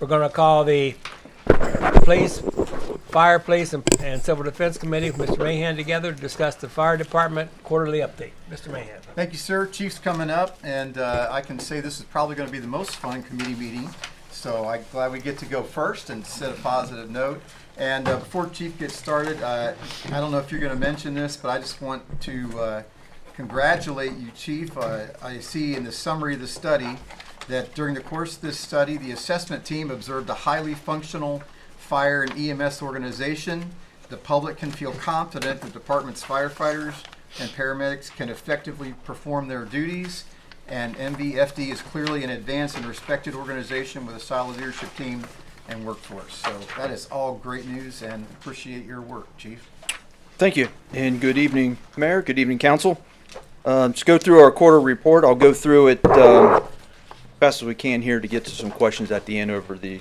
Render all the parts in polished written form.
We're going to call the Fire, Police, and Civil Defense Committee with Mr. Mahan together to discuss the Fire Department quarterly update. Mr. Mahan. Thank you, sir. Chief's coming up, and I can say this is probably going to be the most fun committee meeting. So I'm glad we get to go first and set a positive note. And before Chief gets started, I don't know if you're going to mention this, but I just want to congratulate you, Chief. I see in the summary of the study that during the course of this study, the assessment team observed a highly functional fire and EMS organization. The public can feel confident the department's firefighters and paramedics can effectively perform their duties, and MVFD is clearly an advanced and respected organization with a solid leadership team and workforce. So that is all great news, and appreciate your work, Chief. Thank you, and good evening, Mayor. Good evening, Council. Let's go through our quarter report. I'll go through it best as we can here to get to some questions at the end over the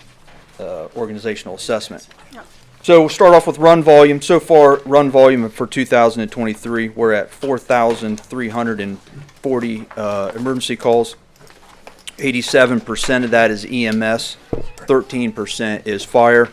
organizational assessment. Yep. So we'll start off with run volume. So far, run volume for 2023, we're at 4,340 emergency calls. 87% of that is EMS, 13% is fire.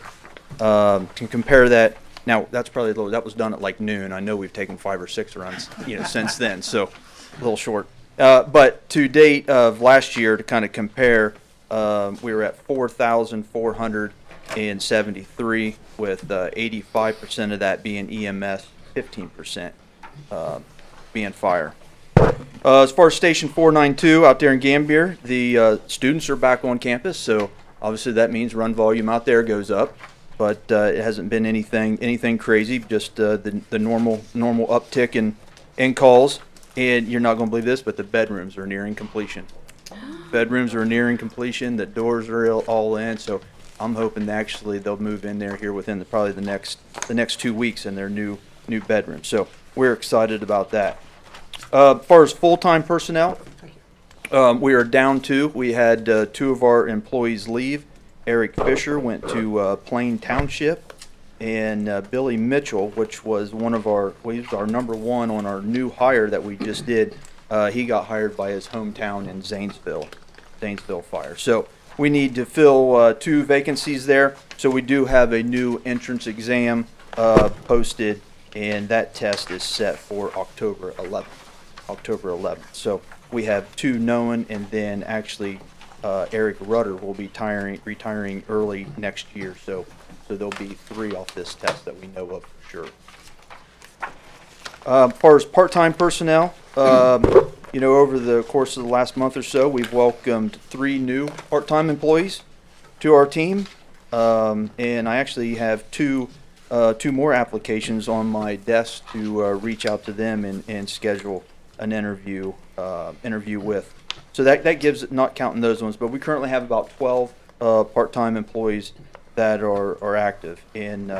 To compare that, now that's probably low. That was done at like noon. I know we've taken 5 or 6 runs, since then, so a little short. But to date of last year, to kind of compare, we were at 4,473 with 85% of that being EMS, 15% being fire. As far as Station 492 out there in Gambier, the students are back on campus, so obviously that means run volume out there goes up, but it hasn't been anything crazy, just the normal uptick in calls. And you're not going to believe this, but the bedrooms are nearing completion. Bedrooms are nearing completion. The doors are all in, so I'm hoping that actually they'll move in there here within probably the next 2 weeks in their new bedroom. So we're excited about that. As far as full-time personnel, we are down 2. We had 2 of our employees leave. Eric Fisher went to Plain Township, and Billy Mitchell, which was our number 1 on our new hire that we just did. He got hired by his hometown in Zanesville Fire. So we need to fill 2 vacancies there. So we do have a new entrance exam posted, and that test is set for October 11th. So we have 2 known, and then actually Eric Rutter will be retiring early next year. So there'll be 3 off this test that we know of for sure. As far as part-time personnel, over the course of the last month or so, we've welcomed 3 new part-time employees to our team, and I actually have 2 more applications on my desk to reach out to them and schedule an interview with. So that gives, not counting those ones, but we currently have about 12 part-time employees that are active, and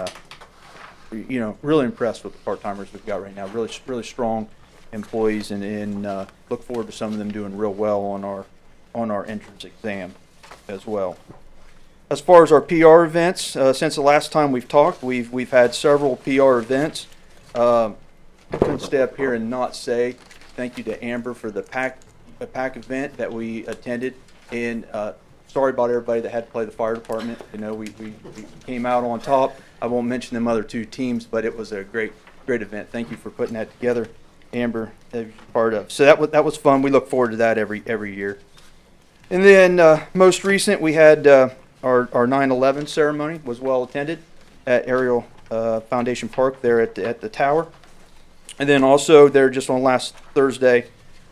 really impressed with the part-timers we've got right now. Really strong employees, and look forward to some of them doing real well on our entrance exam as well. As far as our PR events, since the last time we've talked, we've had several PR events. I couldn't stay up here and not say thank you to Amber for the PAC event that we attended, and sorry about everybody that had to play the fire department. We came out on top. I won't mention them other 2 teams, but it was a great event. Thank you for putting that together, Amber, that you're part of. So that was fun. We look forward to that every year. And then most recent, we had our 9/11 ceremony was well attended at Ariel Foundation Park there at the tower. And then also there just on last Thursday,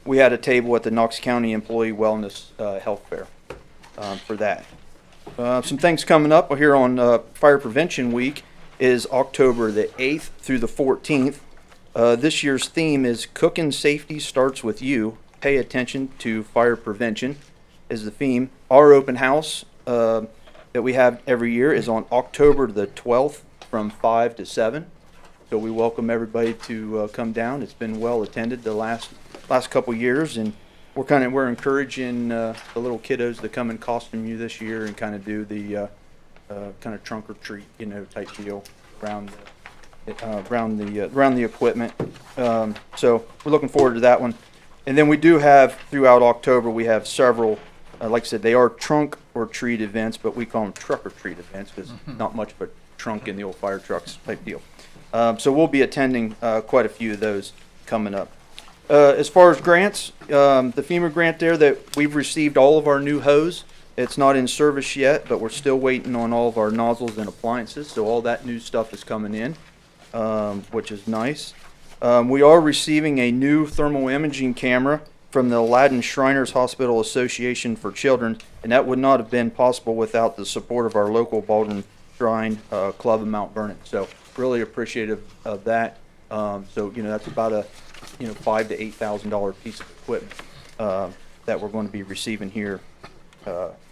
we had a table at the Knox County Employee Wellness Health Fair. For that. Some things coming up here on Fire Prevention Week is October the 8th through the 14th. This year's theme is Cookin' Safety Starts With You. Pay attention to fire prevention is the theme. Our open house that we have every year is on October the 12th from 5 to 7. So we welcome everybody to come down. It's been well attended the last couple years, and we're encouraging the little kiddos to come in costume this year and kind of do the kind of trunk or treat, type deal around the equipment. So we're looking forward to that one. And then we do have throughout October, we have several like I said, they are trunk or treat events, but we call them truck or treat events because not much of a trunk in the old fire trucks type deal. So we'll be attending quite a few of those coming up. As far as grants, the FEMA grant there that we've received all of our new hose. It's not in service yet, but we're still waiting on all of our nozzles and appliances. So all that new stuff is coming in, which is nice. We are receiving a new thermal imaging camera from the Aladdin Shriners Hospital Association for Children, and that would not have been possible without the support of our local Baldwin Shrine Club in Mount Vernon. So really appreciative of that. So that's about a $5,000 to $8,000 piece of equipment that we're going to be receiving here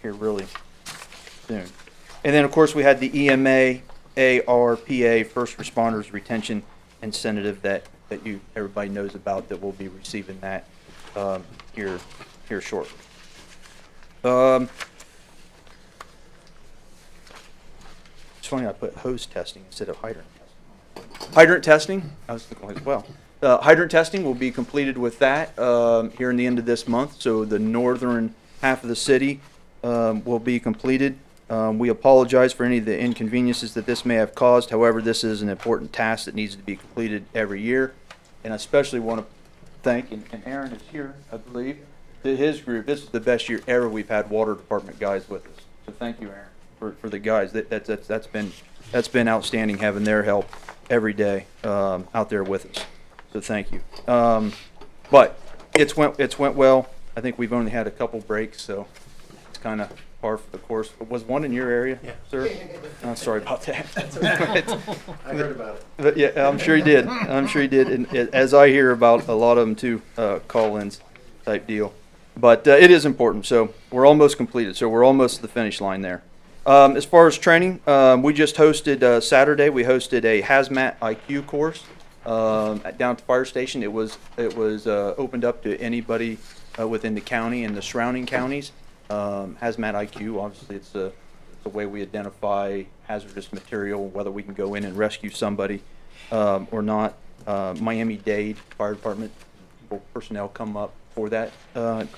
really soon. And then of course we had the EMA ARPA First Responders Retention Incentive that everybody knows about, that we'll be receiving that here shortly. It's funny I put hose testing instead of hydrant testing. Hydrant testing, I was thinking as well. Hydrant testing will be completed with that here in the end of this month. So the northern half of the city will be completed. We apologize for any of the inconveniences that this may have caused. However, this is an important task that needs to be completed every year. And I especially want to thank, and Aaron is here, I believe, to his group. This is the best year ever we've had water department guys with us. So thank you, Aaron, for the guys. That's been outstanding having their help every day out there with us. So thank you. But it's went well. I think we've only had a couple breaks, so it's kind of par for the course. Was one in your area, Yeah. sir? Sorry about that. I heard about it. But yeah, I'm sure he did. I'm sure he did. And as I hear about a lot of them too, call-ins type deal. But it is important. So we're almost completed. So we're almost to the finish line there. As far as training, we just hosted Saturday. We hosted a hazmat IQ course down at the fire station. It was opened up to anybody within the county and the surrounding counties. Hazmat IQ, obviously, it's the way we identify hazardous material, whether we can go in and rescue somebody or not. Miami-Dade Fire Department personnel come up for that.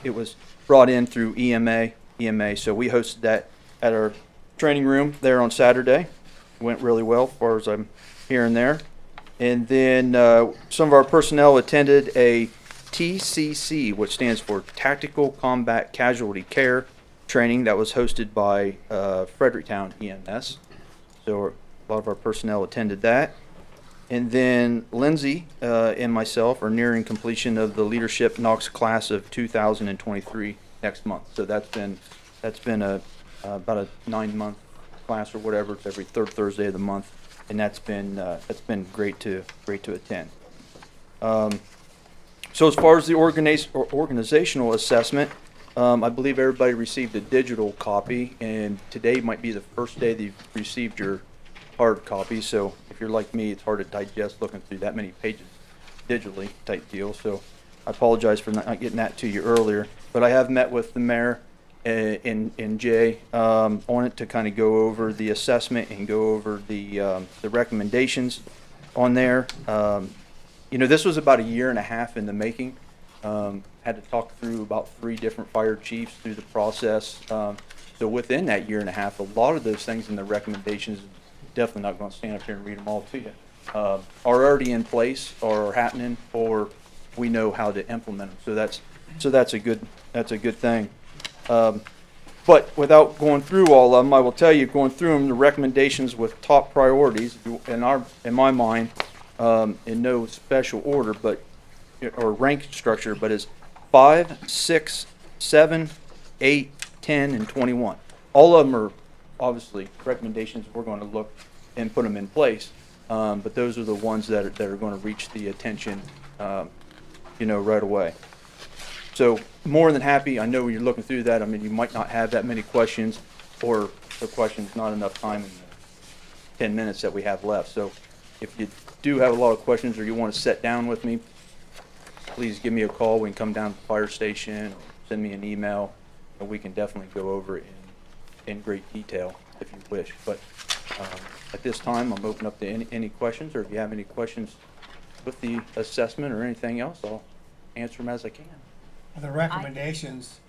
It was brought in through EMA, so we hosted that at our training room there on Saturday. Went really well as far as I'm hearing there. And then some of our personnel attended a TCC, which stands for Tactical Combat Casualty Care training that was hosted by Fredericktown EMS. So a lot of our personnel attended that. And then Lindsay and myself are nearing completion of the Leadership Knox class of 2023 next month. So that's been about a 9-month class or whatever. It's every third Thursday of the month, and that's been great to attend. So as far as the organizational assessment, I believe everybody received a digital copy, and today might be the first day that you've received your hard copy. So if you're like me, it's hard to digest looking through that many pages digitally type deal. So I apologize for not getting that to you earlier. But I have met with the mayor and Jay on it to kind of go over the assessment and go over the recommendations on there. This was about a year and a half in the making. Had to talk through about 3 different fire chiefs through the process. So within that year and a half, a lot of those things in the recommendations, definitely not going to stand up here and read them all to you, are already in place or are happening, or we know how to implement them. So that's a good thing. But without going through all of them, I will tell you, going through them, the recommendations with top priorities in my mind, in no special order, but or rank structure, but is 5, 6, 7, 8, 10, and 21. All of them are obviously recommendations. We're going to look and put them in place, but those are the ones that are going to reach the attention, right away. So more than happy. I know when you're looking through that, I mean, you might not have that many questions, or the questions not enough time in the 10 minutes that we have left. So if you do have a lot of questions or you want to sit down with me, please give me a call. We can come down to the fire station, or send me an email, and we can definitely go over it in great detail if you wish. But at this time, I'm open up to any questions, or if you have any questions with the assessment or anything else, I'll answer them as I can. The recommendations,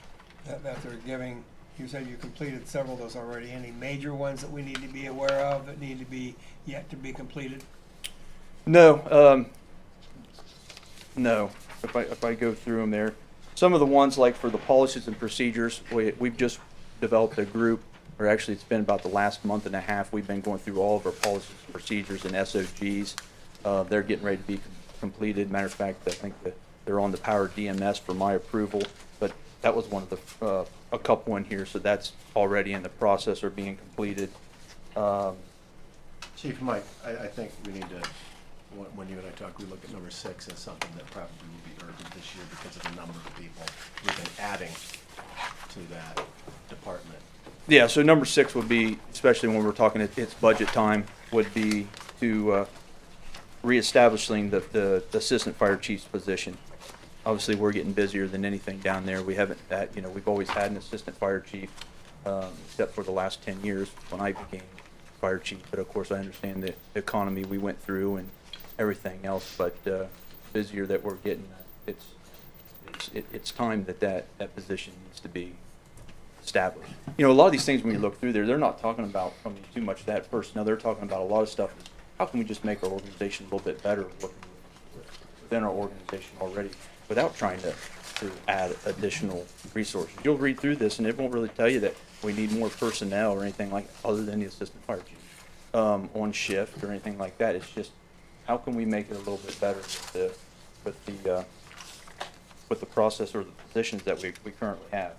that they're giving. You said you completed several of those already. Any major ones that we need to be aware of that need to be yet to be completed? No, no. If I go through them there, some of the ones like for the policies and procedures, we've just developed a group, or actually it's been about the last month and a half, we've been going through all of our policies and procedures and SOGs. They're getting ready to be completed. Matter of fact, I think that they're on the Power DMS for my approval, but that was one of the, a couple in here, so that's already in the process or being completed. Chief Mike, I think we need to, when you and I talk, we look at number 6 as something that probably will be urgent this year because of the number of people we've been adding to that department. Yeah, so number 6 would be, especially when we're talking it's budget time, would be to reestablishing the assistant fire chief's position. Obviously, we're getting busier than anything down there. We haven't had, we've always had an assistant fire chief, except for the last 10 years when I became fire chief. But of course, I understand the economy we went through and everything else. But busier that we're getting, it's time that position needs to be established. A lot of these things when you look through there, they're not talking about too much that personnel. They're talking about a lot of stuff. How can we just make our organization a little bit better within our organization already, without trying to add additional resources? You'll read through this, and it won't really tell you that we need more personnel or anything like other than the assistant fire chief on shift or anything like that. It's just how can we make it a little bit better with the process or the positions that we currently have.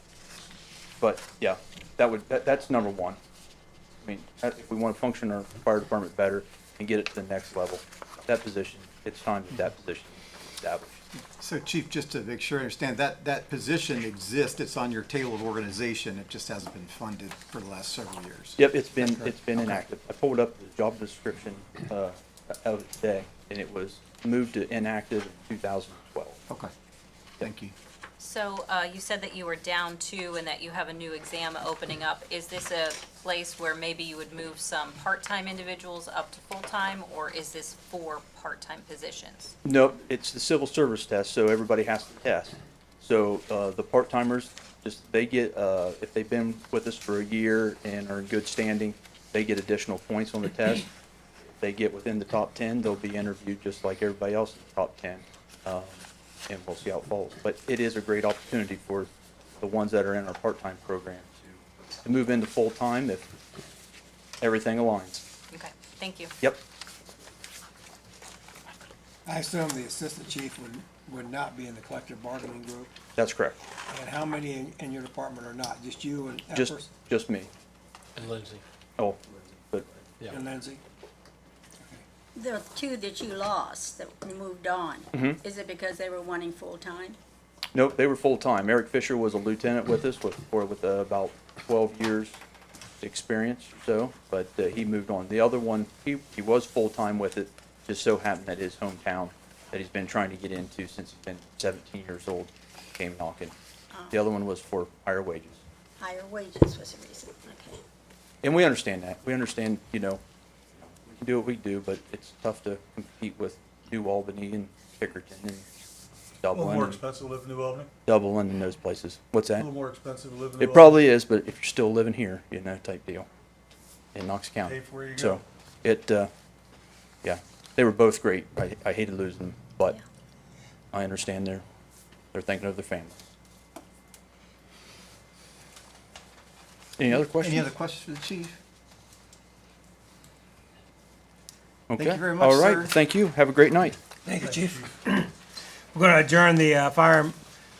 But yeah, that's number 1. I mean, if we want to function our fire department better and get it to the next level, that position, it's time that position is established. So Chief, just to make sure I understand, that position exists, it's on your table of organization, it just hasn't been funded for the last several years? Yep, it's been Okay. inactive. I pulled up the job description of it today, and it was moved to inactive in 2012. Okay, thank you. So you said that you were down 2 and that you have a new exam opening up. Is this a place where maybe you would move some part-time individuals up to full-time, or is this for part-time positions? Nope, it's the civil service test, so everybody has to test. So the part-timers, they get, if they've been with us for a year and are in good standing, they get additional points on the test. If they get within the top 10, they'll be interviewed just like everybody else in the top 10. And we'll see how it falls. But it is a great opportunity for the ones that are in our part-time program to move into full-time if everything aligns. Okay, thank you. Yep. I assume the assistant chief would not be in the collective bargaining group. That's correct. And how many in your department are not? Just you and that person? Just me. And Lindsay. Oh, but And Lindsay? The 2 that you lost, that moved on, Mhm. is it because they were wanting full-time? nope, they were full-time. Eric Fisher was a lieutenant with us with about 12 years experience or so, but he moved on. The other one, he was full-time with it, just so happened that his hometown that he's been trying to get into since he's been 17 years old came knocking. The other one was for higher wages. Higher wages was the reason, okay. And we understand that. We understand, we can do what we do, but it's tough to compete with New Albany and Pickerton and A little Dublin more and expensive to live in New Albany? Dublin and those places. What's A that? little more expensive to live in New It Albany? probably is, but if you're still living here, type deal in Knox County. Pay for where you So go. yeah, they were both great. I hated losing them, but Yeah. I understand they're thinking of their families. Any other questions? Any other questions for the chief? Okay. Thank you very much, All right. sir. Thank you. Have a great night. Thank you, Chief. We're going to adjourn the Fire,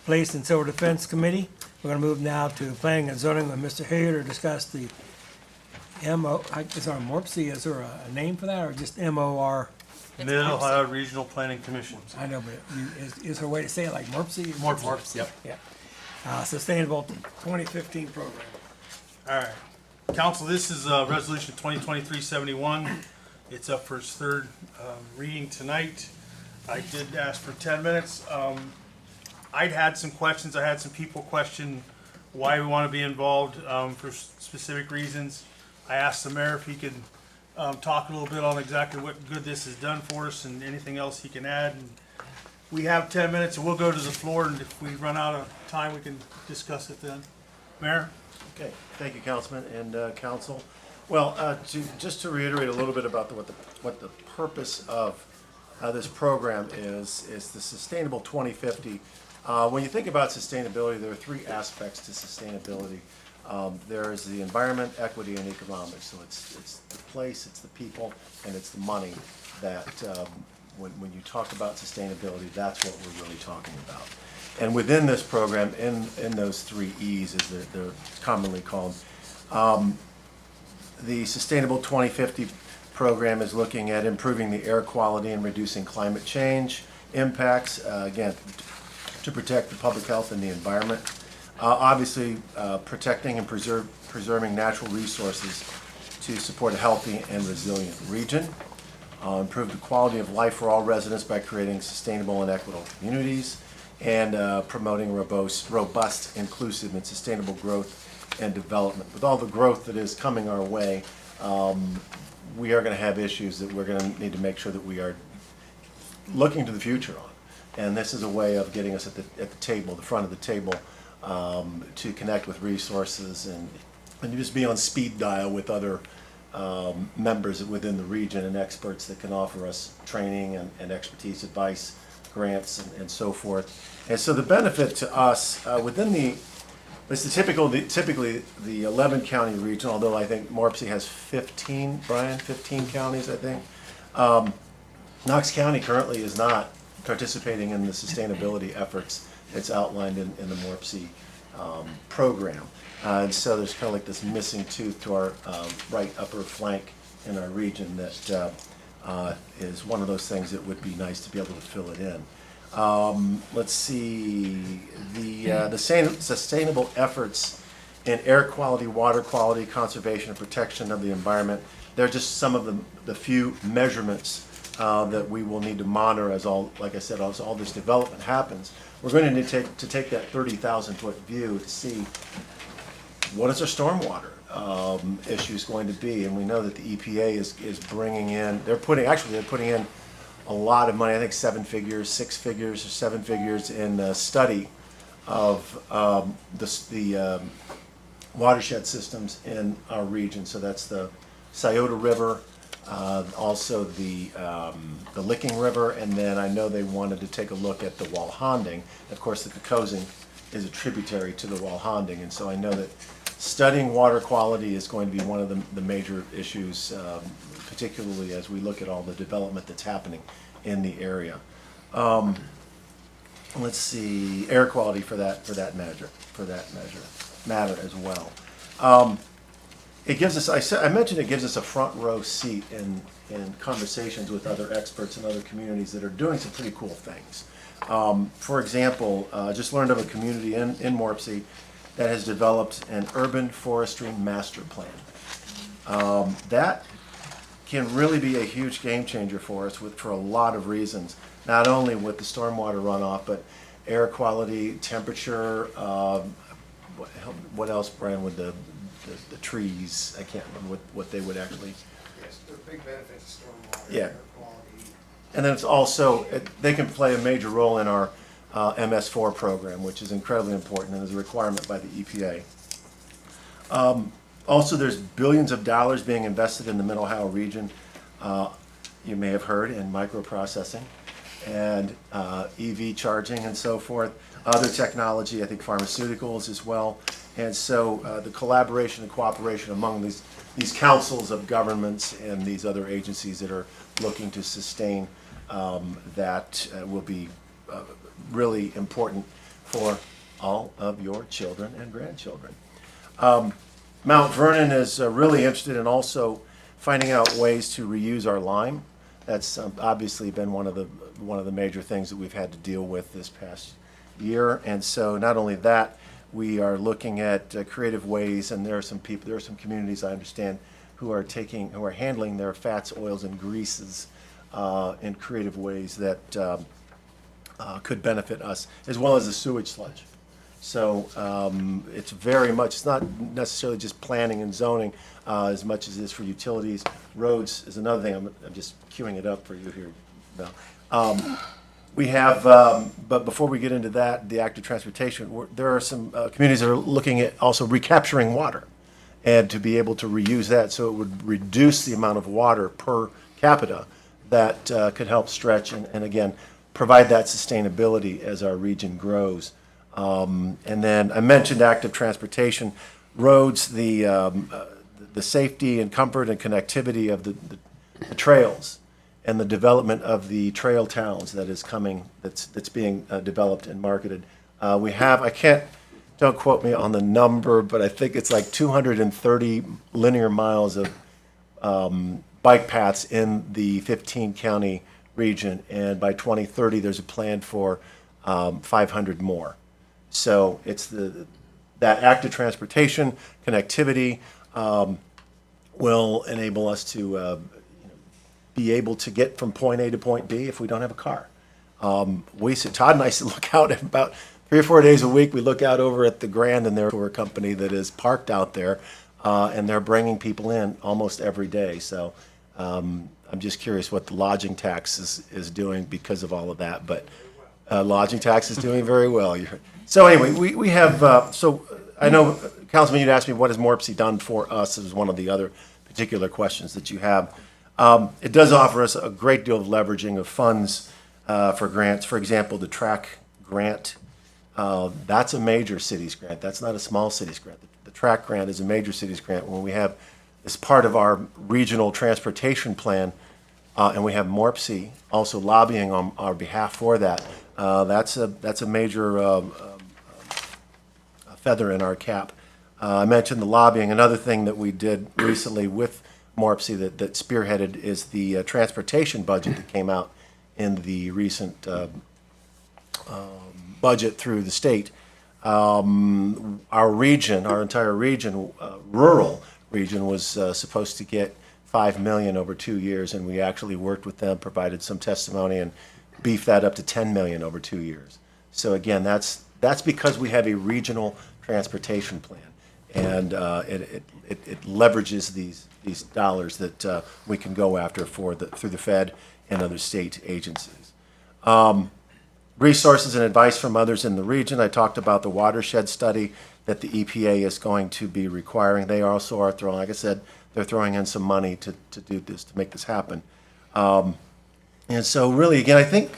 Police, and Civil Defense Committee. We're going to move now to Planning and Zoning with Mr. Hilliard to discuss the is there a MORPC? Is there a name for that, or just MOR? It's Mid-Ohio Regional Planning Commission. I know, but is there a way to say it like MORPC? Morph, yep. Yeah. Sustainable 2015 program. All right. Council, this is Resolution 2023-71. It's up for its 3rd reading tonight. I did ask for 10 minutes. I'd had some questions. I had some people question why we want to be involved for specific reasons. I asked the mayor if he could talk a little bit on exactly what good this has done for us and anything else he can add. And We have 10 minutes, and we'll go to the floor, and if we run out of time, we can discuss it then. Mayor? Okay, thank you, Councilman and Council. Well, just to reiterate a little bit about what the purpose of this program is the Sustainable 2050. When you think about sustainability, there are three aspects to sustainability. There is the environment, equity, and economics. So it's the place, it's the people, and it's the money that when you talk about sustainability, that's what we're really talking about. And within this program, in those three E's, as they're commonly called, the Sustainable 2050 program is looking at improving the air quality and reducing climate change impacts, again, to protect the public health and the environment. Obviously, protecting and preserving natural resources to support a healthy and resilient region. Improve the quality of life for all residents by creating sustainable and equitable communities, and promoting robust, inclusive, and sustainable growth and development. With all the growth that is coming our way, we are going to have issues that we're going to need to make sure that we are looking to the future on. And this is a way of getting us at the table, the front of the table, to connect with resources and just be on speed dial with other members within the region and experts that can offer us training and expertise, advice, grants, and so forth. And so the benefit to us within typically the 11 county region, although I think Morpsey has 15, Brian, 15 counties, I think. Knox County currently is not participating in the sustainability efforts that's outlined in the Morpsey program. And so there's kind of like this missing tooth to our right upper flank in our region that is one of those things that would be nice to be able to fill it in. Let's see, the sustainable efforts in air quality, water quality, conservation, and protection of the environment. They're just some of the few measurements that we will need to monitor as like I said, as all this development happens. We're going to need to take that 30,000-foot view to see what is our stormwater issues going to be, and we know that the EPA is bringing in. They're putting in a lot of money. I think 6 figures or 7 figures in a study of the watershed systems in our region. So that's the Scioto River, also the Licking River, and then I know they wanted to take a look at the Walhonding. Of course, the Kokosing is a tributary to the Walhonding, and so I know that studying water quality is going to be one of the major issues, particularly as we look at all the development that's happening in the area. Let's see, air quality for that matter as well. It gives us, I mentioned it gives us a front row seat in conversations with other experts and other communities that are doing some pretty cool things. For example, just learned of a community in Morpsey that has developed an urban forestry master plan. That can really be a huge game changer for us for a lot of reasons, not only with the stormwater runoff, but air quality, temperature, what else, Brian, with the trees? I can't remember what they would actually. Yes, there are big benefits to stormwater, Yeah. air quality. And then it's also, they can play a major role in our MS4 program, which is incredibly important and is a requirement by the EPA. Also, there's billions of dollars being invested in the Middle Ohio region. You may have heard in microprocessing and EV charging and so forth. Other technology, I think pharmaceuticals as well. And so the collaboration and cooperation among these councils of governments and these other agencies that are looking to sustain that will be really important for all of your children and grandchildren. Mount Vernon is really interested in also finding out ways to reuse our lime. That's obviously been one of the major things that we've had to deal with this past year. And so not only that, we are looking at creative ways, and there are some communities I understand who are handling their fats, oils, and greases in creative ways that could benefit us, as well as the sewage sludge. So it's not necessarily just planning and zoning as much as it is for utilities. Roads is another thing. I'm just queuing it up for you here, Val. We have, but before we get into that, the active transportation, there are some communities that are looking at also recapturing water and to be able to reuse that, so it would reduce the amount of water per capita that could help stretch and again, provide that sustainability as our region grows. And then I mentioned active transportation, roads, the safety and comfort and connectivity of the trails and the development of the trail towns that is coming, that's being developed and marketed. We have, don't quote me on the number, but I think it's like 230 linear miles of bike paths in the 15-county region, and by 2030, there's a plan for 500 more. So it's that active transportation, connectivity will enable us to be able to get from point A to point B if we don't have a car. Todd and I look out at about 3 or 4 days a week. We look out over at the Grand and their tour company that is parked out there, and they're bringing people in almost every day. So I'm just curious what the lodging tax is doing because of all of that. But lodging tax is doing very well. So anyway, we have, so I know, Councilman, you'd asked me what has Morpsey done for us is one of the other particular questions that you have. It does offer us a great deal of leveraging of funds for grants. For example, the track grant, that's a major cities grant. That's not a small cities grant. The track grant is a major cities grant. When we have, as part of our regional transportation plan, and we have Morpsey also lobbying on our behalf for that, that's a major feather in our cap. I mentioned the lobbying. Another thing that we did recently with Morpsey that spearheaded is the transportation budget that came out in the recent budget through the state. Our region, our entire region, rural region, was supposed to get $5 million over 2 years, and we actually worked with them, provided some testimony, and beefed that up to $10 million over 2 years. So again, that's because we have a regional transportation plan, and it leverages these dollars that we can go after through the Fed and other state agencies. Resources and advice from others in the region. I talked about the watershed study that the EPA is going to be requiring. They also are throwing, like I said, they're throwing in some money to do this, to make this happen. And so really, again, I think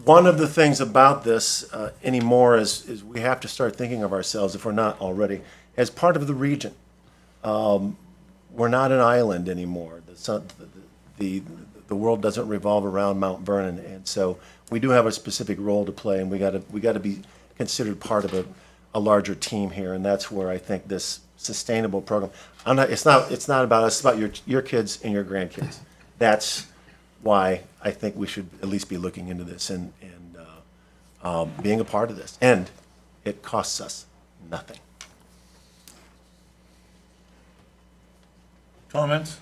one of the things about this anymore is we have to start thinking of ourselves, if we're not already, as part of the region. We're not an island anymore. The world doesn't revolve around Mount Vernon, and so we do have a specific role to play, and we got to be considered part of a larger team here, and that's where I think this sustainable program. It's not about us. It's about your kids and your grandkids. That's why I think we should at least be looking into this and being a part of this. And it costs us nothing. Comments?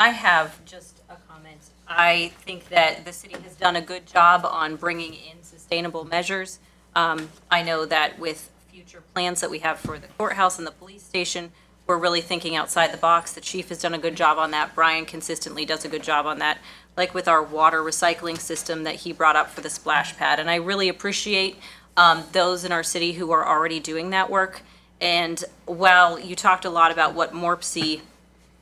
I have just a comment. I think that the city has done a good job on bringing in sustainable measures. I know that with future plans that we have for the courthouse and the police station, we're really thinking outside the box. The chief has done a good job on that. Brian consistently does a good job on that, like with our water recycling system that he brought up for the splash pad. And I really appreciate those in our city who are already doing that work. And while you talked a lot about what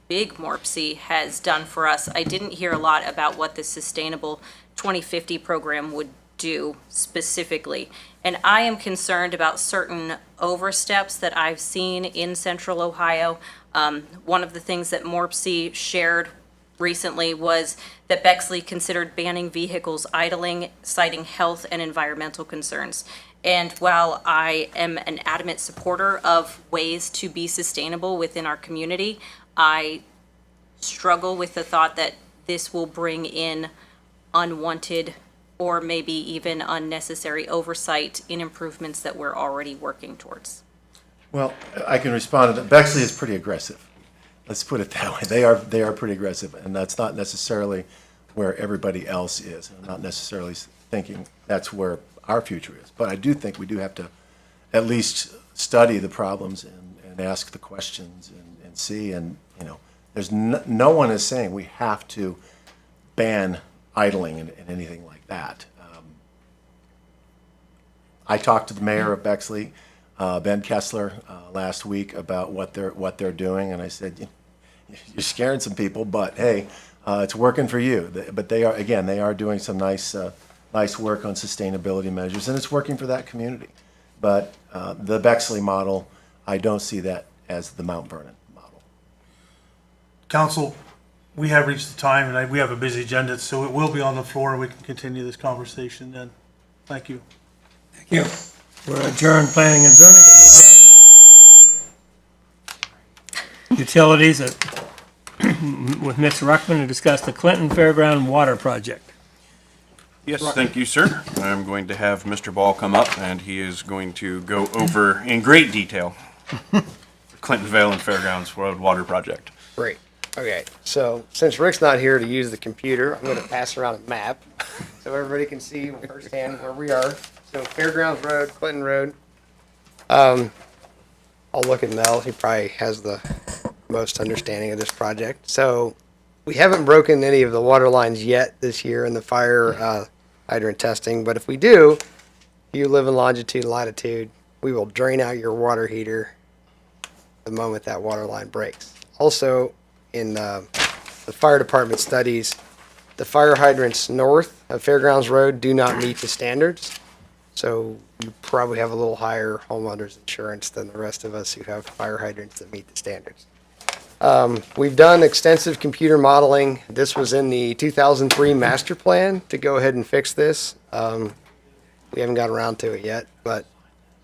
Big Morpsey has done for us, I didn't hear a lot about what the Sustainable 2050 program would do specifically. And I am concerned about certain oversteps that I've seen in Central Ohio. One of the things that Morpsey shared recently was that Bexley considered banning vehicles idling, citing health and environmental concerns. And while I am an adamant supporter of ways to be sustainable within our community, I struggle with the thought that this will bring in unwanted or maybe even unnecessary oversight in improvements that we're already working towards. Well, I can respond to that. Bexley is pretty aggressive. Let's put it that way. They are pretty aggressive, and that's not necessarily where everybody else is. I'm not necessarily thinking that's where our future is. But I do think we do have to at least study the problems and ask the questions and see. And, there's no one is saying we have to ban idling and anything like that. I talked to the mayor of Bexley, Ben Kessler, last week about what they're doing, and I said, you're scaring some people, but hey, it's working for you. But they are doing some nice work on sustainability measures, and it's working for that community. But the Bexley model, I don't see that as the Mount Vernon model. Council, we have reached the time, and we have a busy agenda, so it will be on the floor, and we can continue this conversation then. Thank you. Thank you. We're adjourned planning and zoning. Gonna move down to utilities with Mr. Ruckman to discuss the Clinton Fairground Water Project. Yes, thank you, sir. I'm going to have Mr. Ball come up, and he is going to go over in great detail the Clinton Vale and Fairgrounds Road Water Project. Great. Okay, so since Rick's not here to use the computer, I'm going to pass around a map so everybody can see firsthand where we are. So Fairgrounds Road, Clinton Road. I'll look at Mel. He probably has the most understanding of this project. So we haven't broken any of the water lines yet this year in the fire hydrant testing, but if we do, if you live in longitude and latitude, we will drain out your water heater the moment that water line breaks. Also, in the fire department studies, the fire hydrants north of Fairgrounds Road do not meet the standards. So you probably have a little higher homeowners insurance than the rest of us who have fire hydrants that meet the standards. We've done extensive computer modeling. This was in the 2003 master plan to go ahead and fix this. We haven't got around to it yet, but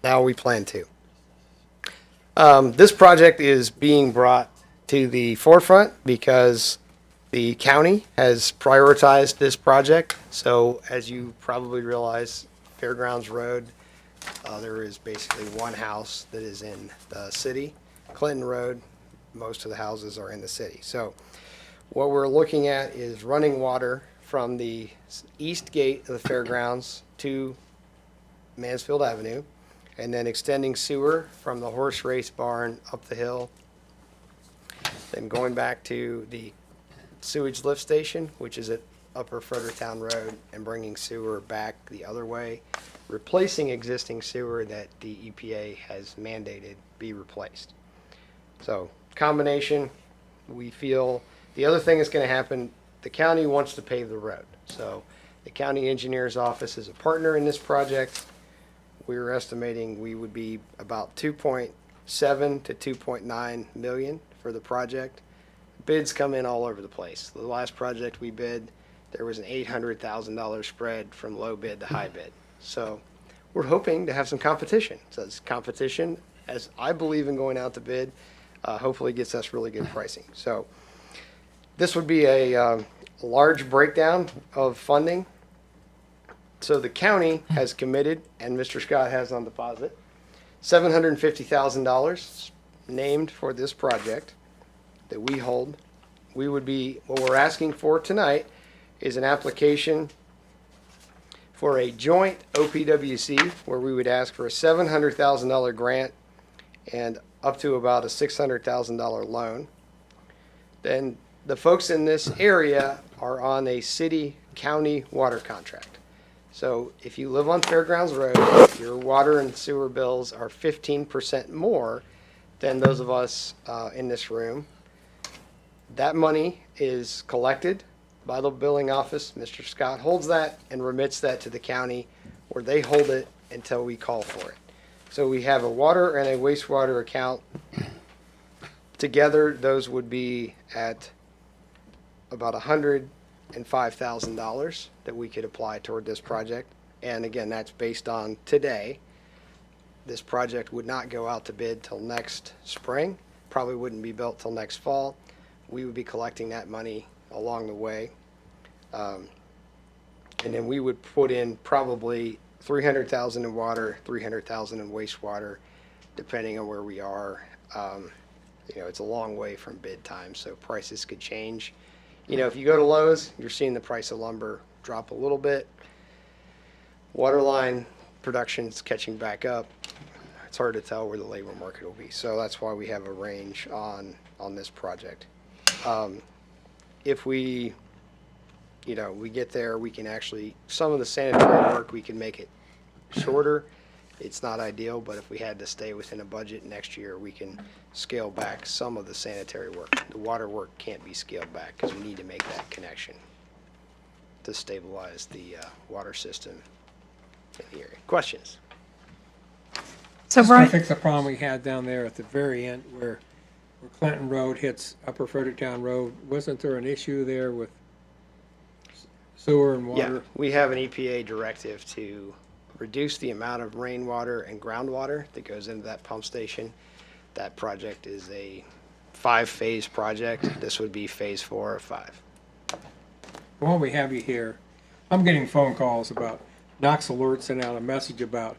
now we plan to. This project is being brought to the forefront because the county has prioritized this project. So as you probably realize, Fairgrounds Road, there is basically one house that is in the city. Clinton Road, most of the houses are in the city. So what we're looking at is running water from the east gate of the fairgrounds to Mansfield Avenue, and then extending sewer from the horse race barn up the hill, then going back to the sewage lift station, which is at Upper Fredericktown Road, and bringing sewer back the other way, replacing existing sewer that the EPA has mandated be replaced. So combination, we feel the other thing that's going to happen, the county wants to pave the road. So the county engineer's office is a partner in this project. We're estimating we would be about 2.7 to 2.9 million for the project. Bids come in all over the place. The last project we bid, there was an $800,000 spread from low bid to high bid. So we're hoping to have some competition. So it's competition, as I believe in going out to bid, hopefully gets us really good pricing. So this would be a large breakdown of funding. So the county has committed, and Mr. Scott has on deposit, $750,000 named for this project that we hold. We would be, what we're asking for tonight is an application for a joint OPWC where we would ask for a $700,000 grant and up to about a $600,000 loan. Then the folks in this area are on a city-county water contract. So if you live on Fairgrounds Road, your water and sewer bills are 15% more than those of us in this room. That money is collected by the billing office. Mr. Scott holds that and remits that to the county, where they hold it until we call for it. So we have a water and a wastewater account. Together, those would be at about $105,000 that we could apply toward this project. And again, that's based on today. This project would not go out to bid till next spring, probably wouldn't be built till next fall. We would be collecting that money along the way. And then we would put in probably $300,000 in water, $300,000 in wastewater, depending on where we are. It's a long way from bid time, so prices could change. If you go to Lowe's, you're seeing the price of lumber drop a little bit. Waterline production's catching back up. It's hard to tell where the labor market will be, so that's why we have a range on this project. If we you know, we get there, we can actually, some of the sanitary work, we can make it shorter. It's not ideal, but if we had to stay within a budget next year, we can scale back some of the sanitary work. The water work can't be scaled back because we need to make that connection to stabilize the water system in the area. Questions? So Just gonna Brian, fix the problem we had down there at the very end where Clinton Road hits Upper Fredericktown Road. Wasn't there an issue there with sewer and Yeah, water? we have an EPA directive to reduce the amount of rainwater and groundwater that goes into that pump station. That project is a 5-phase project. This would be phase 4 of 5. While we have you here, I'm getting phone calls about Knox Alert sent out a message about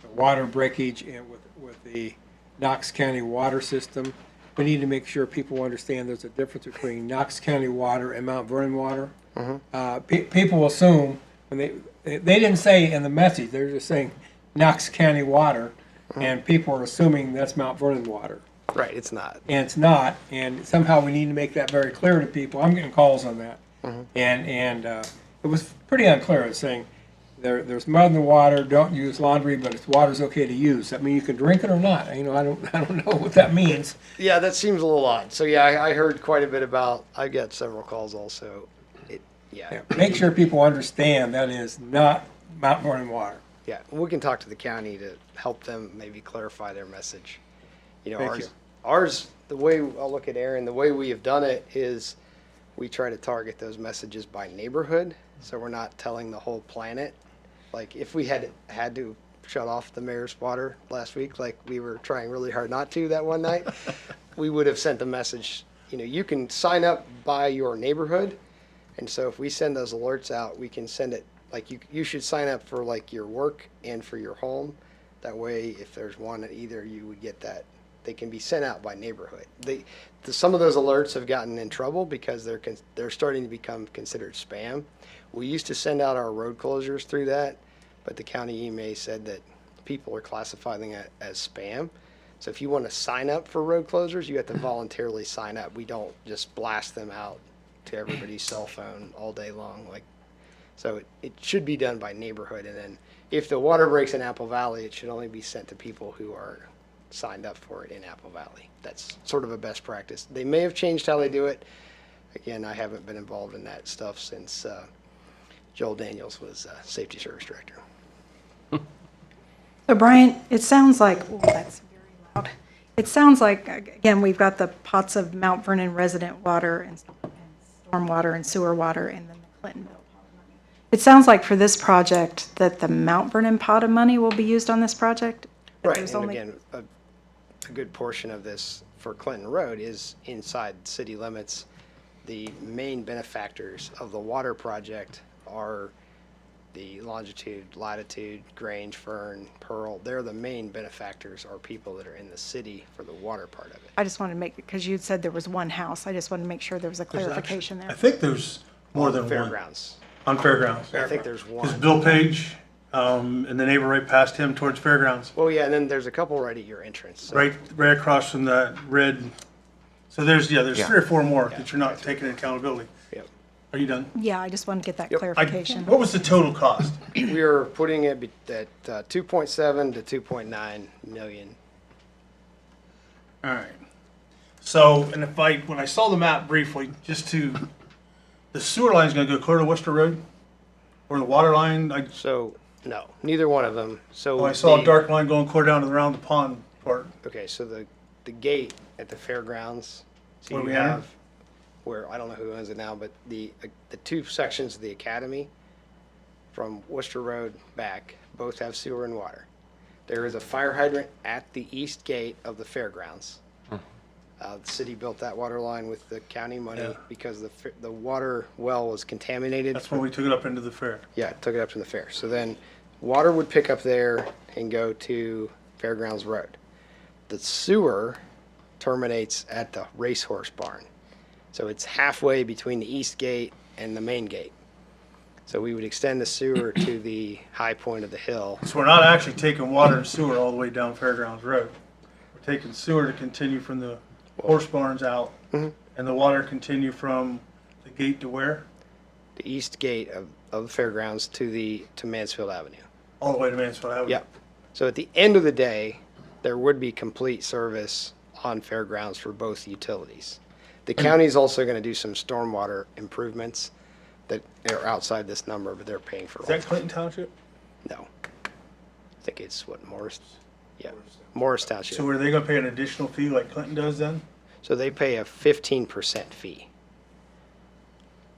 the water breakage and with the Knox County water system. We need to make sure people understand there's a difference between Knox County water and Mount Vernon water. People assume when they didn't say in the message, they're just saying Knox County water, and people are assuming that's Mount Vernon water. Right, it's not. And it's not, and somehow we need to make that very clear to people. I'm getting calls on that. And it was pretty unclear. It's saying there's mud in the water, don't use laundry, but it's water's okay to use. I mean, you can drink it or not. You know, I don't know what that means. Yeah, that seems a little odd. So yeah, I heard quite a bit about, I got several calls also. Yeah, make sure people understand that is not Mount Vernon water. Yeah, we can talk to the county to help them maybe clarify their message. You know, Thank you. ours, the way, I'll look at Aaron, the way we have done it is we try to target those messages by neighborhood. So we're not telling the whole planet. Like if we had to shut off the mayor's water last week, like we were trying really hard not to that one night, we would have sent the message, you know, you can sign up by your neighborhood. And so if we send those alerts out, we can send it, like you should sign up for like your work and for your home. That way, if there's one at either, you would get that. They can be sent out by neighborhood. Some of those alerts have gotten in trouble because they're starting to become considered spam. We used to send out our road closures through that, but the county EMA said that people are classifying it as spam. So if you want to sign up for road closures, you have to voluntarily sign up. We don't just blast them out to everybody's cell phone all day long. So it should be done by neighborhood. And then if the water breaks in Apple Valley, it should only be sent to people who are signed up for it in Apple Valley. That's sort of a best practice. They may have changed how they do it. Again, I haven't been involved in that stuff since Joel Daniels was Safety Service Director. so Brian, it sounds like, oh, that's very loud. It sounds like, again, we've got the pots of Mount Vernon resident water and storm water and sewer water and then the Clintonville pot of money. It sounds like for this project that the Mount Vernon pot of money will be used on this project? That Right, there's and only- again, a good portion of this for Clinton Road is inside city limits. The main benefactors of the water project are the Longitude, Latitude, Grange, Fern, Pearl. They're the main benefactors, are people that are in the city for the water part of it. I just wanted to make, because you said there was one house, I just wanted to make sure there was a clarification I there. think there's more than one Fairgrounds. on Fairgrounds. I think there's Because one. Bill Page, and the neighbor right past him towards Fairgrounds, Well, yeah, and then there's a couple right at your entrance. So right across from that red. So there's 3 or 4 more that you're not taking accountability. Yep. Are you done? Yeah, I just wanted to get that Yep. clarification. What was the total cost? We are putting it at 2.7 to 2.9 million. All right. So, and when I saw the map briefly, the sewer line's gonna go clear to Worcester Road? Or the water line, So, no, neither one of them. So I saw a the- dark line going clear down to around the pond part. Okay, so the gate at the fairgrounds, so Where you we enter? have, where, I don't know who owns it now, but the 2 sections of the academy from Worcester Road back, both have sewer and water. There is a fire hydrant at the east gate of the fairgrounds. The city built that water line with the county money Yeah. because the water well was contaminated. That's when we took it up into the fair. Yeah, took it up to the fair. So then water would pick up there and go to Fairgrounds Road. The sewer terminates at the racehorse barn. So it's halfway between the east gate and the main gate. So we would extend the sewer to the high point of the hill. So we're not actually taking water and sewer all the way down Fairgrounds Road. We're taking sewer to continue from the horse barns out, and the water continue from the gate to where? the east gate of the fairgrounds to Mansfield Avenue. All the way to Mansfield Avenue? Yep. So at the end of the day, there would be complete service on fairgrounds for both utilities. The county's also going to do some stormwater improvements that are outside this number, but they're paying for Is all. that Clinton Township? No. I think it's what, Morris? Yeah, Morris Township. So are they gonna pay an additional fee like Clinton does then? So they pay a 15% fee.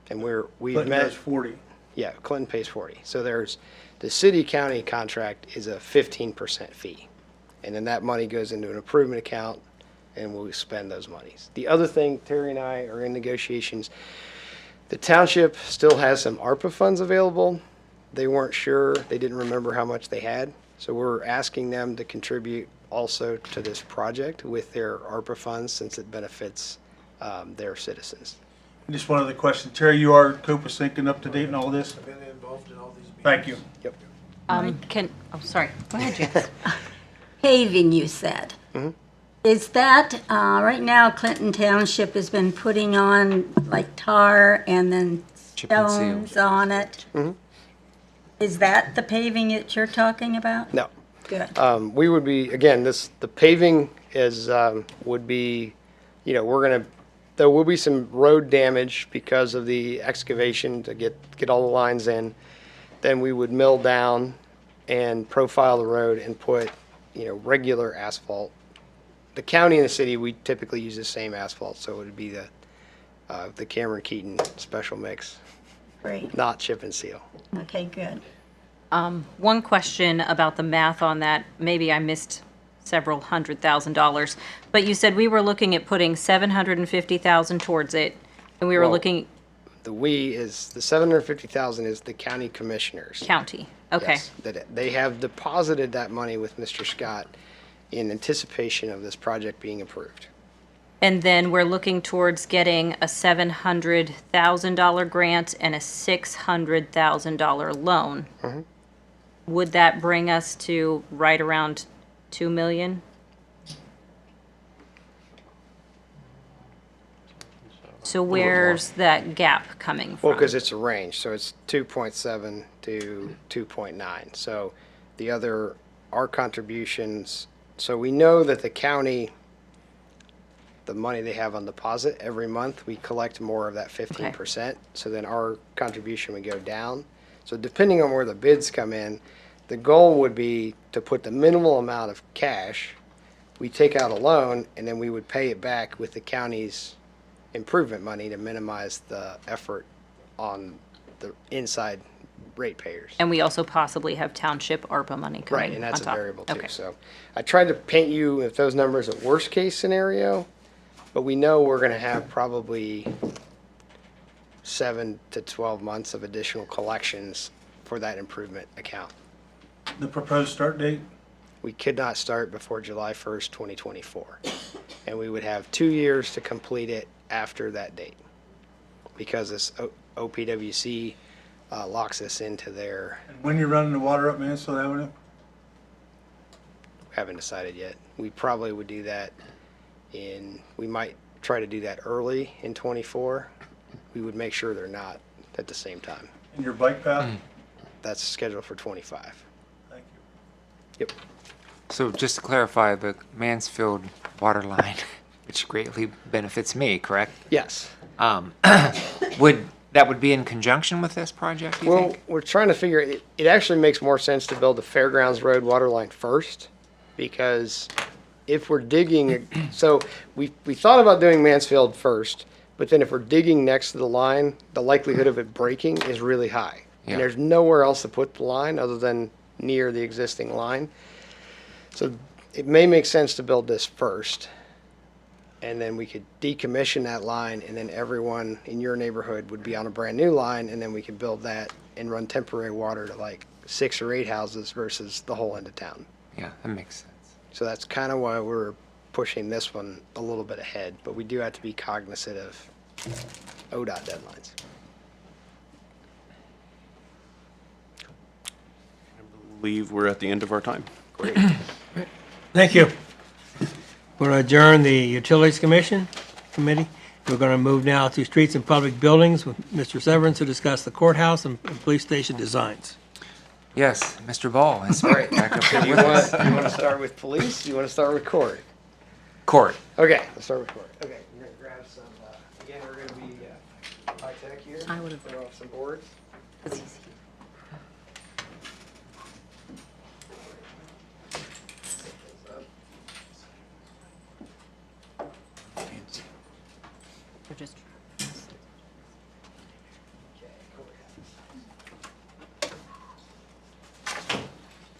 And we've Clinton met. does 40. Yeah, Clinton pays 40. So there's, the city-county contract is a 15% fee. And then that money goes into an improvement account, and we'll spend those monies. The other thing, Terry and I are in negotiations. The township still has some ARPA funds available. They weren't sure, they didn't remember how much they had. So we're asking them to contribute also to this project with their ARPA funds, since it benefits their citizens. Just one other question. Terry, you are COPA Sync and up to date in all this? I've been involved in all these meetings. Thank you. Yep. Sorry, go ahead, Janice. Paving, you said. Mm-hmm. Is that, right now Clinton Township has been putting on like tar and then Chip and seal. stones on it? Mhm. Is that the paving that you're talking about? No. Good. We would be, again, the paving is, would be, there will be some road damage because of the excavation to get all the lines in. Then we would mill down and profile the road and put, regular asphalt. The county and the city, we typically use the same asphalt, so it would be the Cameron Keaton special mix, Great. not chip and seal. Okay, good. One question about the math on that, maybe I missed several $100,000, but you said we were looking at putting $750,000 towards it, and we were Well, looking, The the 750,000 is the county commissioners. county, okay. Yes, that they have deposited that money with Mr. Scott in anticipation of this project being approved. And then we're looking towards getting a $700,000 grant and a $600,000 loan. Mhm. Would that bring us to right around 2 million? So where's that gap coming from? Well, because it's a range, so it's 2.7 to 2.9. So our contributions, so we know that the county, the money they have on deposit every month, we collect more of that 15%. So then our contribution would go down. So depending on where the bids come in, the goal would be to put the minimal amount of cash. We take out a loan, and then we would pay it back with the county's improvement money to minimize the effort on the inside ratepayers. And we also possibly have township ARPA money coming Right, and that's on a top. variable too. Okay. So I tried to paint you, if those numbers, a worst case scenario, but we know we're gonna have probably 7 to 12 months of additional collections for that improvement account. The proposed start date? We could not start before July 1st, 2024. And we would have 2 years to complete it after that date. Because this OPWC locks us into their, And when you're running the water up Mansfield Avenue? haven't decided yet. We probably would do that we might try to do that early in 24. We would make sure they're not at the same time. In your bike path? That's scheduled for 25. Thank you. Yep. So just to clarify, the Mansfield water line, which greatly benefits me, correct? Yes. That would be in conjunction with this project, you Well, think? we're trying to figure, it actually makes more sense to build the Fairgrounds Road water line first, because if we're digging, so we thought about doing Mansfield first, but then if we're digging next to the line, the likelihood of it breaking is really high. Yeah. And there's nowhere else to put the line other than near the existing line. So it may make sense to build this first, and then we could decommission that line, and then everyone in your neighborhood would be on a brand new line, and then we could build that and run temporary water to like 6 or 8 houses versus the whole end of town. Yeah, that makes sense. So that's kind of why we're pushing this one a little bit ahead, but we do have to be cognizant of ODOT deadlines. I believe we're at the end of our time. Great. Thank you. We're going to adjourn the Utilities Committee. We're going to move now to streets and public buildings with Mr. Severance to discuss the courthouse and police station designs. Yes, Mr. Ball is back up here You with us. want to start with police? You want to start with court? Court. Okay, let's start with court. Okay, we're going to grab some, again, we're going to be high tech here. I would've- Throw off some boards. We're just-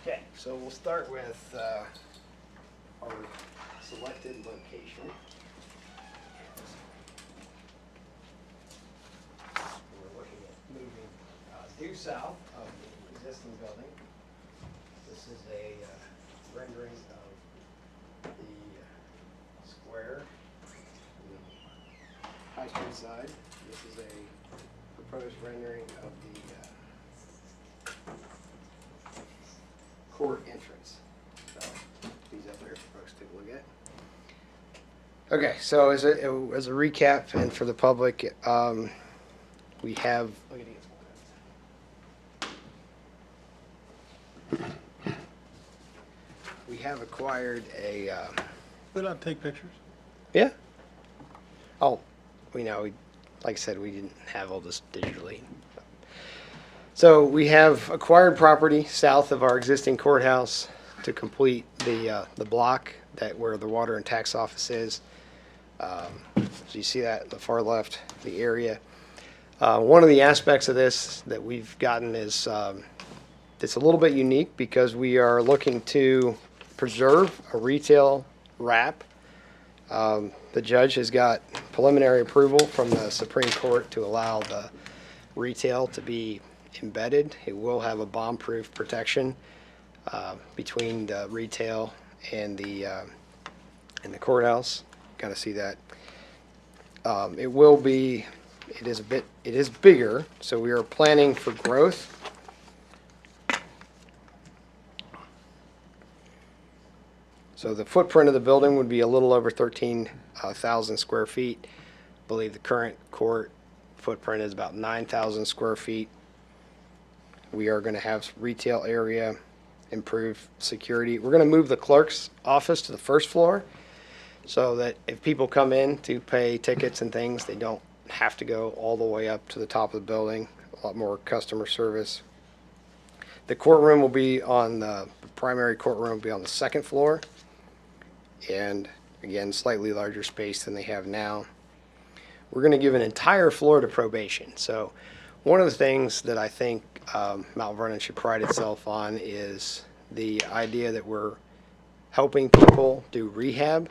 Okay, so we'll start with our selected location. We're looking at moving due south of the existing building. This is a rendering of the square on the High Street side. This is a proposed rendering of the court entrance. So these up there for folks to take a look at. Okay, so as a recap and for the public, we have. We have acquired a. Put out, take pictures. Yeah. Oh, like I said, we didn't have all this digitally. So we have acquired property south of our existing courthouse to complete the block where the water and tax office is. So you see that in the far left, the area. One of the aspects of this that we've gotten is it's a little bit unique because we are looking to preserve a retail wrap. The judge has got preliminary approval from the Supreme Court to allow the retail to be embedded. It will have a bomb-proof protection between the retail and the courthouse. Kind of see that. It is bigger, so we are planning for growth. So the footprint of the building would be a little over 13,000 square feet. I believe the current court footprint is about 9,000 square feet. We are going to have retail area, improve security. We're going to move the clerk's office to the first floor so that if people come in to pay tickets and things, they don't have to go all the way up to the top of the building. A lot more customer service. The courtroom will be on the primary courtroom will be on the second floor. And again, slightly larger space than they have now. We're going to give an entire floor to probation. So one of the things that I think Mount Vernon should pride itself on is the idea that we're helping people do rehab.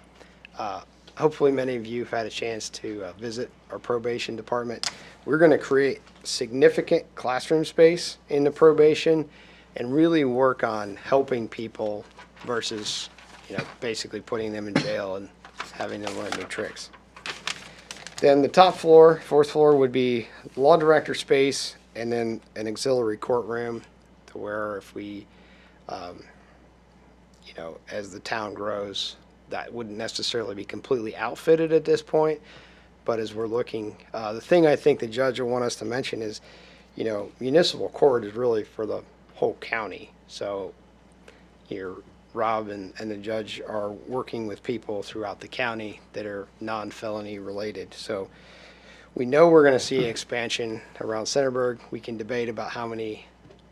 Hopefully many of you have had a chance to visit our probation department. We're going to create significant classroom space in the probation and really work on helping people versus basically putting them in jail and having them learn new tricks. Then the top floor, fourth floor, would be law director space and then an auxiliary courtroom to where if we, as the town grows, that wouldn't necessarily be completely outfitted at this point. But as we're looking, the thing I think the judge will want us to mention is, municipal court is really for the whole county. So Rob and the judge are working with people throughout the county that are non-felony related. So we know we're going to see expansion around Centerburg. We can debate about how many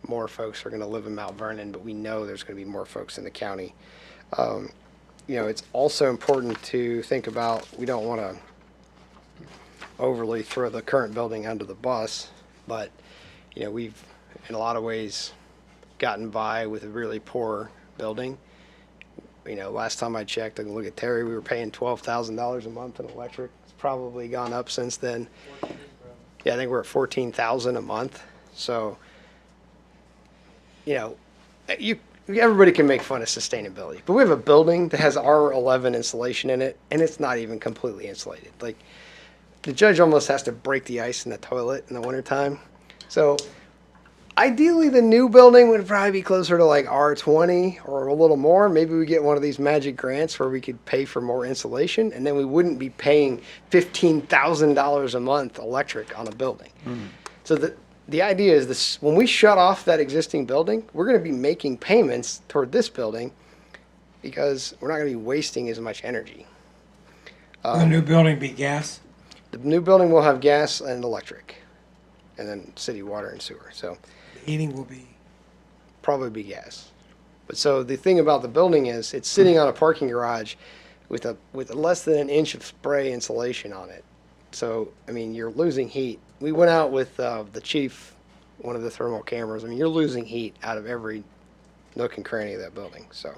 more folks are going to live in Mount Vernon, but we know there's going to be more folks in the county. It's also important to think about, we don't want to overly throw the current building under the bus, but we've in a lot of ways gotten by with a really poor building. Last time I checked, I can look at Terry, we were paying $12,000 a month in electric. It's probably gone up since then. Yeah, I think we're at $14,000 a month. So, everybody can make fun of sustainability, but we have a building that has R11 insulation in it, and it's not even completely insulated. Like, the judge almost has to break the ice in the toilet in the wintertime. So Ideally, the new building would probably be closer to like R20 or a little more. Maybe we get one of these magic grants where we could pay for more insulation, and then we wouldn't be paying $15,000 a month electric on a building. So the idea is this: when we shut off that existing building, we're going to be making payments toward this building because we're not going to be wasting as much energy. Will the new building be gas? The new building will have gas and electric, and then city water and sewer. So. The heating will be, Probably be gas. But so the thing about the building is it's sitting on a parking garage with a less than an inch of spray insulation on it. So I mean you're losing heat. We went out with the chief, one of the thermal cameras. I mean you're losing heat out of every nook and cranny of that building. So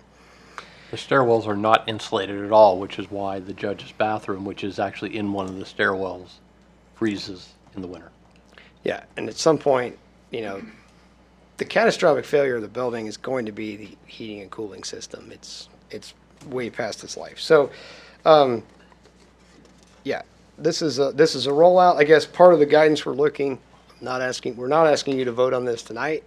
The stairwells are not insulated at all, which is why the judge's bathroom, which is actually in one of the stairwells, freezes in the winter. yeah, and at some point, you know, the catastrophic failure of the building is going to be the heating and cooling system. It's way past its life. So, yeah, this is a rollout. I guess part of the guidance we're not asking you to vote on this tonight.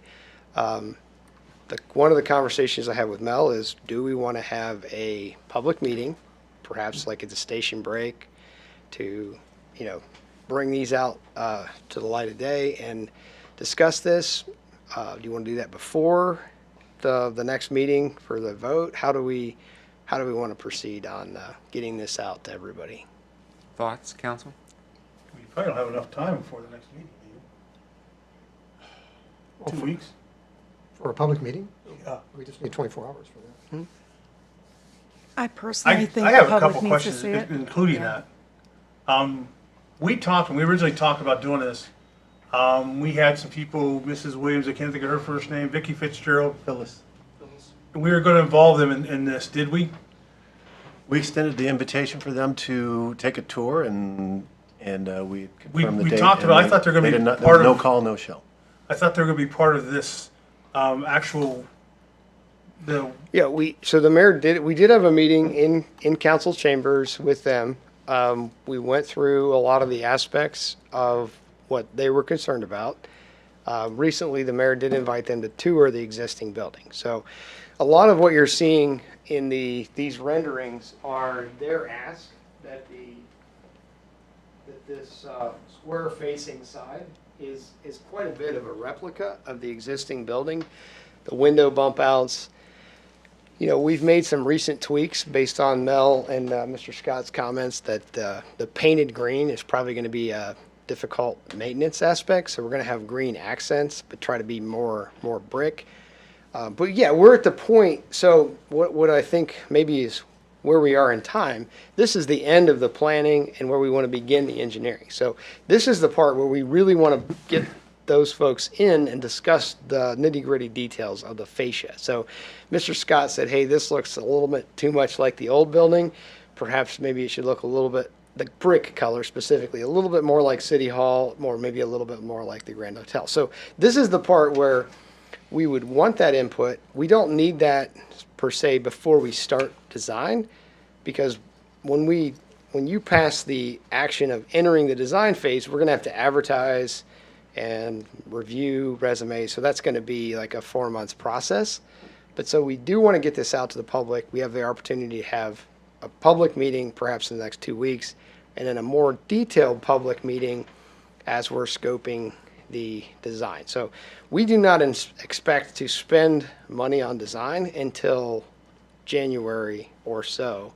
One of the conversations I had with Mel is, do we want to have a public meeting, perhaps like at the station break, to, you know, bring these out to the light of day and discuss this? Do you want to do that before the next meeting for the vote? How do we want to proceed on getting this out to everybody? Thoughts, council? We probably don't have enough time before the next meeting, do you? 2 weeks? For a public meeting? Yeah. We just need 24 hours for that. I personally think I have the a public couple needs to questions, see it. including that. When we originally talked about doing this, we had some people, Mrs. Williams, I can't think of her first name, Vicky Fitzgerald. Phyllis. And we were gonna involve them in this, did we? We extended the invitation for them to take a tour and we confirmed the we date. talked and about- I thought they were gonna they be did not- part there was of- no call, no show. I thought they were gonna be part of this, actual, Yeah, so the mayor we did have a meeting in council chambers with them. We went through a lot of the aspects of what they were concerned about. Recently, the mayor did invite them to tour the existing building. So a lot of what you're seeing in these renderings are their ask that this square facing side is quite a bit of a replica of the existing building. The window bump outs. You know, we've made some recent tweaks based on Mel and Mr. Scott's comments that the painted green is probably going to be a difficult maintenance aspect. So we're going to have green accents, but try to be more brick. But yeah, we're at the point. So what I think maybe is where we are in time. This is the end of the planning and where we want to begin the engineering. So this is the part where we really want to get those folks in and discuss the nitty-gritty details of the fascia. So Mr. Scott said, hey, this looks a little bit too much like the old building. Perhaps maybe it should look a little bit, the brick color specifically, a little bit more like City Hall, or maybe a little bit more like the Grand Hotel. So this is the part where we would want that input. We don't need that per se before we start design, because when you pass the action of entering the design phase, we're going to have to advertise and review resumes. So that's going to be like a 4-month process. But so we do want to get this out to the public. We have the opportunity to have a public meeting perhaps in the next 2 weeks, and then a more detailed public meeting as we're scoping the design. So we do not expect to spend money on design until January or so.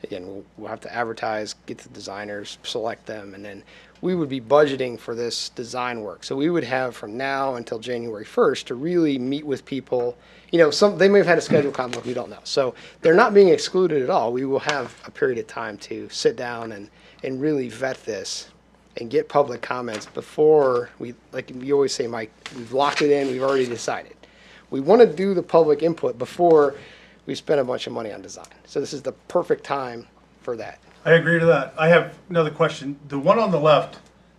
Again, we'll have to advertise, get the designers, select them, and then we would be budgeting for this design work. So we would have from now until January 1st to really meet with people. You know, they may have had a schedule conflict, we don't know. So they're not being excluded at all. We will have a period of time to sit down and really vet this and get public comments before we, like you always say, Mike, we've locked it in, we've already decided. We want to do the public input before we spend a bunch of money on design. So this is the perfect time for that. I agree to that. I have another question. The one on the left,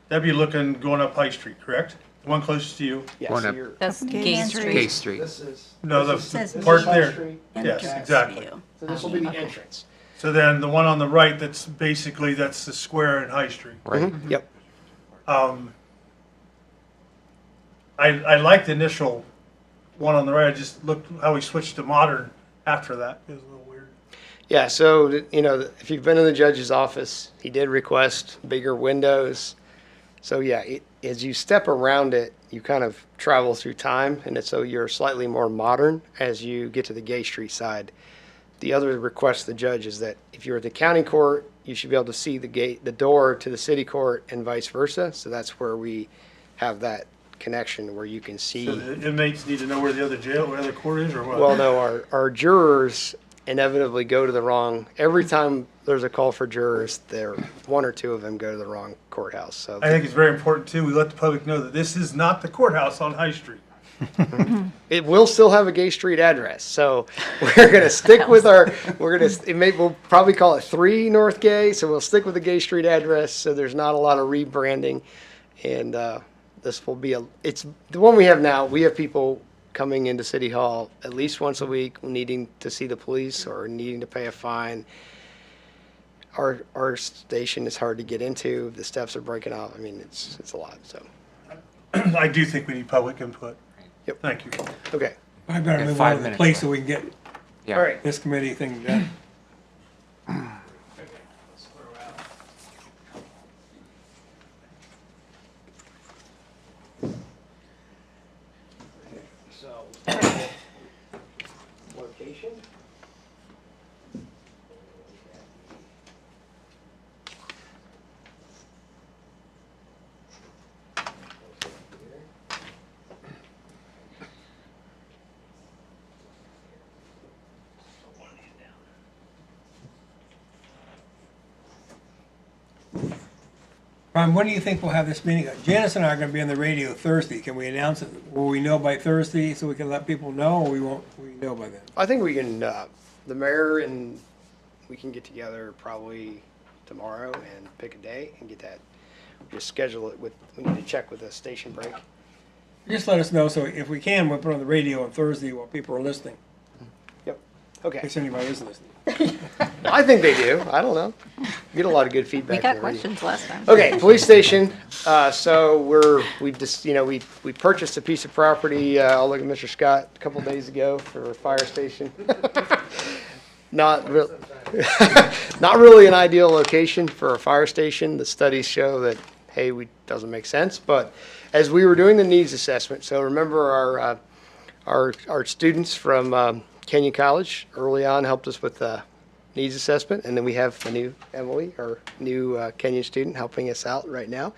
that'd be going up High Street, correct? The one closest to you? Yes, Going so up- you're- That's Gay Gay Street. Street. K Street. this is. No, this Says the part High there. Street. Yes, entrance exactly. view. So this will be the entrance. So then the one on the right, that's the square in High Street. Right. Yep. I like the initial one on the right. I just looked how we switched to modern after that. It was a little weird. Yeah, so, you know, if you've been in the judge's office, he did request bigger windows. So yeah, as you step around it, you kind of travel through time, and so you're slightly more modern as you get to the Gay Street side. The other request of the judge is that if you're at the county court, you should be able to see the door to the city court and vice versa. So that's where we have that connection where you can see. So the inmates need to know where the other court is, or what? Well, no, our jurors inevitably go to the wrong. Every time there's a call for jurors, one or two of them go to the wrong courthouse. So I think it's very important too. We let the public know that this is not the courthouse on High Street. it will still have a Gay Street address. So we're going to stick with we'll probably call it 3 North Gay. So we'll stick with the Gay Street address. So there's not a lot of rebranding. And this will be it's the one we have now. We have people coming into City Hall at least once a week needing to see the police or needing to pay a fine. Our station is hard to get into. The steps are breaking off. I mean, it's a lot. So I do think we need public input. Yep. Thank you. Okay. I better Yeah, move 5 on to the minutes place left. so we can get Yeah. All right. this committee thing done. So, location. Brian, when do you think we'll have this meeting? Janice and I are gonna be on the radio Thursday. Can we announce it? Will we know by Thursday so we can let people know, or we won't, we know by then? I think we can, the mayor and we can get together probably tomorrow and pick a day and get that. Just schedule it we need to check with the station break. Just let us know, so if we can, we'll put it on the radio on Thursday while people are listening, Yep. in Okay. case anybody is listening. I think they do. I don't know. Get a lot of good feedback. We got from the radio. questions last time. Okay, police station. So we just, we purchased a piece of property. I'll look at Mr. Scott a couple days ago for a fire station. Not really an ideal location for a fire station. The studies show that, hey, doesn't make sense. But as we were doing the needs assessment, so remember our students from Kenyon College early on helped us with the needs assessment, and then we have a new Emily, our new Kenyon student, helping us out right now.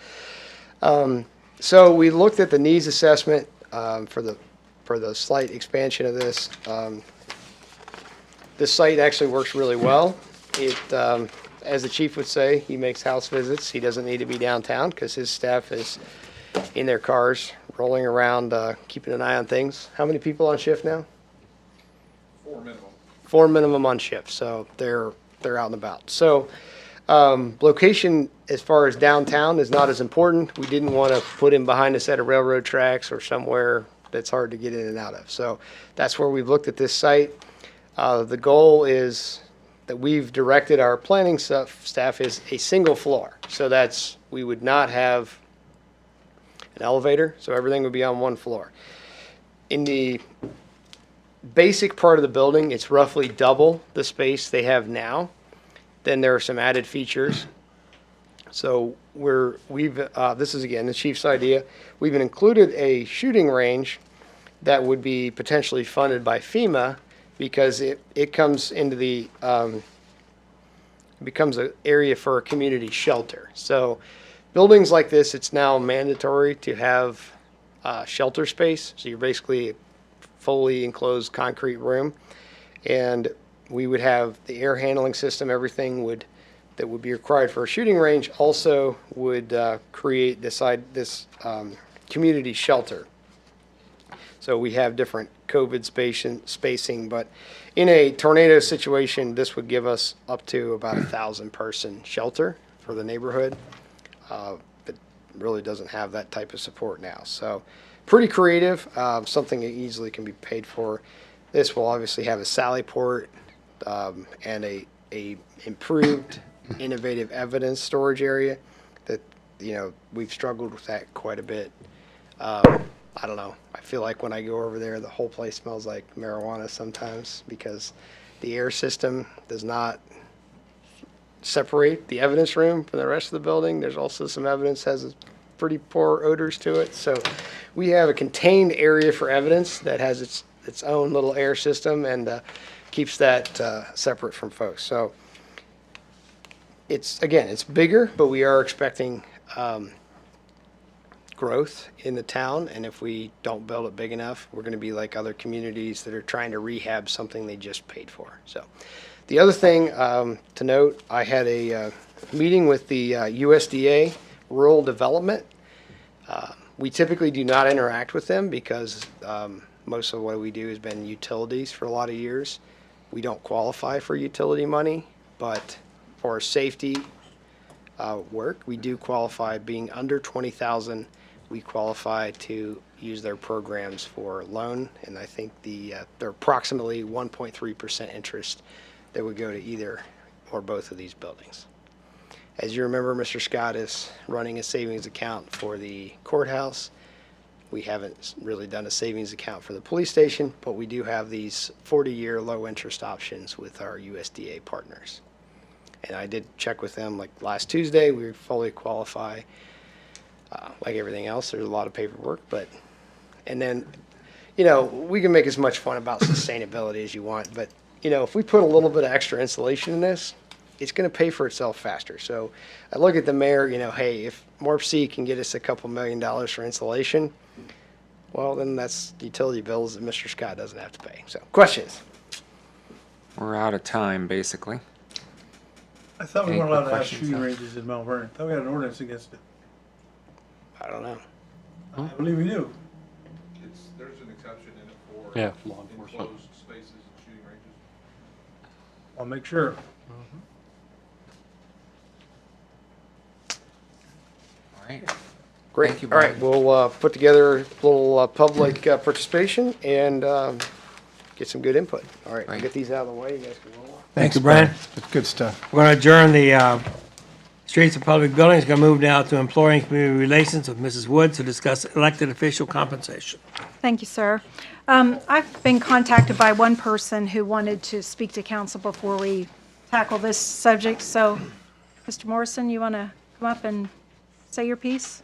So we looked at the needs assessment for the slight expansion of this. This site actually works really well. It, as the chief would say, he makes house visits. He doesn't need to be downtown because his staff is in their cars, rolling around, keeping an eye on things. How many people on shift now? 4 minimum on shift, so they're out and about. So location as far as downtown is not as important. We didn't want to put him behind a set of railroad tracks or somewhere that's hard to get in and out of. So that's where we've looked at this site. The goal is that we've directed our planning staff is a single floor. So we would not have an elevator, so everything would be on one floor. In the basic part of the building, it's roughly double the space they have now. Then there are some added features. So this is again the chief's idea. We've included a shooting range that would be potentially funded by FEMA because it comes into becomes an area for a community shelter. So buildings like this, it's now mandatory to have shelter space. So you're basically fully enclosed concrete room, and we would have the air handling system, everything that would be required for a shooting range also would create this community shelter. So we have different COVID spacing, but in a tornado situation, this would give us up to about 1,000 person shelter for the neighborhood. It really doesn't have that type of support now. So pretty creative, something that easily can be paid for. This will obviously have a sally port and a improved innovative evidence storage area that, we've struggled with that quite a bit. I don't know. I feel like when I go over there, the whole place smells like marijuana sometimes because the air system does not separate the evidence room from the rest of the building. There's also some evidence has pretty poor odors to it. So we have a contained area for evidence that has its own little air system and keeps that separate from folks. So it's bigger, but we are expecting growth in the town, and if we don't build it big enough, we're going to be like other communities that are trying to rehab something they just paid for. So the other thing to note, I had a meeting with the USDA Rural Development. We typically do not interact with them because most of what we do has been utilities for a lot of years. We don't qualify for utility money, but for safety work, we do qualify. Being under 20,000, we qualify to use their programs for loan, and I think they're approximately 1.3% interest that would go to either or both of these buildings. As you remember, Mr. Scott is running a savings account for the courthouse. We haven't really done a savings account for the police station, but we do have these 40-year low interest options with our USDA partners. And I did check with them like last Tuesday. We fully qualify. Like everything else, there's a lot of paperwork, and then, we can make as much fun about sustainability as you want, but, if we put a little bit of extra insulation in this, it's going to pay for itself faster. So I look at the mayor, hey, if MORPC can get us a couple $1 million for insulation, well, then that's utility bills that Mr. Scott doesn't have to pay. So, questions? We're out of time, basically. I thought we Any weren't allowed to have questions, shooting huh? ranges in Mount Vernon. I thought we had an ordinance against it. I don't know. I believe we do. There's an exception in it for law enforcement. enclosed spaces and shooting ranges. I'll make sure. All right. Great. Thank you, All right, Brian. we'll put together a little public participation and get some good input. All right, I'll Right. get these out of the way. You guys can roll on. Thanks, Brian. That's good stuff. We're going to adjourn the Streets and Public Buildings. Going to move now to Employee and Community Relations with Mrs. Wood to discuss elected official compensation. Thank you, sir. I've been contacted by one person who wanted to speak to council before we tackle this subject. So, Mr. Morrison, you want to come up and say your piece?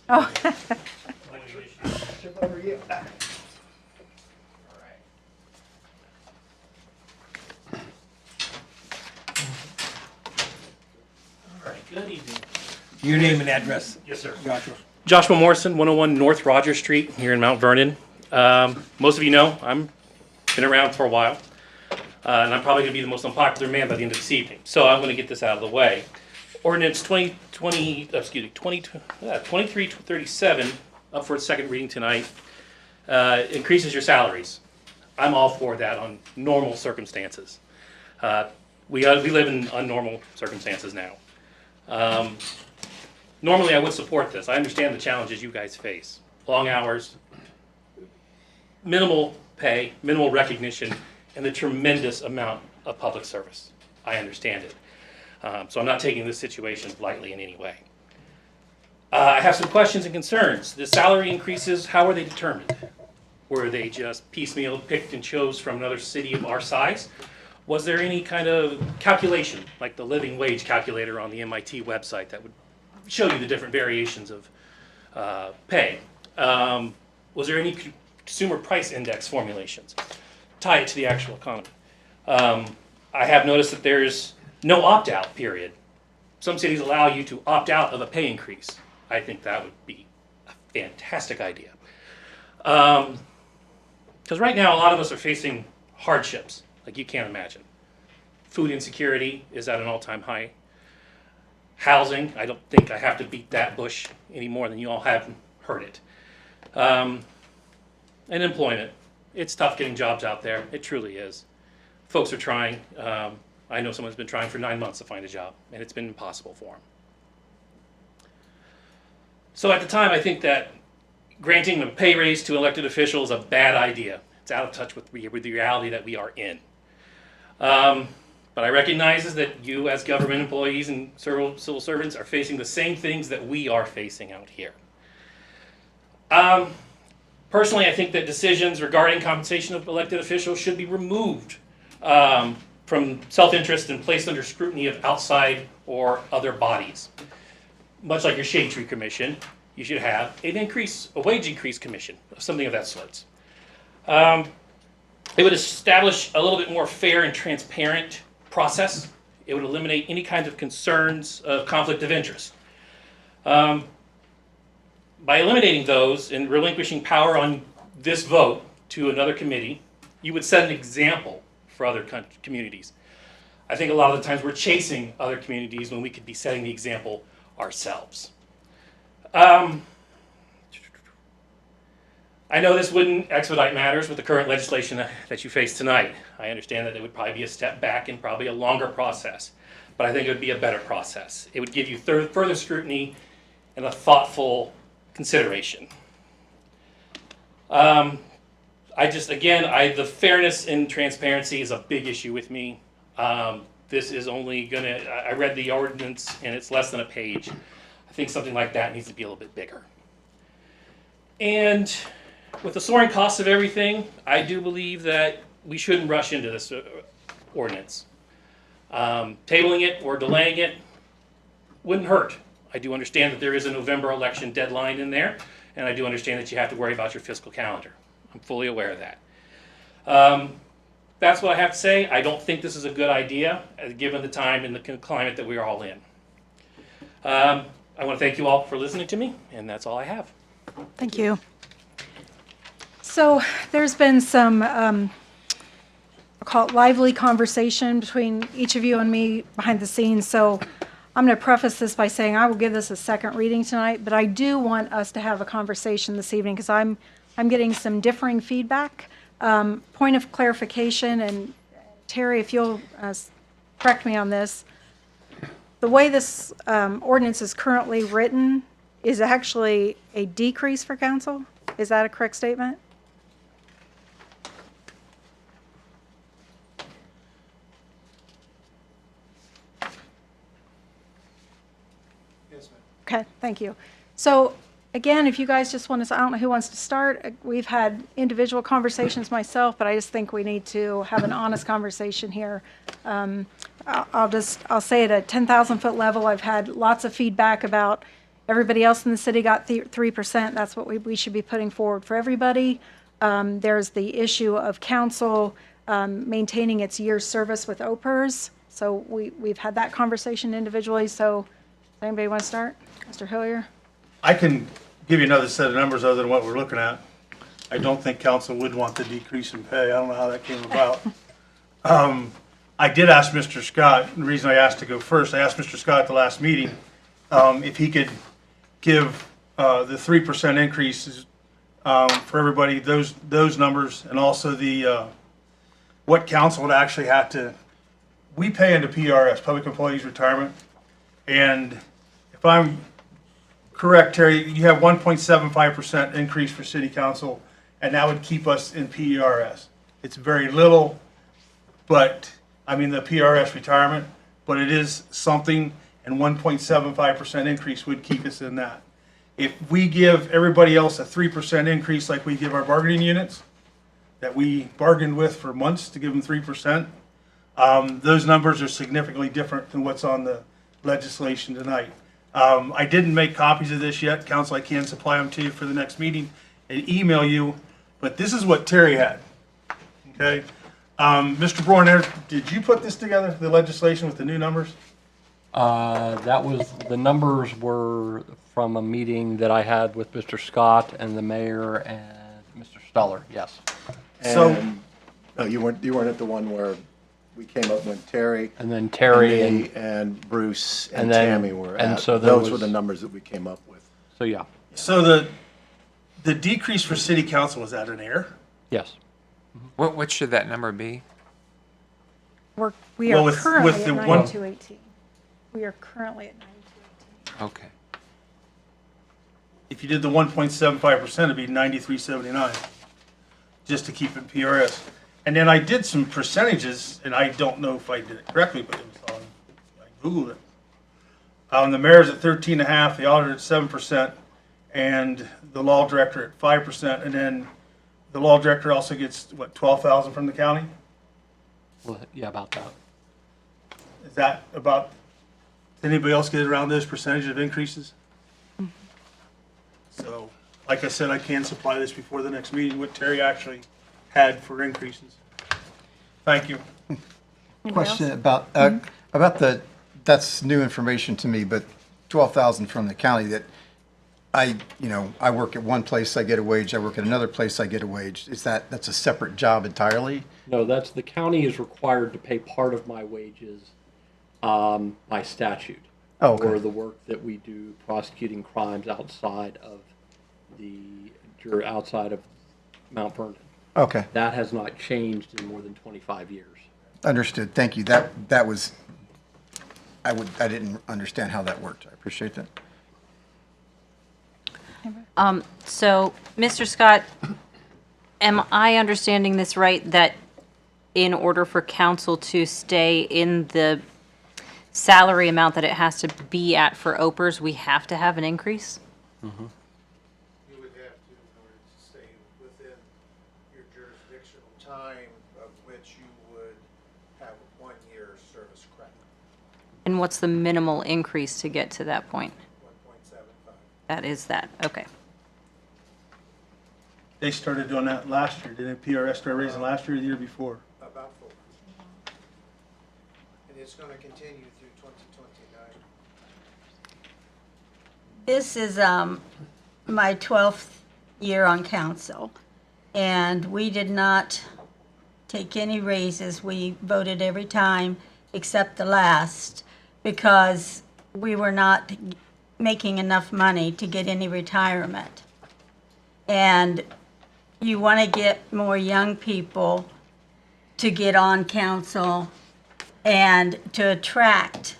Oh. Good evening. Your name and address. Yes, sir. Joshua. Joshua Morrison, 101 North Rogers Street here in Mount Vernon. Most of you know I'm been around for a while, and I'm probably going to be the most unpopular man by the end of this evening. So I'm going to get this out of the way. Ordinance 2337 up for its second reading tonight increases your salaries. I'm all for that on normal circumstances. We live in unnormal circumstances now. Normally I would support this. I understand the challenges you guys face. Long hours, minimal pay, minimal recognition, and the tremendous amount of public service. I understand it. So I'm not taking this situation lightly in any way. I have some questions and concerns. The salary increases, how are they determined? Were they just piecemeal picked and chose from another city of our size? Was there any kind of calculation, like the living wage calculator on the MIT website that would show you the different variations of pay? Was there any consumer price index formulations? Tie it to the actual economy. I have noticed that there's no opt-out period. Some cities allow you to opt out of a pay increase. I think that would be a fantastic idea. Because right now, a lot of us are facing hardships like you can't imagine. Food insecurity is at an all-time high. Housing, I don't think I have to beat that bush any more than you all have heard it. And employment. It's tough getting jobs out there. It truly is. Folks are trying. I know someone's been trying for 9 months to find a job, and it's been impossible for them. So at the time, I think that granting a pay raise to elected officials is a bad idea. It's out of touch with the reality that we are in. But I recognize that you as government employees and civil servants are facing the same things that we are facing out here. Personally, I think that decisions regarding compensation of elected officials should be removed from self-interest and placed under scrutiny of outside or other bodies. Much like your Shade Tree Commission, you should have a wage increase commission, something of that sort. It would establish a little bit more fair and transparent process. It would eliminate any kinds of concerns of conflict of interest. By eliminating those and relinquishing power on this vote to another committee, you would set an example for other communities. I think a lot of the times we're chasing other communities when we could be setting the example ourselves. I know this wouldn't expedite matters with the current legislation that you face tonight. I understand that it would probably be a step back and probably a longer process, but I think it would be a better process. It would give you further scrutiny and a thoughtful consideration. The fairness and transparency is a big issue with me. This is only I read the ordinance and it's less than a page. I think something like that needs to be a little bit bigger. And with the soaring costs of everything, I do believe that we shouldn't rush into this ordinance. Tabling it or delaying it wouldn't hurt. I do understand that there is a November election deadline in there, and I do understand that you have to worry about your fiscal calendar. I'm fully aware of that. That's what I have to say. I don't think this is a good idea, given the time and the climate that we are all in. I want to thank you all for listening to me, and that's all I have. Thank you. So there's been some, I'll call it lively conversation between each of you and me behind the scenes. So I'm going to preface this by saying I will give this a second reading tonight, but I do want us to have a conversation this evening because I'm getting some differing feedback. Point of clarification, and Terry, if you'll correct me on this, the way this ordinance is currently written is actually a decrease for council. Is that a correct statement? Okay, thank you. So again, if you guys just want to, I don't know who wants to start. We've had individual conversations myself, but I just think we need to have an honest conversation here. I'll say at a 10,000 foot level, I've had lots of feedback about everybody else in the city got 3%. That's what we should be putting forward for everybody. There's the issue of council maintaining its year's service with OPERS. So we've had that conversation individually. So does anybody want to start? Mr. Hillier? I can give you another set of numbers other than what we're looking at. I don't think council would want the decrease in pay. I don't know how that came about. I did ask Mr. Scott, and the reason I asked to go first, I asked Mr. Scott at the last meeting if he could give the 3% increases for everybody, those numbers, and also the what council would actually have to. We pay into PRS, Public Employees Retirement, and if I'm correct, Terry, you have 1.75% increase for city council, and that would keep us in PRS. It's very little, but I mean the PRS retirement, but it is something, and 1.75% increase would keep us in that. If we give everybody else a 3% increase like we give our bargaining units, that we bargained with for months to give them 3%, those numbers are significantly different than what's on the legislation tonight. I didn't make copies of this yet. Council, I can supply them to you for the next meeting and email you, but this is what Terry had. Okay. Mr. Brown, did you put this together, the legislation with the new numbers? The numbers were from a meeting that I had with Mr. Scott and the mayor and Mr. Steller, yes. And, no, you weren't at the one where we came up when Terry. And then Terry and me and Bruce and then, Tammy were and at. so those were the numbers that we came up with. So yeah. So the decrease for city council, was that an error? Yes. What should that number be? We are currently with at the 9218. We are currently at 9218. Okay. If you did the 1.75%, it'd be 93.79, just to keep it PRS. And then I did some percentages, and I don't know if I did it correctly, but it was on, I Googled it. The mayor's at 13.5%, the auditor at 7%, and the law director at 5%, and then the law director also gets, what, 12,000 from the county? Well, yeah, about that. Is that about, does anybody else get around those percentages of increases? So, like I said, I can supply this before the next meeting, what Terry actually had for increases. Thank you. Question about, that's new information to me, but 12,000 from the county that I work at one place, I get a wage, I work at another place, I get a wage. That's a separate job entirely? No, the county is required to pay part of my wages by statute. Oh, okay. For the work that we do prosecuting crimes outside of Mount Vernon. Okay, That has not changed in more than 25 years. understood. Thank you. That was, I didn't understand how that worked. I appreciate that. So, Mr. Scott, am I understanding this right, that in order for council to stay in the salary amount that it has to be at for OPERS, we have to have an increase? You would have to, in order to stay within your jurisdictional time, of which you would have a 1-year service credit, And what's the minimal increase to get to that point? 1.75. That is that, okay. They started doing that last year, didn't PRS start raising last year or the year before? About 4. And it's going to continue through 2029. This is my 12th year on council, and we did not take any raises. We voted every time except the last because we were not making enough money to get any retirement. And you want to get more young people to get on council and to attract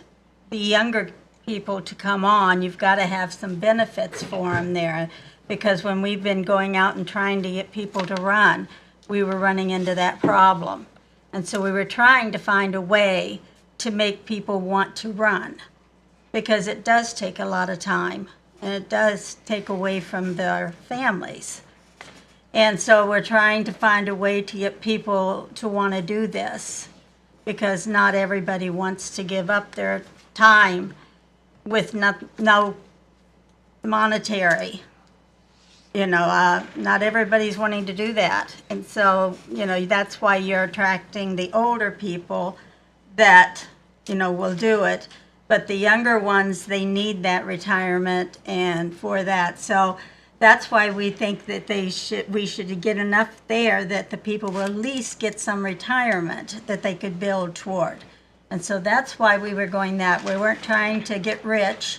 the younger people to come on, you've got to have some benefits for them there. Because when we've been going out and trying to get people to run, we were running into that problem. And so we were trying to find a way to make people want to run. Because it does take a lot of time, and it does take away from their families. And so we're trying to find a way to get people to want to do this, because not everybody wants to give up their time with no monetary. Not everybody's wanting to do that. And so, that's why you're attracting the older people that, will do it. But the younger ones, they need that retirement and for that. So that's why we think that we should get enough there that the people will at least get some retirement that they could build toward. And so that's why we were going that. We weren't trying to get rich.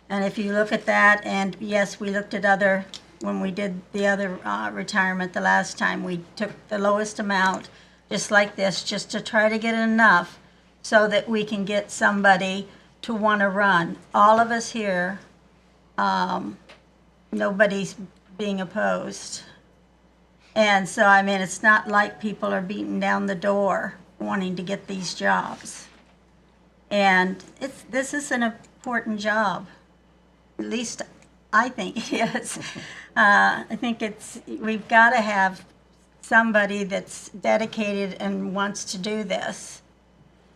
And if you look at that, and yes, we looked at when we did the other retirement the last time, we took the lowest amount, just like this, just to try to get enough so that we can get somebody to want to run. All of us here, nobody's being opposed. And so, it's not like people are beating down the door wanting to get these jobs. And this is an important job. At least I think it is. I think we've got to have somebody that's dedicated and wants to do this.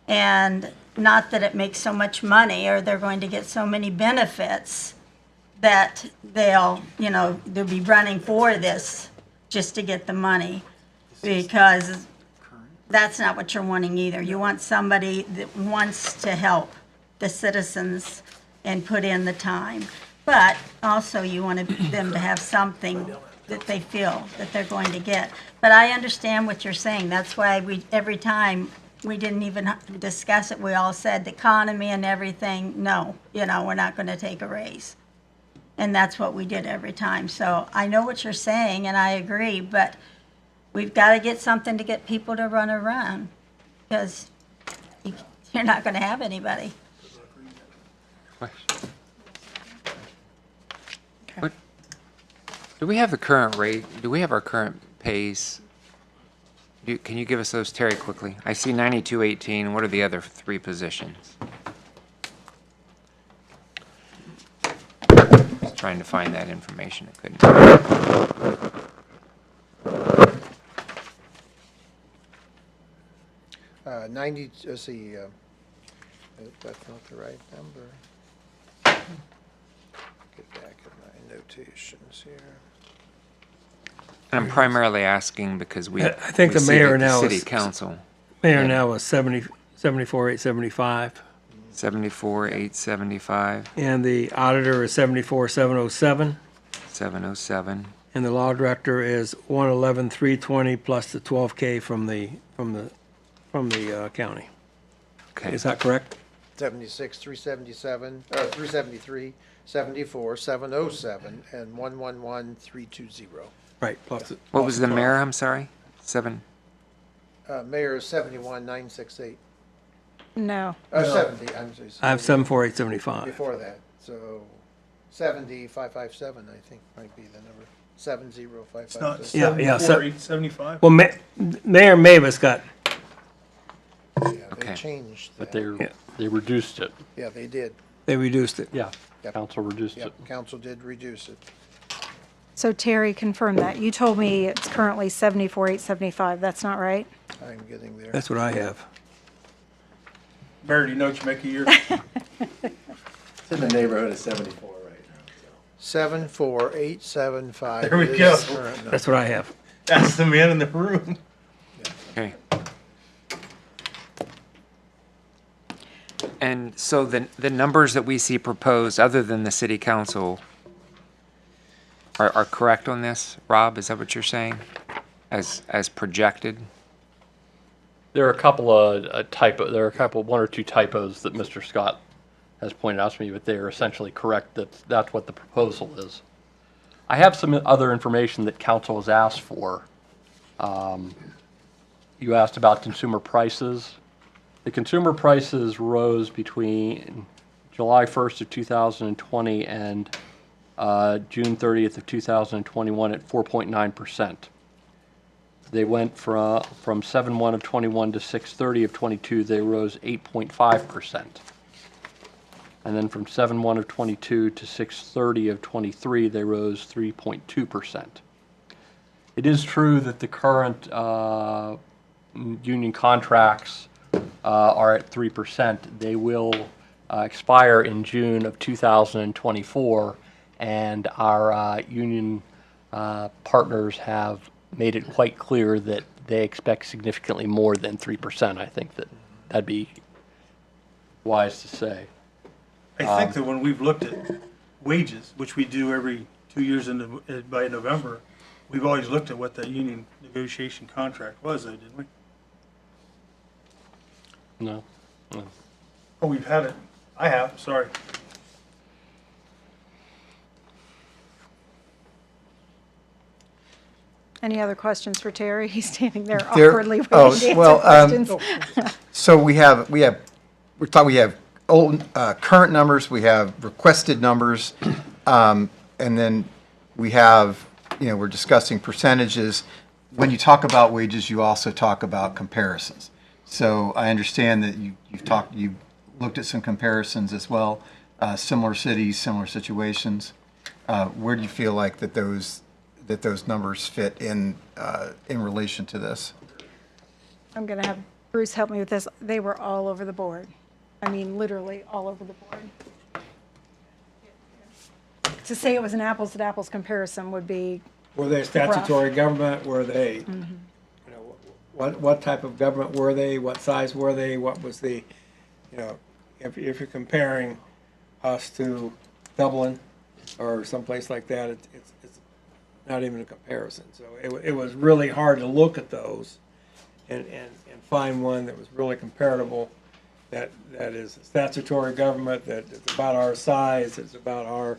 And not that it makes so much money or they're going to get so many benefits that they'll be running for this just to get the money, because that's not what you're wanting either. You want somebody that wants to help the citizens and put in the time. But also you want them to have something that they feel that they're going to get. But I understand what you're saying. That's why every time we didn't even discuss it, we all said the economy and everything, no, we're not going to take a raise. And that's what we did every time. So I know what you're saying, and I agree, but we've got to get something to get people to run around, because you're not going to have anybody. What, do we have the current rate? Do we have our current pays? Can you give us those, Terry, quickly? I see 9218. What are the other 3 positions? trying to find that information. I couldn't. Let's see, that's not the right number. Get back at my notations here. And I'm primarily asking because we. I think we the see mayor that now City is- council. Mayor Yeah. now is 74,875, 74,875, and the auditor is 74,707, 707. and the law director is 111,320 plus the 12K from the county. Okay. Is that correct? 76, 377, 373, 74, 707, and 111320. Right. Plus it. What was the mayor? I'm sorry. 7. Mayor is 71, 968. No. 70, I'm sorry. I have 74,875. Before that, so 70,557, I think, might be the number. It's not 70,557. Yeah, 74,875. Well, Mayor Mavis got, Yeah, Okay. they changed But that. they reduced it. Yeah, they did. they reduced it. Yeah, Yep. council reduced it. Yep, council did reduce it. So Terry, confirm that. You told me it's currently 74,875. That's not right? I'm getting there. That's what I have. Mayor, do you know what you make a year? It's in the neighborhood of 74 right now. 74875. There we is go. the current number. That's what I have. That's the man in the room. Okay. And so the numbers that we see proposed, other than the city council, are correct on this, Rob? Is that what you're saying? As projected? There are a couple of one or two typos that Mr. Scott has pointed out to me, but they are essentially correct. That's what the proposal is. I have some other information that council has asked for. You asked about consumer prices. The consumer prices rose between July 1st of 2020 and June 30th of 2021 at 4.9%. They went from 7/1 of 21 to 6/30 of 22, they rose 8.5%. And then from 7/1 of 22 to 6/30 of 23, they rose 3.2%. It is true that the current union contracts are at 3%. They will expire in June of 2024, and our union partners have made it quite clear that they expect significantly more than 3%. I think that'd be wise to say. I think that when we've looked at wages, which we do every 2 years by November, we've always looked at what that union negotiation contract was, though, didn't we? No. Oh, we've had it. I have, sorry. Any other questions for Terry? He's standing there There- awkwardly waiting oh, to answer well, questions. So we have old, current numbers, we have requested numbers, and then we have, we're discussing percentages. When you talk about wages, you also talk about comparisons. So I understand that you've looked at some comparisons as well, similar cities, similar situations. Where do you feel like that those numbers fit in relation to this? I'm going to have Bruce help me with this. They were all over the board. I mean, literally all over the board. To say it was an apples-to-apples comparison would be, Were they statutory government? Were they, what type of government were they? What size were they? What was the, if you're comparing us to Dublin or someplace like that, it's not even a comparison. So it was really hard to look at those and find one that was really comparable, that is statutory government, that is about our size, it's about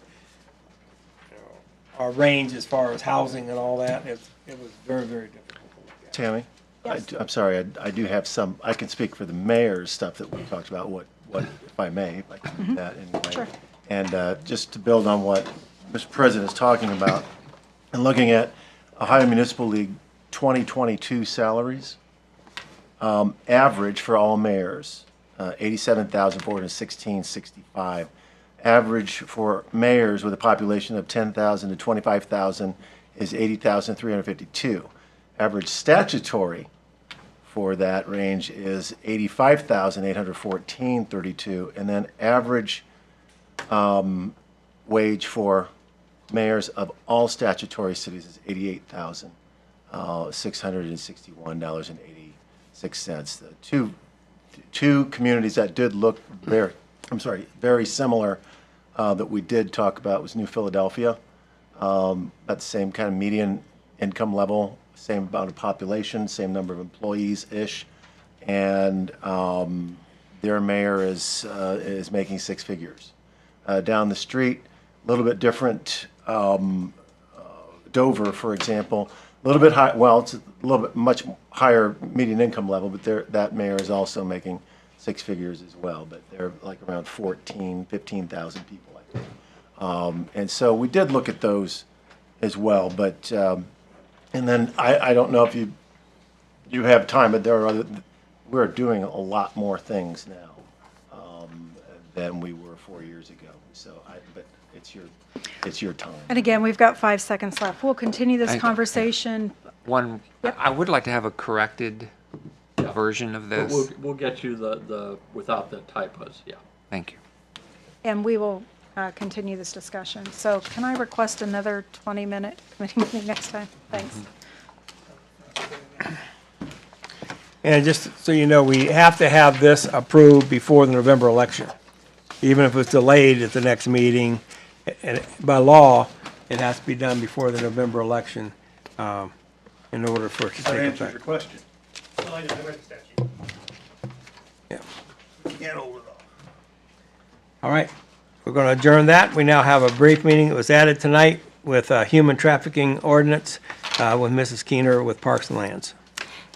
our range as far as housing and all that. It was very, very difficult to look at. Tammy? Yes. I'm sorry, I do have some, I can speak for the mayor's stuff that we talked about, what if I may, if I can do that anyway. Sure. And just to build on what Mr. President is talking about, and looking at Ohio Municipal League 2022 salaries, average for all mayors, $87,416.65. Average for mayors with a population of 10,000 to 25,000 is 80,352. Average statutory for that range is 85,814.32, and then average wage for mayors of all statutory cities is $88,661.86. The two communities that did look very similar that we did talk about was New Philadelphia. At the same kind of median income level, same amount of population, same number of employees-ish, and their mayor is making six figures. Down the street, a little bit different. Dover, for example, a little bit high. Well, it's a little bit much higher median income level, but that mayor is also making six figures as well. But they're like around 15,000 people, I think. And so we did look at those as well. But and then I don't know if you have time, but we're doing a lot more things now than we were 4 years ago. So but it's your time. And again, we've got 5 seconds left. We'll continue this conversation. I would like to have a corrected version of this. We'll get you the without the typos, yeah. Thank you. And we will continue this discussion. So can I request another 20-minute committee meeting next time? Thanks. And just so you know, we have to have this approved before the November election. Even if it's delayed at the next meeting, and by law, it has to be done before the November election in order for it to That take answers effect. your question. Well, I read the statute. Yeah. Can't hold it off. All right, we're going to adjourn that. We now have a brief meeting that was added tonight with human trafficking ordinance with Mrs. Keener with Parks and Lands.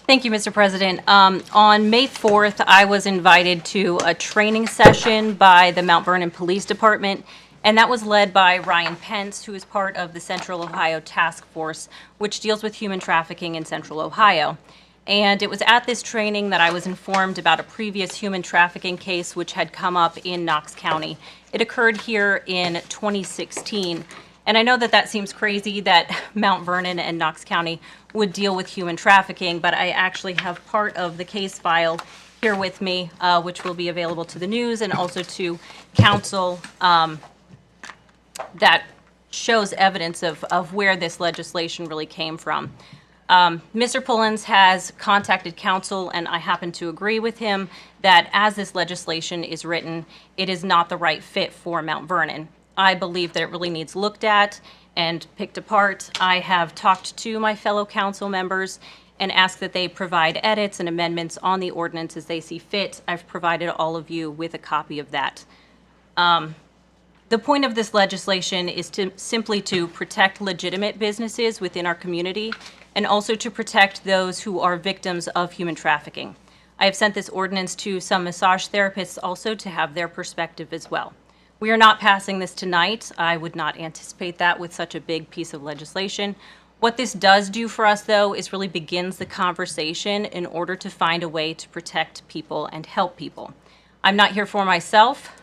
Thank you, Mr. President. On May 4th, I was invited to a training session by the Mount Vernon Police Department, and that was led by Ryan Pence, who is part of the Central Ohio Task Force, which deals with human trafficking in Central Ohio. And it was at this training that I was informed about a previous human trafficking case which had come up in Knox County. It occurred here in 2016. And I know that seems crazy that Mount Vernon and Knox County would deal with human trafficking, but I actually have part of the case file here with me, which will be available to the news and also to council, that shows evidence of where this legislation really came from. Mr. Pullins has contacted council, and I happen to agree with him that as this legislation is written, it is not the right fit for Mount Vernon. I believe that it really needs looked at and picked apart. I have talked to my fellow council members and asked that they provide edits and amendments on the ordinance as they see fit. I've provided all of you with a copy of that. The point of this legislation is simply to protect legitimate businesses within our community and also to protect those who are victims of human trafficking. I have sent this ordinance to some massage therapists also to have their perspective as well. We are not passing this tonight. I would not anticipate that with such a big piece of legislation. What this does do for us, though, is really begins the conversation in order to find a way to protect people and help people. I'm not here for myself.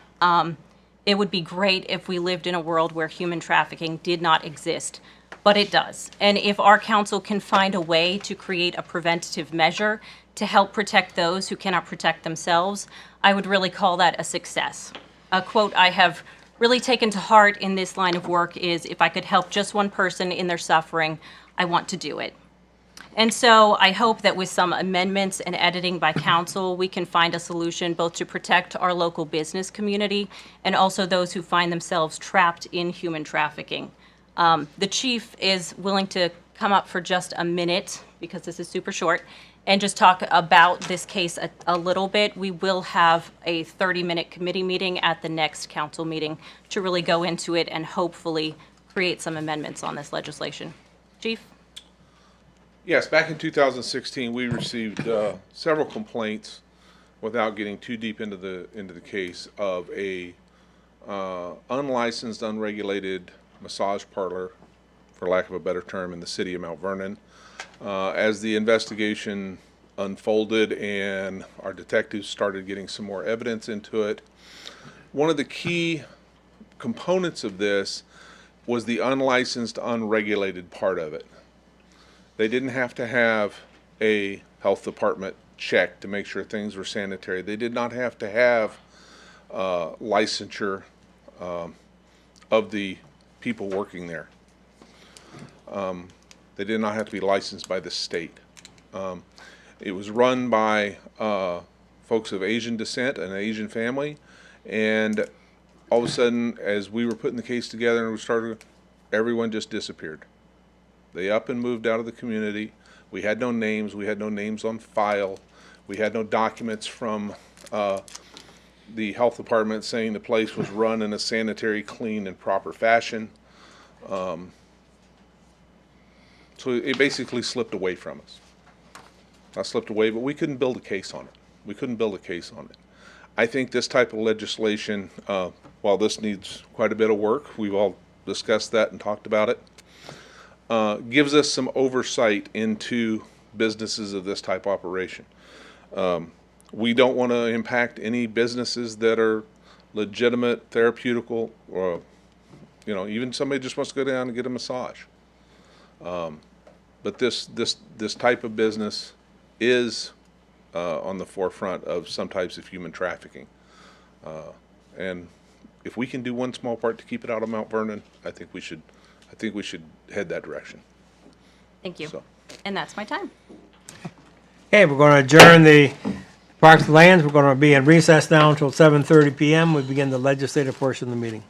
It would be great if we lived in a world where human trafficking did not exist, but it does. And if our council can find a way to create a preventative measure to help protect those who cannot protect themselves, I would really call that a success. A quote I have really taken to heart in this line of work is, if I could help just one person in their suffering, I want to do it. And so I hope that with some amendments and editing by council, we can find a solution both to protect our local business community and also those who find themselves trapped in human trafficking. The chief is willing to come up for just a minute, because this is super short, and just talk about this case a little bit. We will have a 30-minute committee meeting at the next council meeting to really go into it and hopefully create some amendments on this legislation. Chief? Yes, back in 2016, we received several complaints, without getting too deep into the case, of a unlicensed, unregulated massage parlor, for lack of a better term, in the city of Mount Vernon. As the investigation unfolded and our detectives started getting some more evidence into it, one of the key components of this was the unlicensed, unregulated part of it. They didn't have to have a health department check to make sure things were sanitary. They did not have to have licensure of the people working there. They did not have to be licensed by the state. It was run by folks of Asian descent, an Asian family, and all of a sudden, as we were putting the case together and we started, everyone just disappeared. They up and moved out of the community. We had no names. We had no names on file. We had no documents from the health department saying the place was run in a sanitary, clean, and proper fashion. So it basically slipped away from us. Not slipped away, but we couldn't build a case on it. We couldn't build a case on it. I think this type of legislation, while this needs quite a bit of work, we've all discussed that and talked about it, gives us some oversight into businesses of this type of operation. We don't want to impact any businesses that are legitimate, therapeutical, or even somebody just wants to go down and get a massage. But this type of business is on the forefront of some types of human trafficking, and if we can do one small part to keep it out of Mount Vernon, I think we should head that direction. Thank you. So. And that's my time. Okay, we're going to adjourn the Parks and Lands. We're going to be in recess now until 7:30 p.m. We begin the legislative portion of the meeting.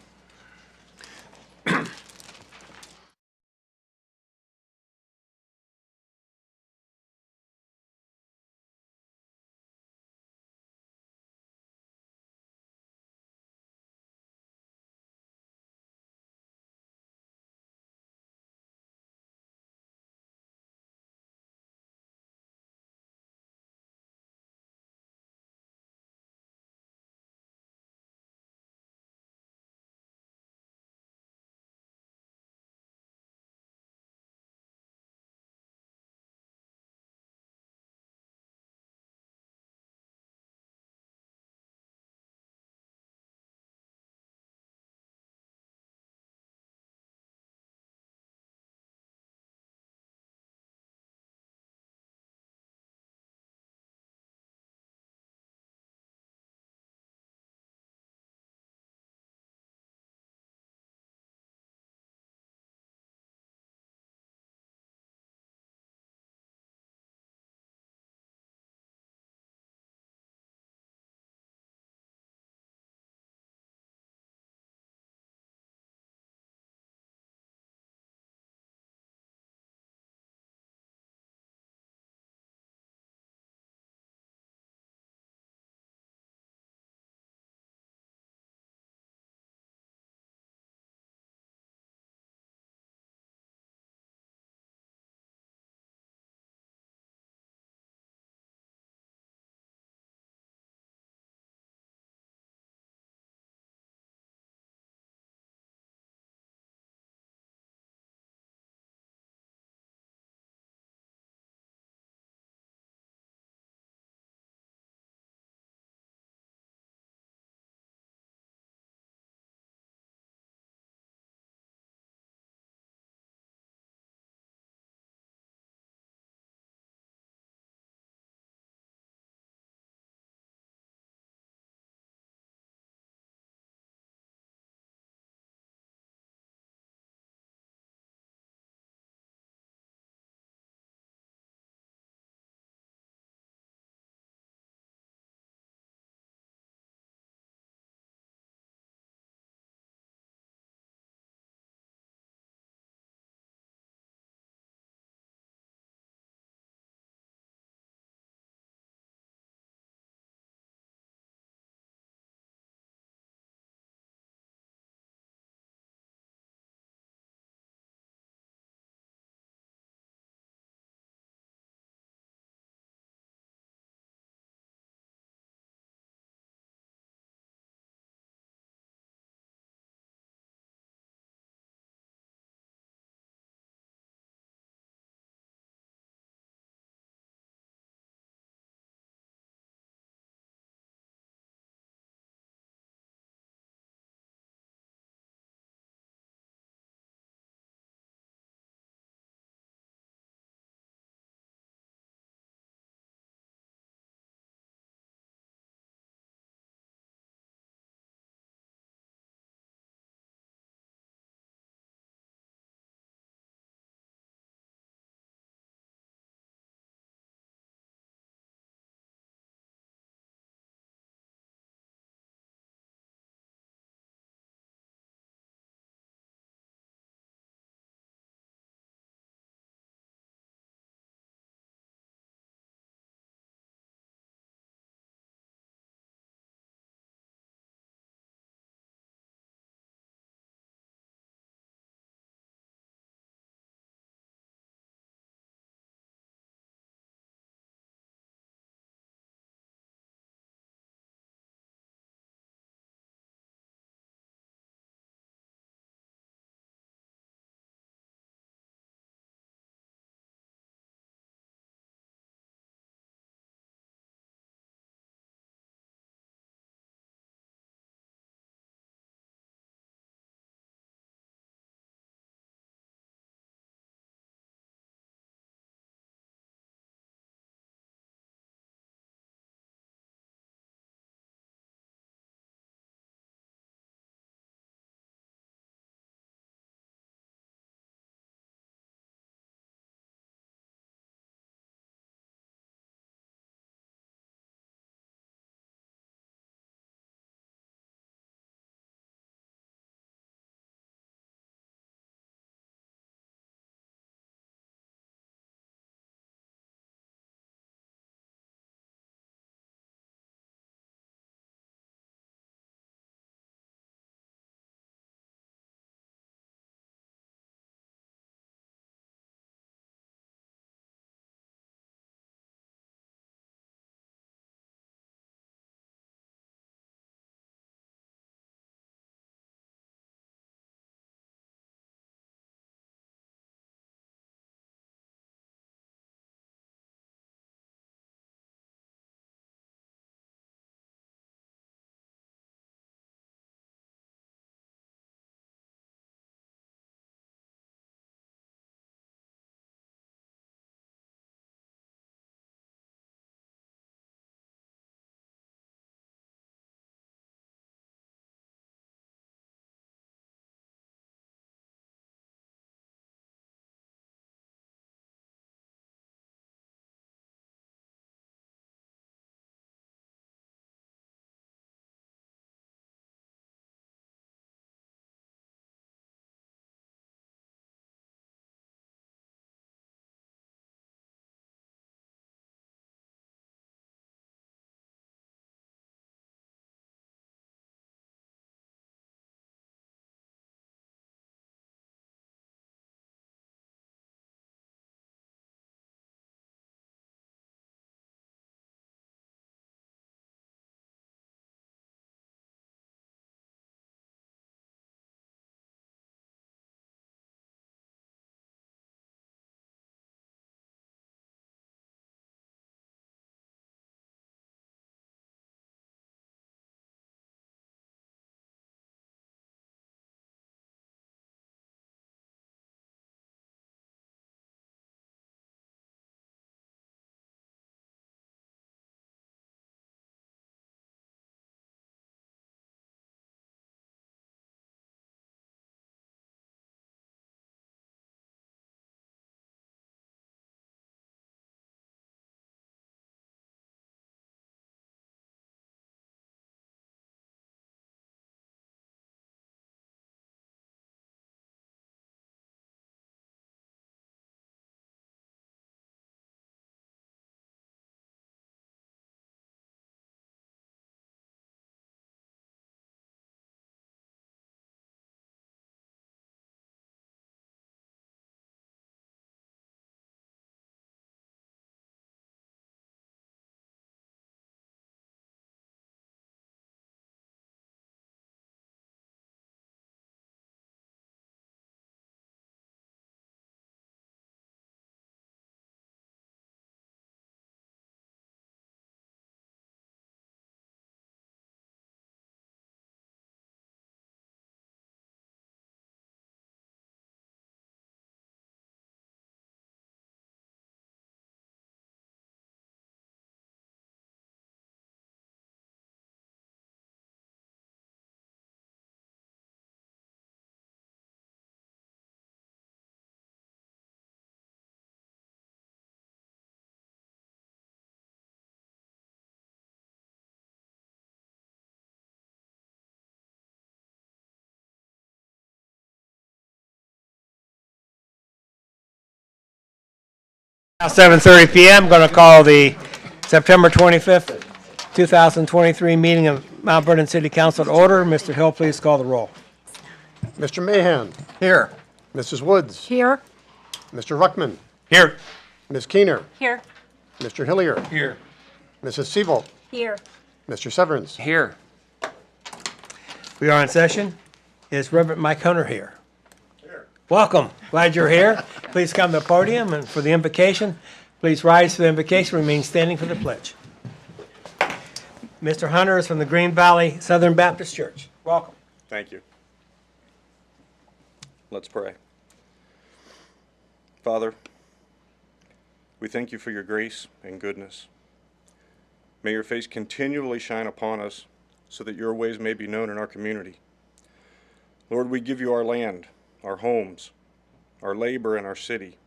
Now 7:30 PM, going to call the September 25th, 2023 meeting of Mount Vernon City Council to order. Mr. Hill, please call the roll. Mr. Mahan. Here. Mrs. Woods. Here. Mr. Ruckman. Here. Ms. Keener. Here. Mr. Hillier. Here. Mrs. Siebel. Here. Mr. Severance. Here. We are in session. Is Reverend Mike Hunter here? Here. Welcome. Glad you're here. Please come to the podium and for the invocation. Please rise for the invocation. Remain standing for the pledge. Mr. Hunter is from the Green Valley Southern Baptist Church. Welcome. Thank you. Let's pray. Father, we thank you for your grace and goodness. May your face continually shine upon us so that your ways may be known in our community. Lord, we give you our land, our homes, our labor, and our city.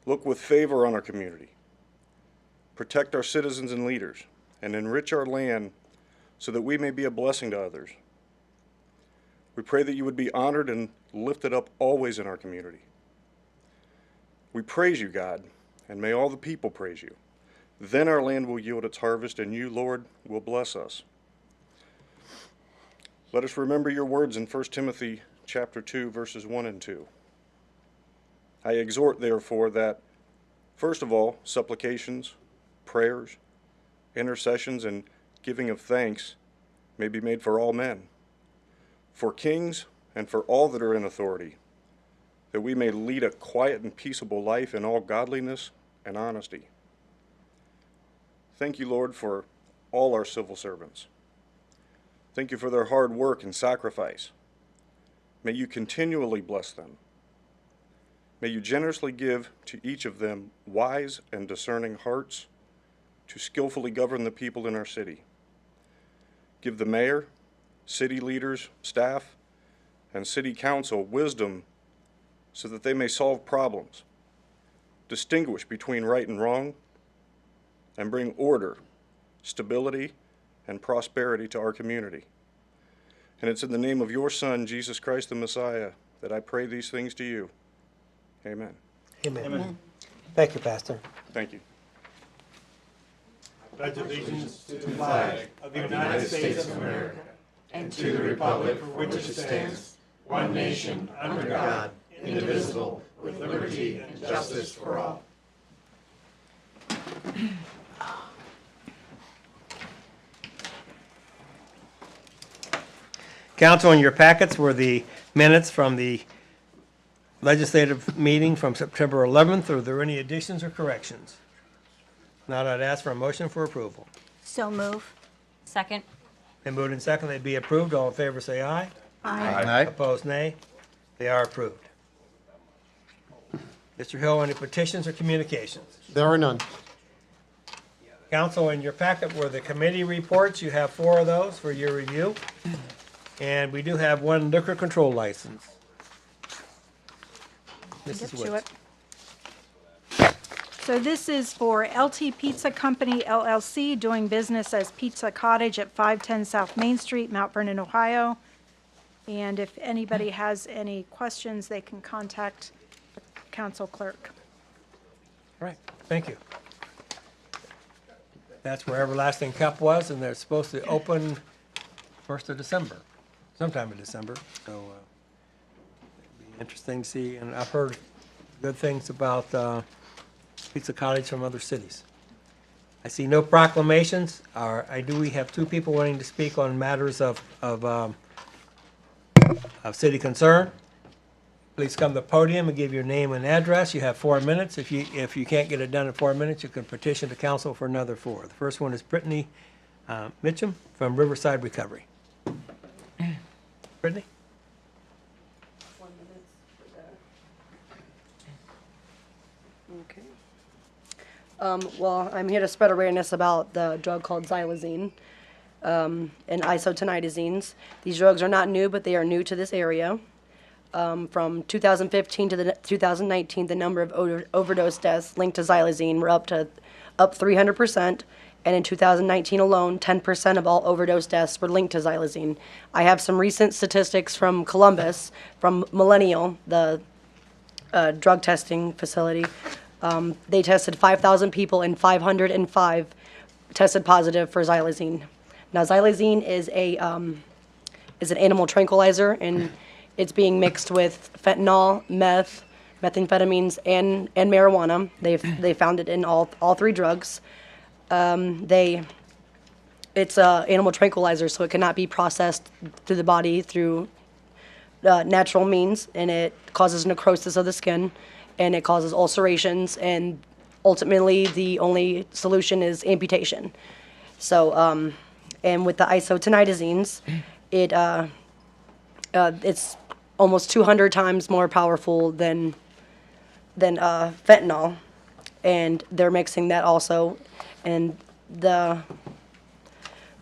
Look with favor on our community. Protect our citizens and leaders, and enrich our land so that we may be a blessing to others. We pray that you would be honored and lifted up always in our community. We praise you, God, and may all the people praise you. Then our land will yield its harvest, and you, Lord, will bless us. Let us remember your words in 1 Timothy chapter 2, verses 1 and 2. I exhort, therefore, that, first of all, supplications, prayers, intercessions, and giving of thanks may be made for all men, for kings and for all that are in authority, that we may lead a quiet and peaceable life in all godliness and honesty. Thank you, Lord, for all our civil servants. Thank you for their hard work and sacrifice. May you continually bless them. May you generously give to each of them wise and discerning hearts to skillfully govern the people in our city. Give the mayor, city leaders, staff, and city council wisdom so that they may solve problems, distinguish between right and wrong, and bring order, stability, and prosperity to our community. And it's in the name of your Son, Jesus Christ the Messiah, that I pray these things to you. Amen. Amen. Amen. Thank you, Pastor. Thank you. Pledge allegiance to the flag of the United States of America and to the republic for which it stands, one nation, under God, indivisible, with liberty and justice for all. Council, in your packets were the minutes from the legislative meeting from September 11th. Are there any additions or corrections? Now I'd ask for a motion for approval. So move. Second. Been moved and seconded, they be approved. All in favor say aye. Aye. Opposed, nay. They are approved. Mr. Hill, any petitions or communications? There are none. Council, in your packet were the committee reports. You have 4 of those for your review. And we do have 1 liquor control license. Mrs. Get to Woods. it. So this is for LT Pizza Company LLC, doing business as Pizza Cottage at 510 South Main Street, Mount Vernon, Ohio. And if anybody has any questions, they can contact the council clerk. All right, thank you. That's where Everlasting Cup was, and they're supposed to open 1st of December, sometime in December. So it'll be interesting to see, and I've heard good things about Pizza Cottage from other cities. I see no proclamations. We have 2 people wanting to speak on matters of city concern. Please come to the podium and give your name and address. You have 4 minutes. If you can't get it done in 4 minutes, you can petition the council for another 4. The first one is Brittany Mitchum from Riverside Recovery. Brittany? Okay. Well, I'm here to spread awareness about the drug called xylazine and isotoniazines. These drugs are not new, but they are new to this area. From 2015 to 2019, the number of overdose deaths linked to xylazine were up 300%. And in 2019 alone, 10% of all overdose deaths were linked to xylazine. I have some recent statistics from Columbus, from Millennial, the drug testing facility. They tested 5,000 people and 505 tested positive for xylazine. Now, xylazine is an animal tranquilizer, and it's being mixed with fentanyl, meth, methamphetamines, and marijuana. They found it in all three drugs. It's a animal tranquilizer, so it cannot be processed through the body through natural means, and it causes necrosis of the skin, and it causes ulcerations, and ultimately the only solution is amputation. So, and with the isotonitazines, it's almost 200 times more powerful than fentanyl, and they're mixing that also, and the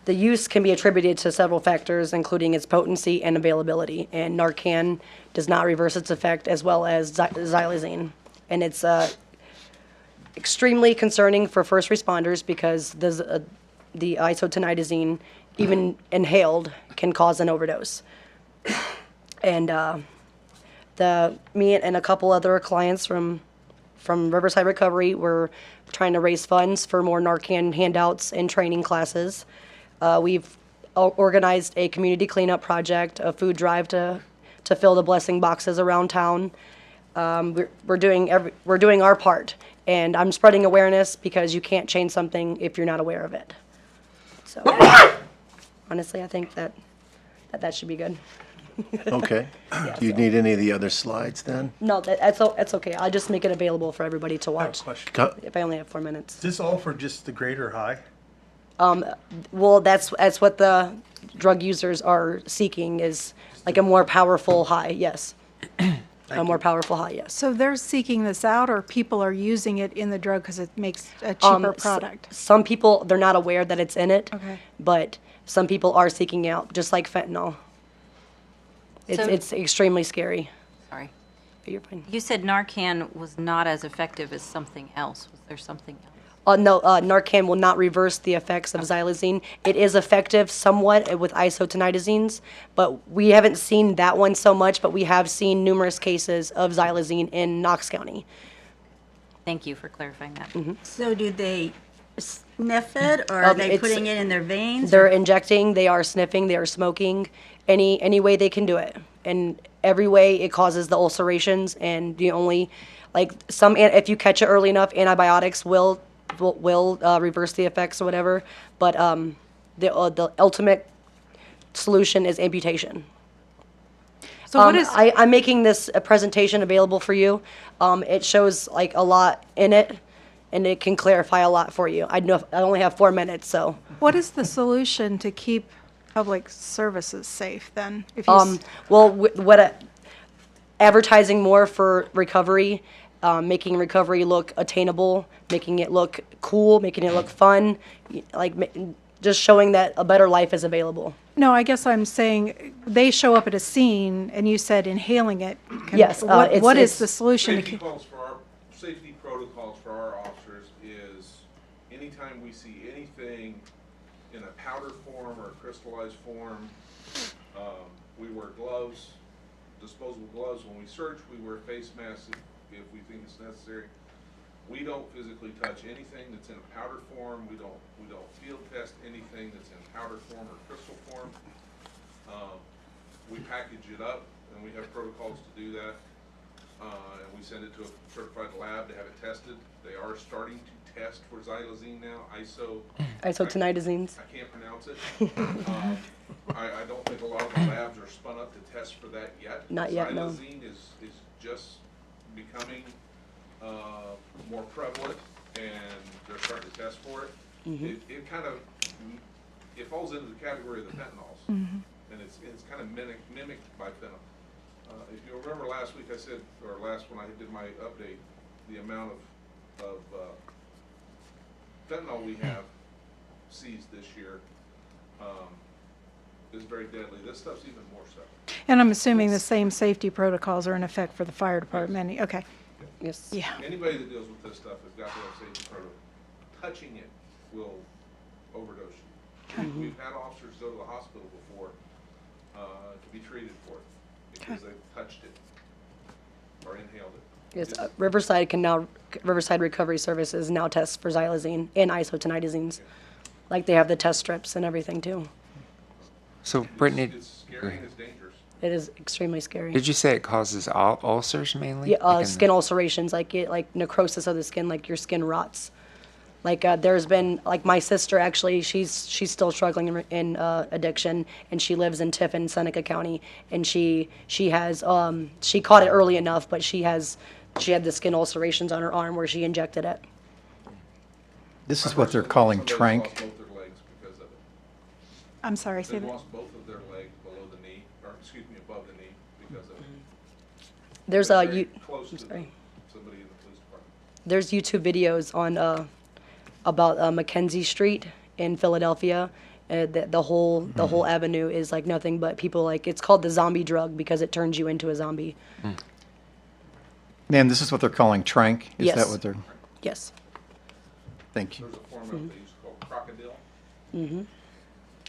use can be attributed to several factors, including its potency and availability, and Narcan does not reverse its effect, as well as xylazine. And it's extremely concerning for first responders because the isotonitazine, even inhaled, can cause an overdose. And me and a couple other clients from Riverside Recovery were trying to raise funds for more Narcan handouts and training classes. We've organized a community cleanup project, a food drive to fill the blessing boxes around town. We're doing our part, and I'm spreading awareness because you can't change something if you're not aware of it. So, honestly, I think that should be good. Okay. Yeah, Do you need any of the other slides then? No, that's okay. I'll just make it available for everybody to I have a watch. question. If I only have 4 minutes. Is this all for just the greater high? Well, that's what the drug users are seeking, is like a more powerful high, yes. A more powerful high, yes. So they're seeking this out, or people are using it in the drug because it makes a cheaper product? Some people, they're not aware that it's in it. Okay. But some people are seeking out, just like fentanyl. It's extremely scary. Sorry. You're fine. You said Narcan was not as effective as something else. Was there something else? No, Narcan will not reverse the effects of xylazine. It is effective somewhat with isotonitazines, but we haven't seen that one so much, but we have seen numerous cases of xylazine in Knox County. Thank you for clarifying that. So do they sniff it, or are they putting it in their veins? They're injecting, they are sniffing, they are smoking, any way they can do it. And every way it causes the ulcerations, and the only, like, if you catch it early enough, antibiotics will reverse the effects or whatever, but the ultimate solution is amputation. So what is... I'm making this presentation available for you. It shows like a lot in it, and it can clarify a lot for you. I only have 4 minutes, so. What is the solution to keep public services safe then? If you Well, advertising more for recovery, making recovery look attainable, making it look cool, making it look fun, like just showing that a better life is available. No, I guess I'm saying they show up at a scene, and you said inhaling it. Yes, What is the solution to keep? Safety protocols for our officers is anytime we see anything in a powder form or a crystallized form, we wear gloves, disposable gloves. When we search, we wear face masks if we think it's necessary. We don't physically touch anything that's in a powder form. We don't field test anything that's in powder form or crystal form. We package it up, and we have protocols to do that. And we send it to a certified lab to have it tested. They are starting to test for xylazine now, isotonitazines. I can't pronounce it. I don't think a lot of the labs are spun up to test for that yet. Not yet, no. Xylazine is just becoming more prevalent, and they're starting to test for it. It kind of, it falls into the category of the fentanyls, and it's kind of mimicked by fentanyl. If you remember last week I said, or last when I did my update, the amount of fentanyl we have seized this year is very deadly. This stuff's even more so. And I'm assuming the same safety protocols are in effect for the fire department. Okay. Yes. Yeah. Anybody that deals with this stuff has got to have safety protocols. Touching it will overdose you. We've had officers go to the hospital before to be treated for it because they've touched it or inhaled it. Yes, Riverside Recovery Services now tests for xylazine and isotoniazines. Like they have the test strips and everything too. So Brittany, It's scary and it's dangerous. It is extremely scary. did you say it causes ulcers mainly? Yeah, Like in skin ulcerations, like necrosis of the skin, like your skin rots. Like there's been, like my sister actually, she's still struggling in addiction, and she lives in Tiffin, Seneca County, and she has she caught it early enough, but she had the skin ulcerations on her arm where she injected it. This is what they're calling Somebody's trank. lost both their legs because of it. I'm sorry, say They've that. lost both of their legs below the knee, or excuse me, above the knee because of it. There's They're a very you. close to Sorry. somebody in the police department. There's YouTube videos on about Mackenzie Street in Philadelphia. The whole avenue is like nothing but people, like it's called the zombie drug because it turns you into a zombie. Ma'am, this is what they're calling trank? Is Yes. that what they're, Yes. thank you. There's a form of, they used to call crocodile.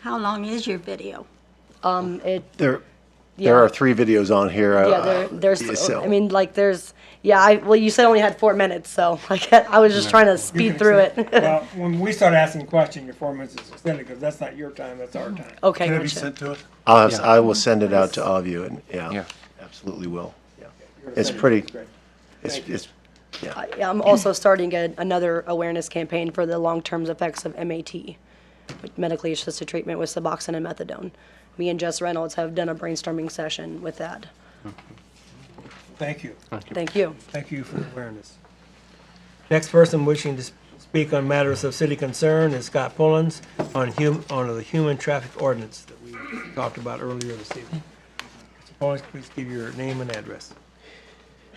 How long is your video? There are 3 videos on here. There's. so- I mean, like there's. Yeah, well, you said I only had 4 minutes, so like I was just trying to speed through it. Well, when we start asking questions, your 4 minutes is extended, because that's not your time, that's our time. Okay, Can it be gotcha. sent to us? I will send it out to all of you, and Yeah. absolutely will. Yeah. You're gonna It's send it. pretty, Great. it's, yeah. I'm also starting another awareness campaign for the long-term effects of MAT, medically assisted treatment with Suboxone and methadone. Me and Jess Reynolds have done a brainstorming session with that. Thank you. Thank you. Thank you for the awareness. Next person wishing to speak on matters of city concern is Scott Pullins on the human traffic ordinance that we talked about earlier this evening. Mr. Pullins, please give your name and address.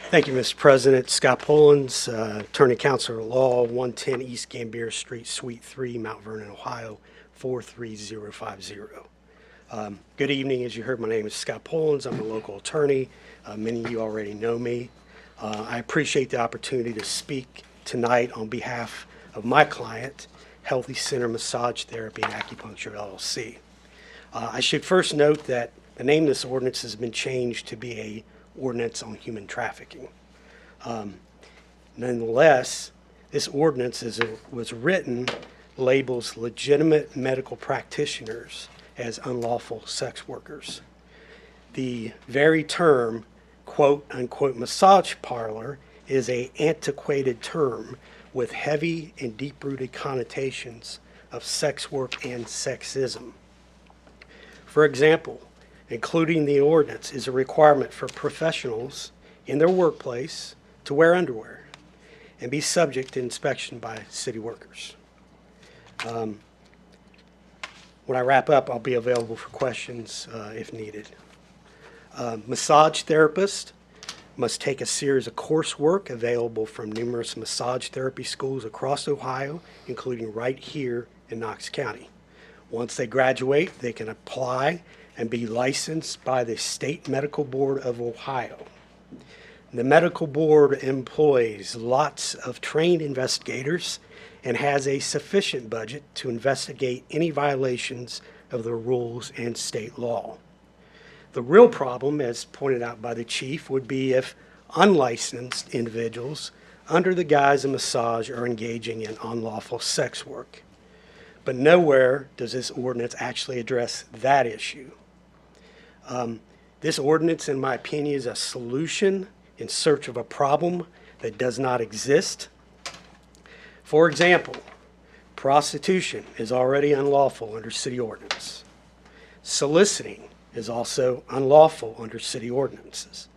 Thank you, Mr. President. Scott Pullins, Attorney Counselor at Law, 110 East Gambier Street, Suite 3, Mount Vernon, Ohio, 43050. Good evening. As you heard, my name is Scott Pullins. I'm a local attorney. Many of you already know me. I appreciate the opportunity to speak tonight on behalf of my client, Healthy Center Massage Therapy and Acupuncture LLC. I should first note that the name of this ordinance has been changed to be a ordinance on human trafficking. Nonetheless, this ordinance, as it was written, labels legitimate medical practitioners as unlawful sex workers. The very term, quote unquote, massage parlor is an antiquated term with heavy and deep-rooted connotations of sex work and sexism. For example, including the ordinance is a requirement for professionals in their workplace to wear underwear and be subject to inspection by city workers. When I wrap up, I'll be available for questions if needed. Massage therapists must take a series of coursework available from numerous massage therapy schools across Ohio, including right here in Knox County. Once they graduate, they can apply and be licensed by the State Medical Board of Ohio. The medical board employs lots of trained investigators and has a sufficient budget to investigate any violations of the rules and state law. The real problem, as pointed out by the chief, would be if unlicensed individuals under the guise of massage are engaging in unlawful sex work. But nowhere does this ordinance actually address that issue. This ordinance, in my opinion, is a solution in search of a problem that does not exist. For example, prostitution is already unlawful under city ordinance. Soliciting is also unlawful under city ordinances.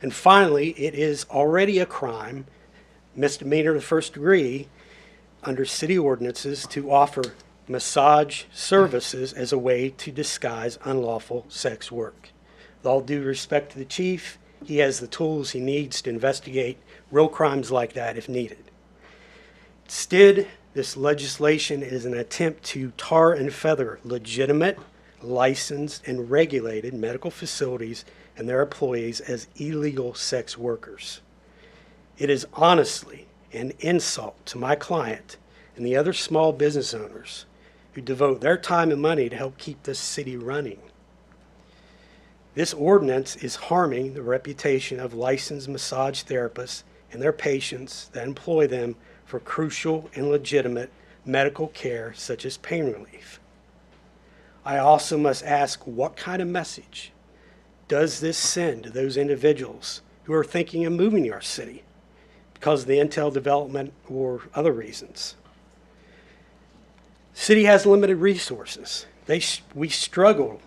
And finally, it is already a crime, misdemeanor of the first degree, under city ordinances to offer massage services as a way to disguise unlawful sex work. With all due respect to the chief, he has the tools he needs to investigate real crimes like that if needed. Instead, this legislation is an attempt to tar and feather legitimate, licensed, and regulated medical facilities and their employees as illegal sex workers. It is honestly an insult to my client and the other small business owners who devote their time and money to help keep this city running. This ordinance is harming the reputation of licensed massage therapists and their patients that employ them for crucial and legitimate medical care such as pain relief. I also must ask, what kind of message does this send to those individuals who are thinking of moving to our city because of the Intel development or other reasons? City has limited resources. They struggle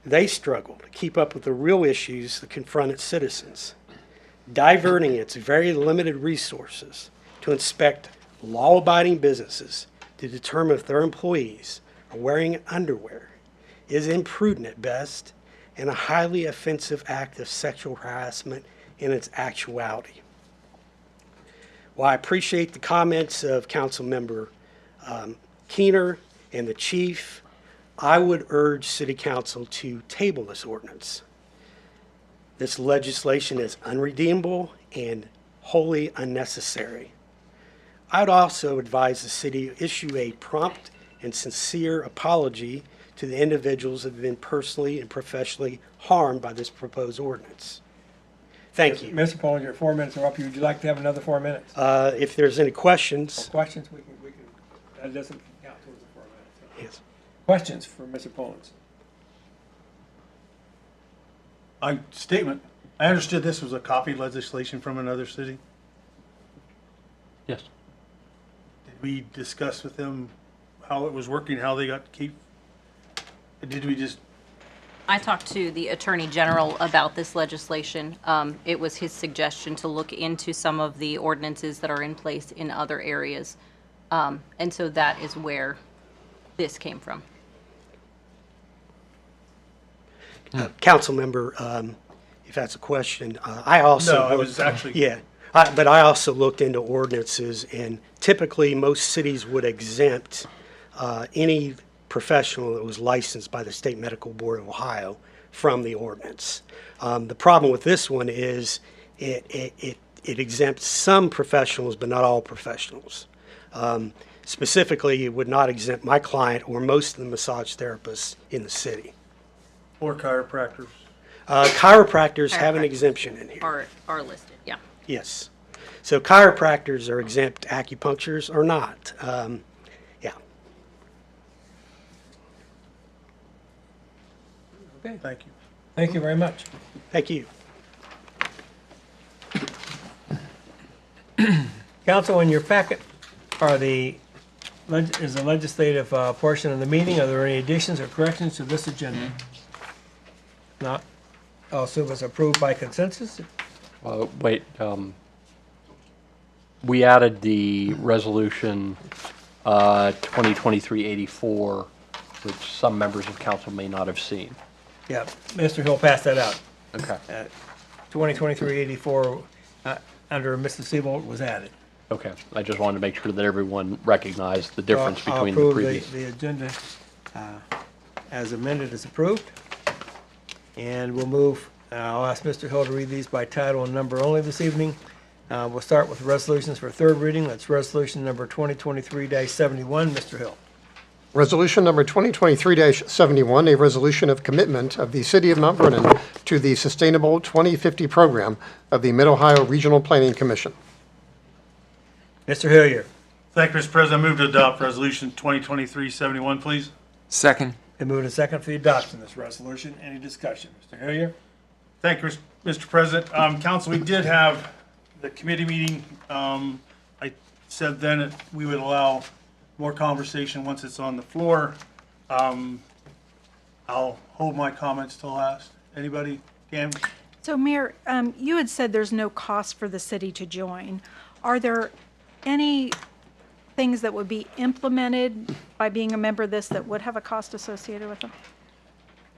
to keep up with the real issues that confront its citizens. Diverting its very limited resources to inspect law-abiding businesses to determine if their employees are wearing underwear is imprudent at best and a highly offensive act of sexual harassment in its actuality. While I appreciate the comments of Councilmember Keener and the Chief, I would urge City Council to table this ordinance. This legislation is unredeemable and wholly unnecessary. I would also advise the city issue a prompt and sincere apology to the individuals that have been personally and professionally harmed by this proposed ordinance. Thank you. Mr. Poland, your 4 minutes are up. Would you like to have another 4 minutes? If there's any questions. Questions, we can, that doesn't count towards the 4 minutes. Yes. Questions for Mr. Poland? Statement. I understood this was a copied legislation from another city. Yes. Did we discuss with them how it was working, how they got to keep? Did we just? I talked to the Attorney General about this legislation. It was his suggestion to look into some of the ordinances that are in place in other areas. And so that is where this came from. Council member, if that's a question, I also. No, I was actually. Yeah, but I also looked into ordinances, and typically most cities would exempt any professional that was licensed by the State Medical Board of Ohio from the ordinance. The problem with this one is it exempts some professionals, but not all professionals. Specifically, it would not exempt my client or most of the massage therapists in the city. Or chiropractors. Chiropractors have an exemption in here. Are listed, yeah. Yes. So chiropractors are exempt, acupuncturists are not. Yeah. Okay. Thank you. Thank you very much. Thank you. Council, in your packet is the legislative portion of the meeting. Are there any additions or corrections to this agenda? Not. I'll assume it's approved by consensus. Wait, we added the resolution 2023-84, which some members of council may not have seen. Yeah, Mr. Hill passed that out. Okay. 2023-84 under Mr. Seabolt was added. Okay, I just wanted to make sure that everyone recognized the difference between the previous. The agenda as amended is approved. And we'll move, I'll ask Mr. Hill to read these by title and number only this evening. We'll start with resolutions for third reading. That's resolution number 2023-71. Mr. Hill. Resolution number 2023-71, a resolution of commitment of the City of Mount Vernon to the Sustainable 2050 program of the Mid-Ohio Regional Planning Commission. Mr. Hillier. Thank you, Mr. President. I move to adopt resolution 2023-71, please. Second. Been moved and second for the adoption of this resolution. Any discussion? Mr. Hillier? Thank you, Mr. President. Council, we did have the committee meeting. I said then that we would allow more conversation once it's on the floor. I'll hold my comments till last. Anybody? Cam? So Mayor, you had said there's no cost for the city to join. Are there any things that would be implemented by being a member of this that would have a cost associated with them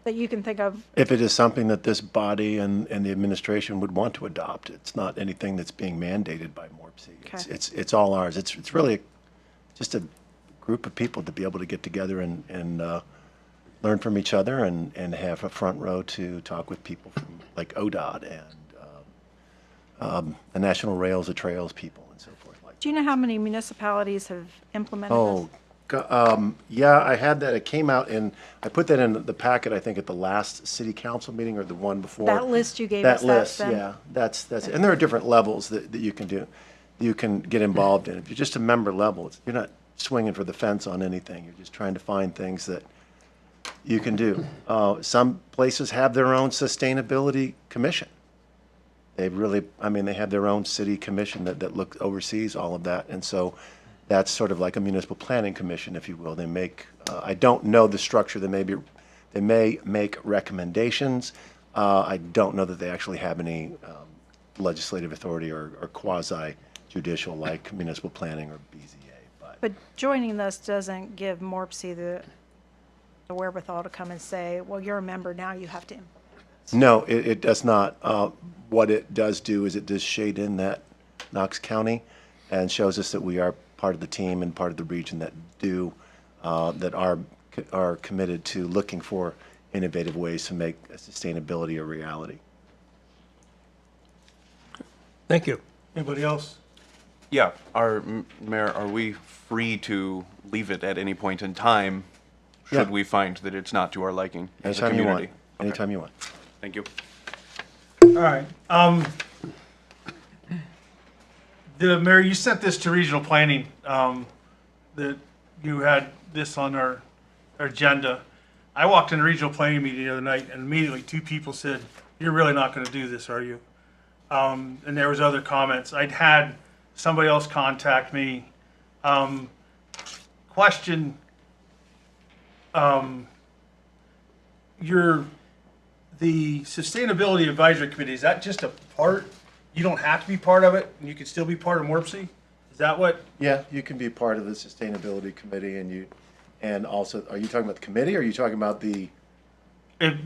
that you can think of? If it is something that this body and the administration would want to adopt, it's not anything that's being mandated by MORPC. Okay. It's all ours. It's really just a group of people to be able to get together and learn from each other and have a front row to talk with people from like ODOT and the National Rails and Trails people and so forth. Do you know how many municipalities have implemented this? Oh, Yeah, I had that. It came out in, I put that in the packet, I think, at the last city council meeting or the one before. That list you gave That us, list, that's them? yeah, that's, and there are different levels that you can do, you can get involved in. If you're just a member level, you're not swinging for the fence on anything. You're just trying to find things that you can do. Some places have their own sustainability commission. They really, I mean, they have their own city commission that oversees all of that. And so that's sort of like a municipal planning commission, if you will. They make, I don't know the structure. They may make recommendations. I don't know that they actually have any legislative authority or quasi judicial like municipal planning or BZA. But joining this doesn't give Morpsey the wherewithal to come and say, well, you're a member now, you have to implement this. No, it does not. What it does do is it does shade in that Knox County and shows us that we are part of the team and part of the region that are committed to looking for innovative ways to make sustainability a reality. Thank you. Anybody else? Yeah, Mayor, are we free to leave it at any point in time should Yeah. we find that it's not to our liking as a Anytime you want. community? Anytime you want. Thank you. All right. Mayor, you sent this to regional planning, that you had this on our agenda. I walked in a regional planning meeting the other night and immediately two people said, "You're really not going to do this, are you?" And there was other comments. I'd had somebody else contact me. Question, the Sustainability Advisory Committee, is that just a part? You don't have to be part of it, and you can still be part of Morpsey? Is that what? Yeah, you can be part of the sustainability committee and also, are you talking about the committee or are you talking about the?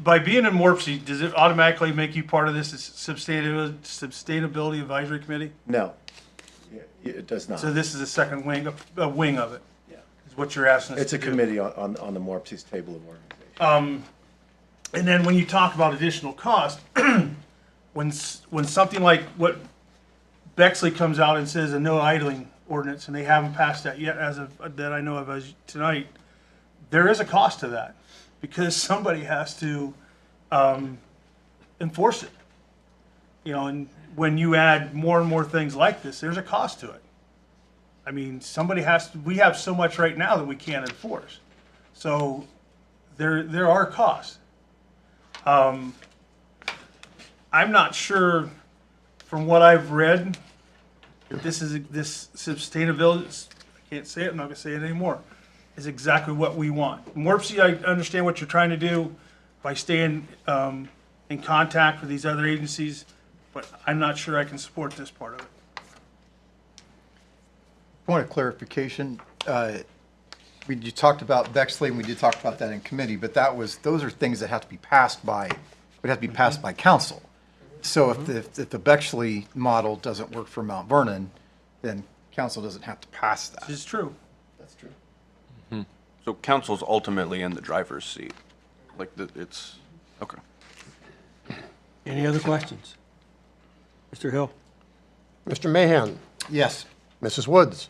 By being in Morpsey, does it automatically make you part of this Sustainability Advisory Committee? No, it does not. So this is a second wing, a wing of it? Yeah. Is what you're asking us to do? It's a committee on the Morpsey's table of organization. And then when you talk about additional cost, when something like what Bexley comes out and says a no idling ordinance, and they haven't passed that yet as of, that I know of as tonight, there is a cost to that because somebody has to enforce it. You know, and when you add more and more things like this, there's a cost to it. I mean, somebody has to, we have so much right now that we can't enforce. So there are costs. I'm not sure from what I've read if this sustainability, I can't say it, I'm not gonna say it anymore, is exactly what we want. Morpsey, I understand what you're trying to do by staying in contact with these other agencies, but I'm not sure I can support this part of it. Point of clarification, you talked about Bexley, and we did talk about that in committee, but those are things that have to be passed by, would have to be passed by council. So if the Bexley model doesn't work for Mount Vernon, then council doesn't have to pass that. This is true. That's true. So council's ultimately in the driver's seat. Like, it's, okay. Any other questions? Mr. Hill? Mr. Mahan? Yes. Mrs. Woods?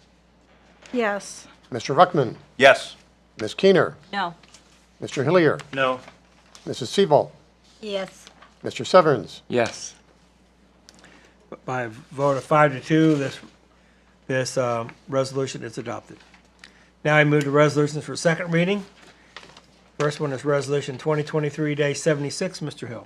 Yes. Mr. Ruckman? Yes. Ms. Keener? No. Mr. Hillier? No. Mrs. Seabolt? Yes. Mr. Severns? Yes. By a vote of 5-2, this resolution is adopted. Now I move to resolutions for second reading. First one is Resolution 2023-76. Mr. Hill.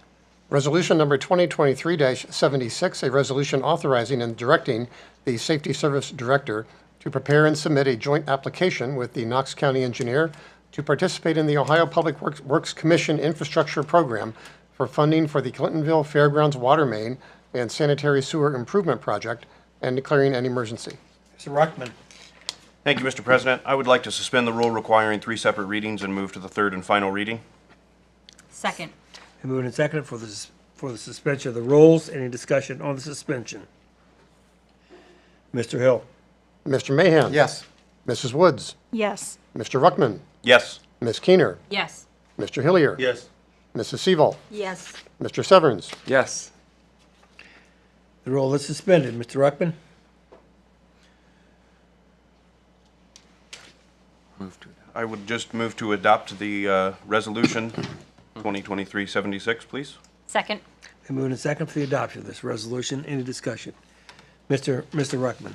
Resolution number 2023-76, a resolution authorizing and directing the Safety Service Director to prepare and submit a joint application with the Knox County Engineer to participate in the Ohio Public Works Commission Infrastructure Program for funding for the Clintonville Fairgrounds Water Main and Sanitary Sewer Improvement Project and declaring an emergency. Mr. Ruckman. Thank you, Mr. President. I would like to suspend the rule requiring 3 separate readings and move to the third and final reading. Second. Moved and seconded for the suspension of the rules. Any discussion on the suspension? Mr. Hill. Mr. Mahan? Yes. Mrs. Woods? Yes. Mr. Ruckman? Yes. Ms. Keener? Yes. Mr. Hillier? Yes. Mrs. Seabolt? Yes. Mr. Severns? Yes. The rule is suspended. Mr. Ruckman. Move to I would just move to adopt the resolution 2023-76, please. Second. Been moved and second for the adoption of this resolution. Any discussion? Mr. Ruckman.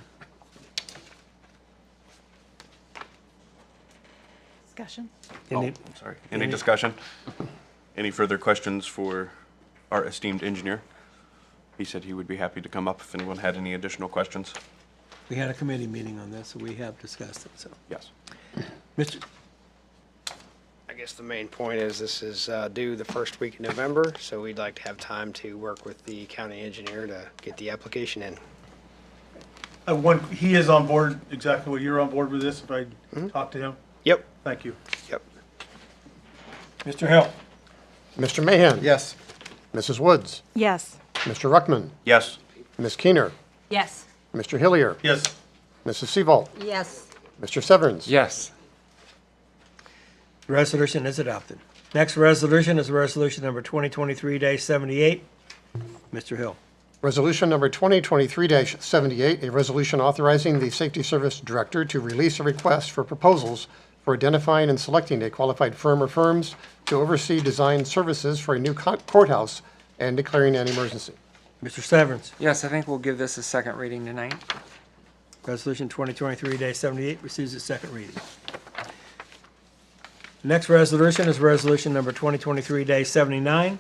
Discussion? Any- I'm sorry. Any discussion? Any further questions for our esteemed engineer? He said he would be happy to come up if anyone had any additional questions. We had a committee meeting on this, so we have discussed it, so. Yes. Mr. I guess the main point is this is due the first week of November, so we'd like to have time to work with the county engineer to get the application in. He is on board, exactly what you're on board with this, if I talk to him? Yep. Thank you. Yep. Mr. Hill. Mr. Mahan? Yes. Mrs. Woods? Yes. Mr. Ruckman? Yes. Ms. Keener? Yes. Mr. Hillier? Yes. Mrs. Seabolt? Yes. Mr. Severns? Yes. The resolution is adopted. Next resolution is resolution number 2023-78. Mr. Hill. Resolution number 2023-78, a resolution authorizing the Safety Service Director to release a request for proposals for identifying and selecting a qualified firm or firms to oversee design services for a new courthouse and declaring an emergency. Mr. Severns. Yes, I think we'll give this a second reading tonight. Resolution 2023-78 receives its second reading. Next resolution is resolution number 2023-79.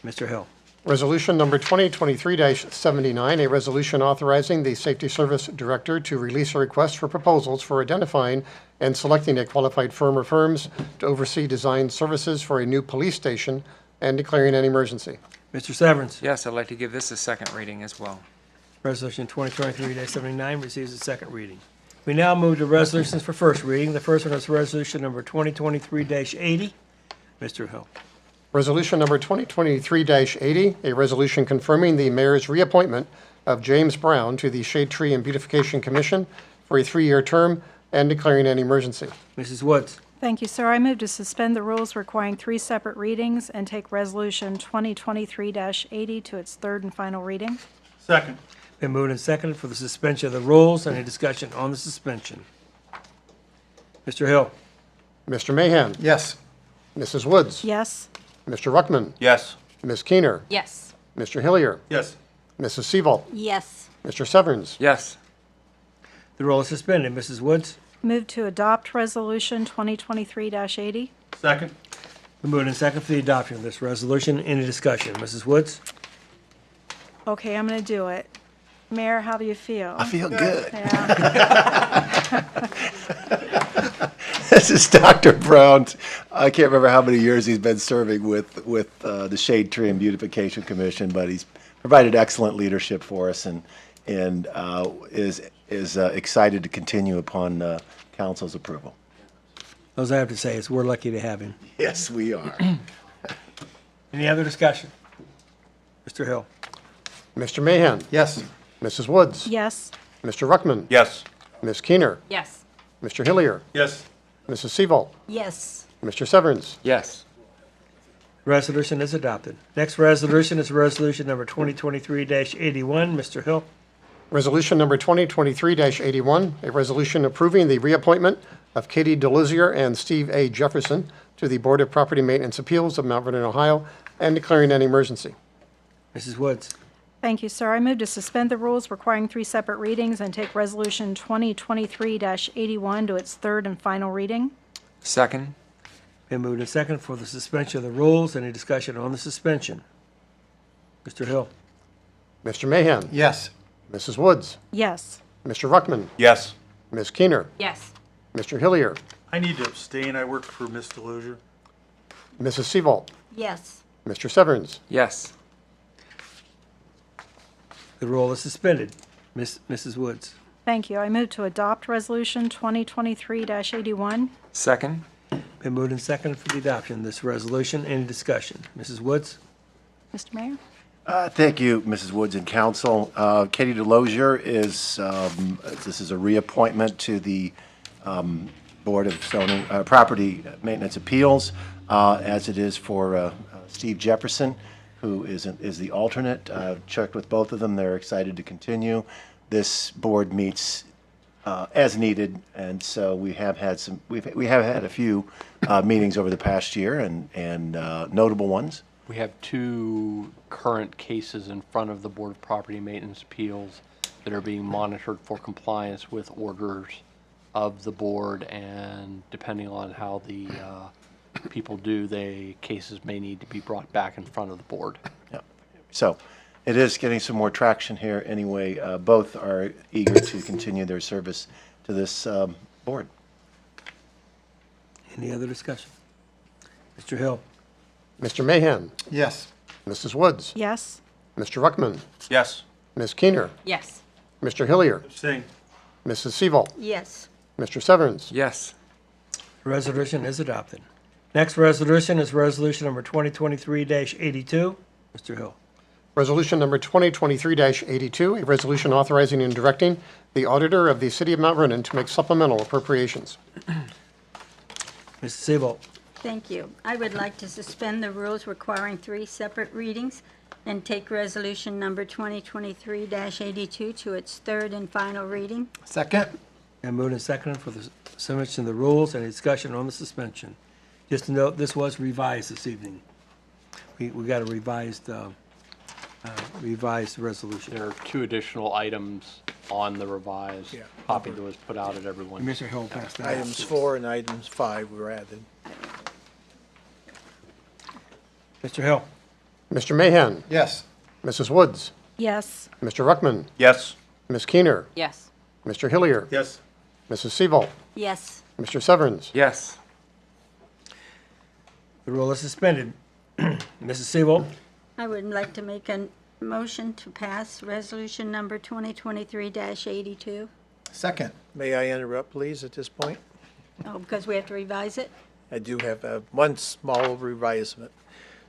Mr. Hill. Resolution number 2023-79, a resolution authorizing the Safety Service Director to release a request for proposals for identifying and selecting a qualified firm or firms to oversee design services for a new police station and declaring an emergency. Mr. Severns. Yes, I'd like to give this a second reading as well. Resolution 2023-79 receives its second reading. We now move to resolutions for first reading. The first one is resolution number 2023-80. Mr. Hill. Resolution number 2023-80, a resolution confirming the mayor's reappointment of James Brown to the Shade Tree and Beautification Commission for a 3-year term and declaring an emergency. Mrs. Woods. Thank you, sir. I move to suspend the rules requiring 3 separate readings and take Resolution 2023-80 to its third and final reading. Second. Been moved and seconded for the suspension of the rules. Any discussion on the suspension? Mr. Hill. Mr. Mahan? Yes. Mrs. Woods? Yes. Mr. Ruckman? Yes. Ms. Keener? Yes. Mr. Hillier? Yes. Mrs. Seabolt? Yes. Mr. Severns? Yes. The roll is suspended. Mrs. Woods. Move to adopt Resolution 2023-80. Second. Been moved and seconded for the adoption of this resolution. Any discussion? Mrs. Woods. Okay, I'm going to do it. Mayor, how do you feel? I feel good. Yeah. This is Dr. Brown. I can't remember how many years he's been serving with the Shade Tree and Beautification Commission, but he's provided excellent leadership for us and is excited to continue upon council's approval. All I have to say is we're lucky to have him. Yes, we are. Any other discussion? Mr. Hill. Mr. Mahan? Yes. Mrs. Woods? Yes. Mr. Ruckman? Yes. Ms. Keener? Yes. Mr. Hillier? Yes. Mrs. Seabolt? Yes. Mr. Severns? Yes. Resolution is adopted. Next resolution is resolution number 2023-81. Mr. Hill. Resolution number 2023-81, a resolution approving the reappointment of Katie DeLuzier and Steve A. Jefferson to the Board of Property Maintenance Appeals of Mount Vernon, Ohio, and declaring an emergency. Mrs. Woods. Thank you, sir. I move to suspend the rules requiring 3 separate readings and take Resolution 2023-81 to its third and final reading. Second. Been moved and seconded for the suspension of the rules. Any discussion on the suspension? Mr. Hill. Mr. Mahan? Yes. Mrs. Woods? Yes. Mr. Ruckman? Yes. Ms. Keener? Yes. Mr. Hillier? I need to abstain. I work for Miss Delosier. Mrs. Seabolt? Yes. Mr. Severns? Yes. The roll is suspended. Mrs. Woods. Thank you. I move to adopt Resolution 2023-81. Second. Been moved and seconded for the adoption of this resolution. Any discussion? Mrs. Woods. Mr. Mayor? Thank you, Mrs. Woods and council. Katie DeLozier is, this is a reappointment to the Board of Zoning, Property Maintenance Appeals, as it is for Steve Jefferson, who is the alternate. I've checked with both of them. They're excited to continue. This board meets as needed, and so we have had we have had a few meetings over the past year, and notable ones. We have 2 current cases in front of the Board of Property Maintenance Appeals that are being monitored for compliance with orders of the board, and depending on how the people do, cases may need to be brought back in front of the board. Yeah. So it is getting some more traction here anyway. Both are eager to continue their service to this board. Any other discussion? Mr. Hill? Mr. Mahan? Yes. Mrs. Woods? Yes. Mr. Ruckman? Yes. Ms. Keener? Yes. Mr. Hillier? Abstain. Mrs. Seaval? Yes. Mr. Severns? Yes. The resolution is adopted. Next resolution is resolution number 2023-82. Mr. Hill. Resolution number 2023-82, a resolution authorizing and directing the auditor of the City of Mount Vernon to make supplemental appropriations. Mrs. Seabolt. Thank you. I would like to suspend the rules requiring 3 separate readings and take resolution number 2023-82 to its 3rd and final reading. Second. And moved and seconded for the suspension of the rules. Any discussion on the suspension? Just to note, this was revised this evening. We got a revised resolution. There are 2 additional items on the revised copy that was put out at everyone. Mr. Hill passed that. Items 4 and items 5 were added. Mr. Hill. Mr. Mahan? Yes. Mrs. Woods? Yes. Mr. Ruckman? Yes. Ms. Keener? Yes. Mr. Hillier? Yes. Mrs. Seaval? Yes. Mr. Severns? Yes. The rule is suspended. Mrs. Seabolt. I would like to make a motion to pass resolution number 2023-82. Second. May I interrupt, please, at this point? Oh, because we have to revise it? I do have one small revisement.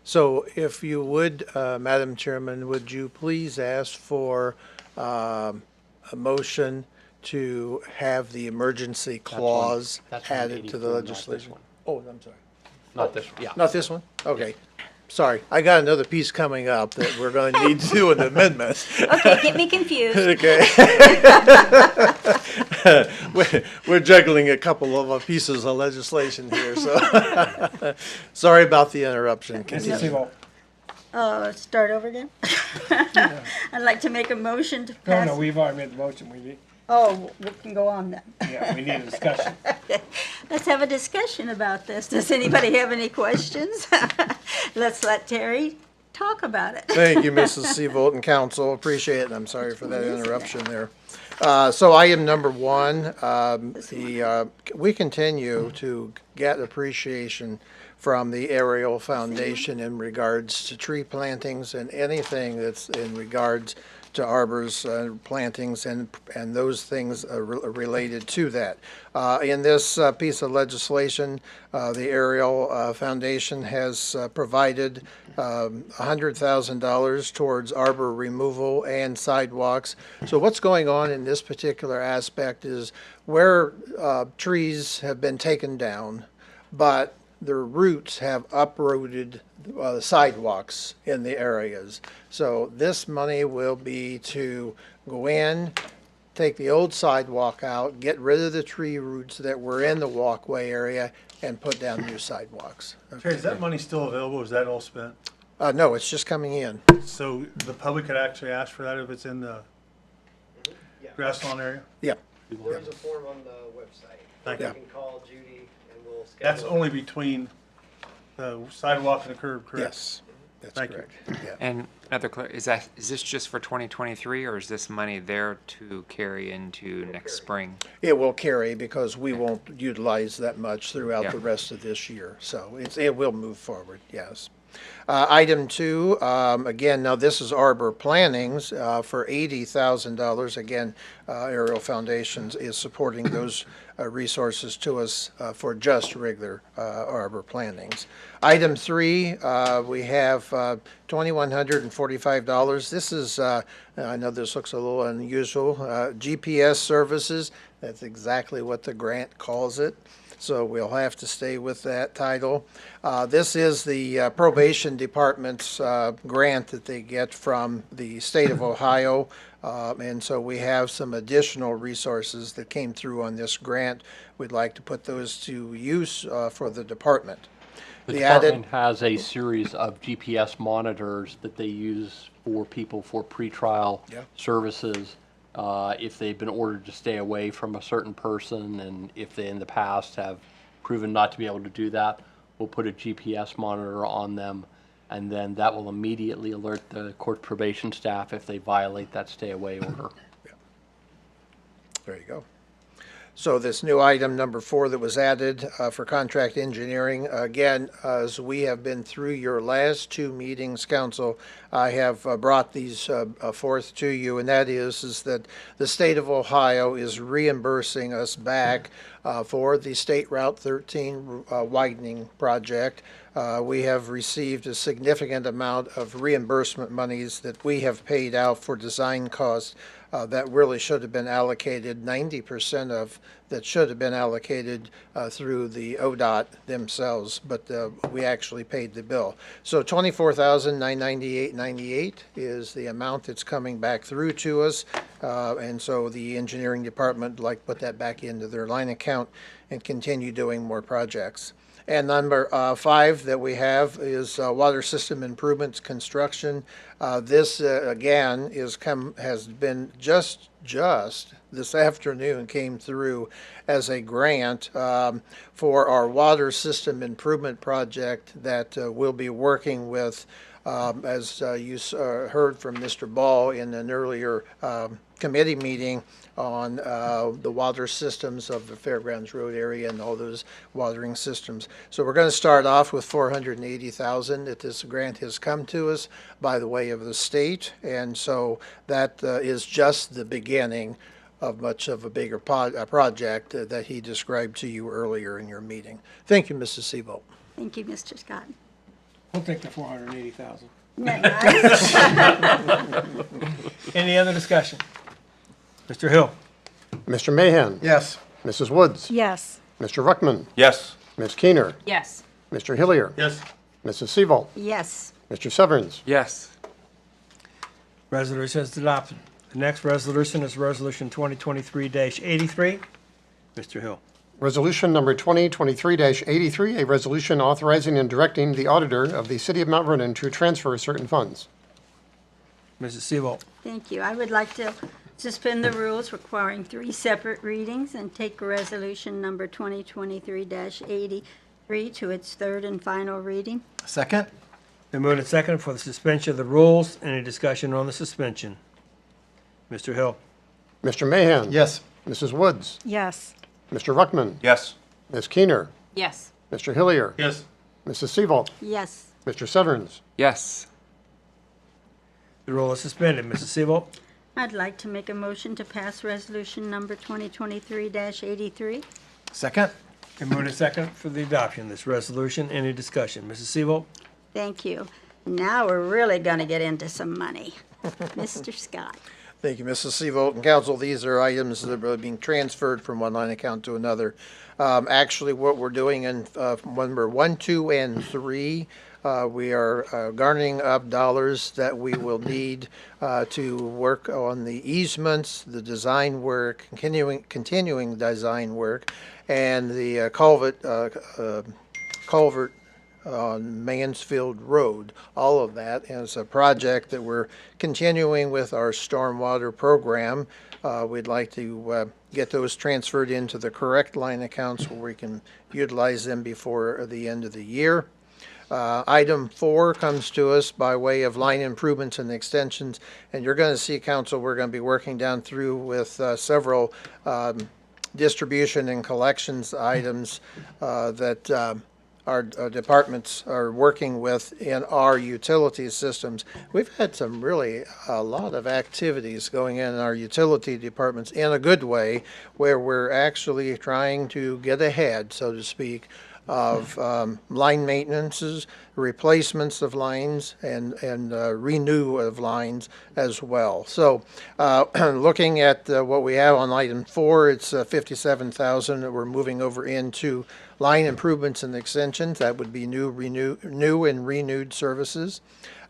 So if you would, Madam Chairman, would you please ask for a motion to have the emergency clause That's on added to the 84, not this legislation? one. Oh, I'm sorry. Not this one. Yeah. Not this one? Okay. Sorry, I got another piece coming up that we're going to need to do an amendment. Okay, get me confused. Okay. We're juggling a couple of pieces of legislation here, so sorry about the interruption. Mrs. Seabolt. Start over again? I'd like to make a motion to pass. No, we've already made the motion. Oh, we can go on then. Yeah, we need a discussion. Let's have a discussion about this. Does anybody have any questions? Let's let Terry talk about it. Thank you, Mrs. Seavolt and council. Appreciate it, and I'm sorry for that interruption there. So item number 1, we continue to get appreciation from the Ariel Foundation in regards to tree plantings and anything that's in regards to arbors, plantings, and those things related to that. In this piece of legislation, the Ariel Foundation has provided $100,000 towards arbor removal and sidewalks. So what's going on in this particular aspect is where trees have been taken down, but their roots have uprooted sidewalks in the areas. So this money will be to go in, take the old sidewalk out, get rid of the tree roots that were in the walkway area, and put down new sidewalks. Terry, is that money still available? Is that all spent? No, it's just coming in. So the public could actually ask for that if it's in the grass lawn area? Yeah. There is a form on the website. Thank You you. can call Judy and we'll schedule. That's only between the sidewalk and the curb, correct? Yes, that's Thank you. correct. Yeah. And another, is this just for 2023, or is this money there to carry into next spring? It will carry because we won't utilize that much throughout Yeah. the rest of this year. So it will move forward, yes. Item 2, again, now this is arbor plantings for $80,000. Again, Ariel Foundations is supporting those resources to us for just regular arbor plantings. Item 3, we have $2,145. This is I know this looks a little unusual. GPS services, that's exactly what the grant calls it. So we'll have to stay with that title. This is the probation department's grant that they get from the state of Ohio. And so we have some additional resources that came through on this grant. We'd like to put those to use for the department. The department has a series of GPS monitors that they use for people for pretrial services. If they've been ordered to stay away from a certain person, and if they in the past have proven not to be able to do that, we'll put a GPS monitor on them, and then that will immediately alert the court probation staff if they violate that stay away order. There you go. So this new item number 4 that was added for contract engineering, again, as we have been through your last 2 meetings, Council, I have brought these forth to you, and that is that the state of Ohio is reimbursing us back for the State Route 13 widening project. We have received a significant amount of reimbursement monies that we have paid out for design costs that really should have been allocated, 90% of that should have been allocated through the ODOT themselves, but we actually paid the bill. So $24,998.98 is the amount that's coming back through to us, and so the engineering department would like to put that back into their line account and continue doing more projects. And number 5 that we have is water system improvements construction. This again has been just this afternoon came through as a grant for our water system improvement project that we'll be working with, as you heard from Mr. Ball in an earlier committee meeting on the water systems of the Fairgrounds Road area and all those watering systems. So we're going to start off with $480,000 that this grant has come to us by the way of the state, and so that is just the beginning of much of a bigger project that he described to you earlier in your meeting. Thank you, Mrs. Seabolt. Thank you, Mr. Scott. We'll take the 480,000. Nice. Any other discussion? Mr. Hill? Mr. Mahan? Yes. Mrs. Woods? Yes. Mr. Ruckman? Yes. Ms. Keener? Yes. Mr. Hillier? Yes. Mrs. Seabolt? Yes. Mr. Severns? Yes. Resolution is adopted. The next resolution is Resolution 2023-83. Mr. Hill? Resolution number 2023-83, a resolution authorizing and directing the auditor of the City of Mount Vernon to transfer certain funds. Mrs. Seabolt? Thank you. I would like to suspend the rules requiring 3 separate readings and take resolution number 2023-83 to its 3rd and final reading. Second? Been moved and seconded for the suspension of the rules. Any discussion on the suspension? Mr. Hill? Mr. Mahan? Yes. Mrs. Woods? Yes. Mr. Ruckman? Yes. Ms. Keener? Yes. Mr. Hillier? Yes. Mrs. Seabolt? Yes. Mr. Severns? Yes. The rule is suspended. Mrs. Seabolt? I'd like to make a motion to pass resolution number 2023-83. Second? Been moved and seconded for the adoption of this resolution. Any discussion? Mrs. Seabolt? Thank you. Now we're really going to get into some money. Mr. Scott. Thank you, Mrs. Seabolt and Council. These are items that are being transferred from one line account to another. Actually, what we're doing in number 1, 2, and 3, we are garnering up dollars that we will need to work on the easements, the design work, continuing design work, and the culvert on Mansfield Road. All of that is a project that we're continuing with our stormwater program. We'd like to get those transferred into the correct line accounts where we can utilize them before the end of the year. Item 4 comes to us by way of line improvements and extensions, and you're going to see, Council, we're going to be working down through with several distribution and collections items that our departments are working with in our utility systems. We've had a lot of activities going in our utility departments in a good way, where we're actually trying to get ahead, so to speak, of line maintenances, replacements of lines, and renew of lines as well. So looking at what we have on item 4, it's $57,000 that we're moving over into line improvements and extensions. That would be new and renewed services.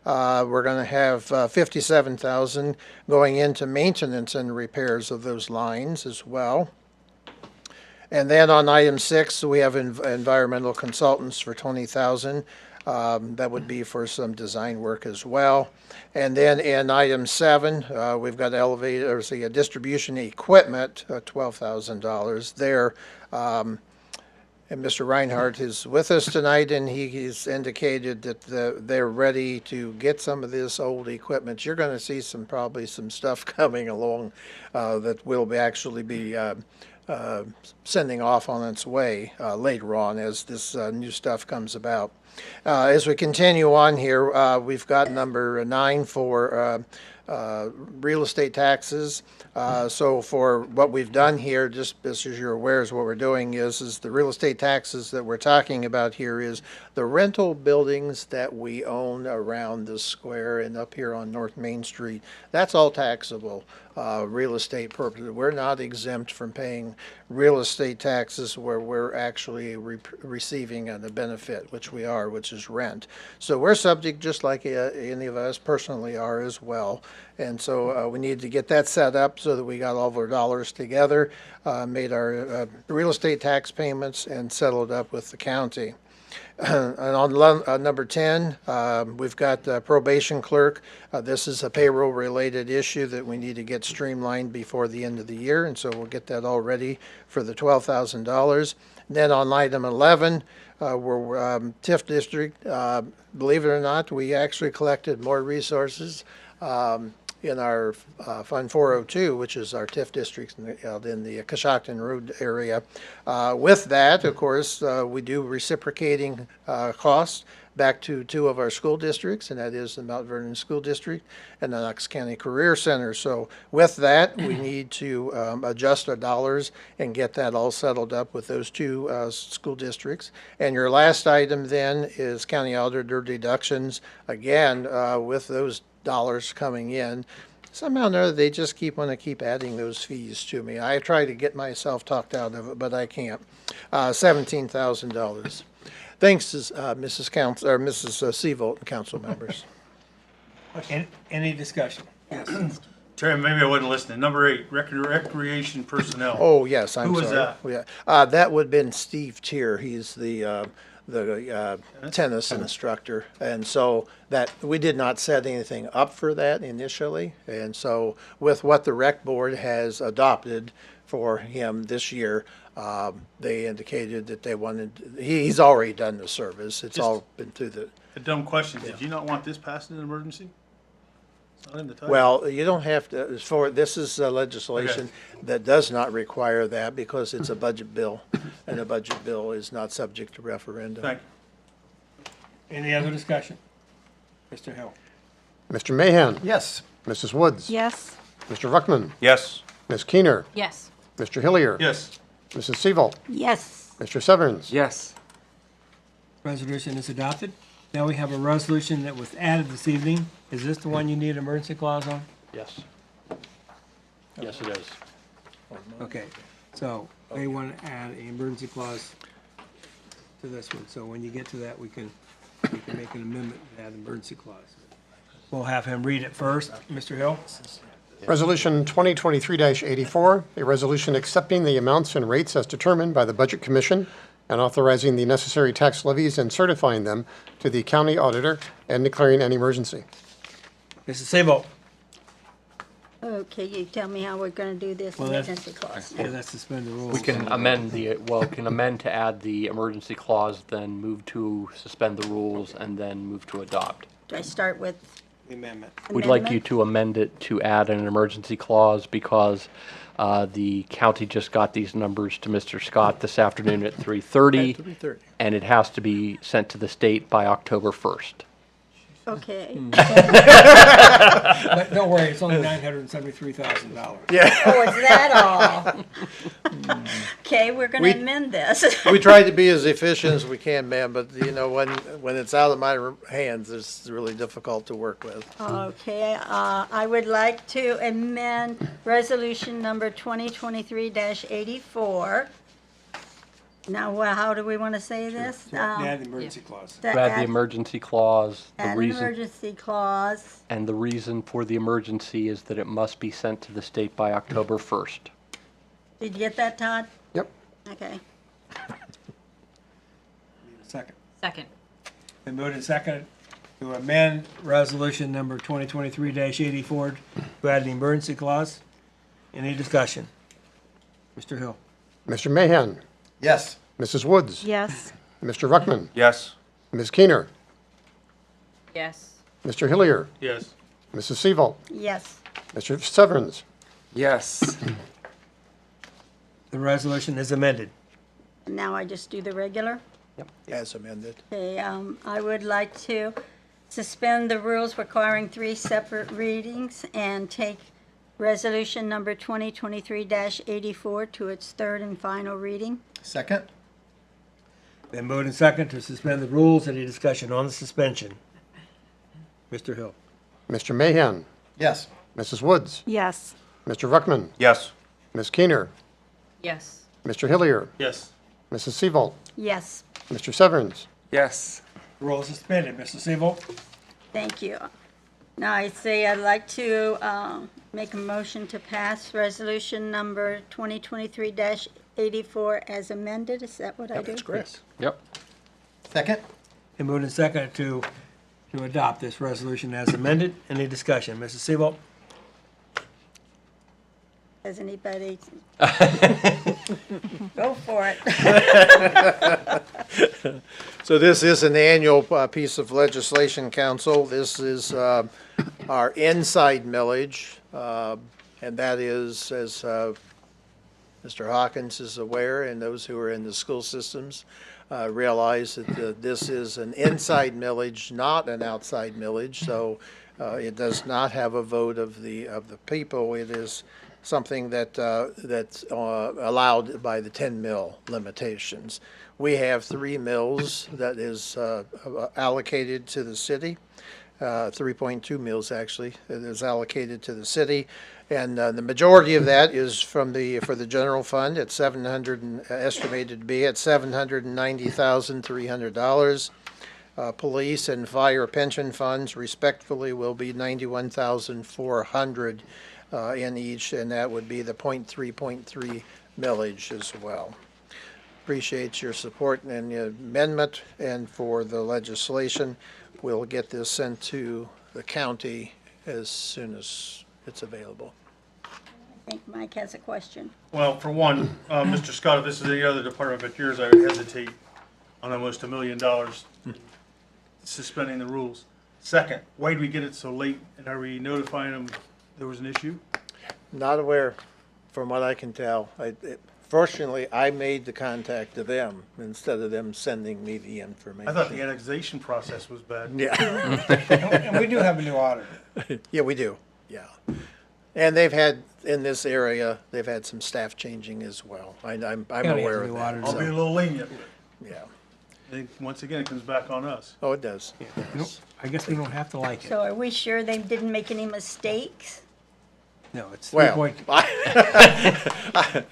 We're going to have $57,000 going into maintenance and repairs of those lines as well. And then on item 6, we have environmental consultants for $20,000. That would be for some design work as well. And then in item 7, we've got elevators, the distribution equipment, $12,000 there. And Mr. Reinhardt is with us tonight, and he's indicated that they're ready to get some of this old equipment. You're going to see probably some stuff coming along that will actually be sending off on its way later on as this new stuff comes about. As we continue on here, we've got number 9 for real estate taxes. So for what we've done here, just as you're aware, is what we're doing is the real estate taxes that we're talking about here is the rental buildings that we own around the square and up here on North Main Street. That's all taxable real estate purposes. We're not exempt from paying real estate taxes where we're actually receiving a benefit, which we are, which is rent. So we're subject, just like any of us personally are as well. And so we need to get that set up so that we got all of our dollars together, made our real estate tax payments, and settled up with the county. And on number 10, we've got the probation clerk. This is a payroll-related issue that we need to get streamlined before the end of the year, and so we'll get that all ready for the $12,000. Then on item 11, we're TIF district. Believe it or not, we actually collected more resources in our Fund 402, which is our TIF districts in the Coshocton Road area. With that, of course, we do reciprocating costs back to 2 of our school districts, and that is the Mount Vernon School District and the Knox County Career Center. So with that, we need to adjust our dollars and get that all settled up with those 2 school districts. And your last item then is county auditor deductions. Again, with those dollars coming in, somehow or another they just want to keep adding those fees to me. I try to get myself talked out of it, but I can't. $17,000. Thanks, Mrs. Council or Mrs. Seavolt and council members. Any discussion? Yes. Terry, maybe I wasn't listening. Number 8, recreation personnel. Oh yes, I'm sorry. Who was that? Yeah, that would have been Steve Tier. He's the tennis instructor, and so that we did not set anything up for that initially, and so with what the rec board has adopted for him this year, they indicated that they wanted, he's already done the service. It's all been through the. A dumb question. Did you not want this passed in an emergency? It's not in the title. Well, you don't have to, this is legislation that does not require that because it's a budget bill, and a budget bill is not subject to referendum. Thank you. Any other discussion? Mr. Hill. Mr. Mahan? Yes. Mrs. Woods? Yes. Mr. Ruckman? Yes. Ms. Keener? Yes. Mr. Hillier? Yes. Mrs. Seavolt? Yes. Mr. Severns? Yes. Resolution is adopted. Now we have a resolution that was added this evening. Is this the one you need emergency clause on? Yes. Yes, it is. Okay, so they want to add an emergency clause to this one. So when you get to that, we can make an amendment and add an emergency clause. We'll have him read it first. Mr. Hill? Resolution 2023-84, a resolution accepting the amounts and rates as determined by the Budget Commission and authorizing the necessary tax levies and certifying them to the county auditor and declaring an emergency. Mrs. Sabo. Okay, you tell me how we're going to do this emergency clause. Yeah, let's suspend the rules. We can amend can amend to add the emergency clause, then move to suspend the rules, and then move to adopt. Do I start with the amendment? We'd like you to amend it to add an emergency clause because the county just got these numbers to Mr. Scott this afternoon at 3:30, and it has to be sent to the state by October 1st. Okay. But don't worry, it's only $973,000. Yeah. Oh, is that all? Okay, we're gonna We- amend this. We try to be as efficient as we can, ma'am, but when it's out of my hands, it's really difficult to work with. Okay, I would like to amend resolution number 2023-84. Now, how do we want to say this? Add the emergency clause. to Add the add- emergency clause, the Add an reason, emergency clause. and the reason for the emergency is that it must be sent to the state by October 1st. Did you get that, Todd? Yep. Okay. Second. Second. Been moved and seconded to amend resolution number 2023-84 to add the emergency clause. Any discussion? Mr. Hill. Mr. Mahan, Yes. Mrs. Woods, Yes. Mr. Ruckman, Yes. Ms. Keener, Yes. Mr. Hillier, Yes. Mrs. Seaval, Yes. Mr. Severns. Yes. The resolution is amended. Now I just do the regular. As amended. Okay, I would like to suspend the rules requiring 3 separate readings and take resolution number 2023-84 to its third and final reading. Second? Been moved and seconded to suspend the rules. Any discussion on the suspension? Mr. Hill. Mr. Mahan, Yes. Mrs. Woods, Yes. Mr. Ruckman, Yes. Ms. Keener, Yes. Mr. Hillier, Yes. Mrs. Seaval, Yes, Mr. Severns. Yes. Rule is suspended. Mr. Seaval. thank you. Now I say I'd like to make a motion to pass resolution number 2023-84 as amended. Is that what I do? That's correct. Yep. Second? Been moved and seconded to adopt this resolution as amended. Any discussion? Mrs. Seaval. Has anybody? Go for it. So this is an annual piece of legislation, council. This is our inside millage, and that is, as Mr. Hawkins is aware, and those who are in the school systems realize that this is an inside millage, not an outside millage. So it does not have a vote of the people. It is something that's allowed by the 10 mil limitations. We have 3 mills that is allocated to the city, 3.2 mills actually, that is allocated to the city. And the majority of that is for the general fund at estimated to be at $790,300. Police and fire pension funds respectively will be $91,400 in each, and that would be the 0.3 millage as well. Appreciate your support and the amendment and for the legislation. We'll get this sent to the county as soon as it's available. I think Mike has a question. Well, for one, Mr. Scott, if this is any other department but yours, I would hesitate on almost $1 million suspending the rules. Second, why did we get it so late, and are we notifying them there was an issue? Not aware, from what I can tell. Fortunately, I made the contact to them instead of them sending me the information. I thought the annexation process was bad. Yeah. And we do have a new auditor. Yeah, we do, yeah. And they've had, in this area, they've had some staff changing as well. I'm aware of that. I'll be a little lenient, but Yeah. I think once again, it comes back on us. Oh, it does. I guess we don't have to like it. So are we sure they didn't make any mistakes? No, it's Well, 3.2.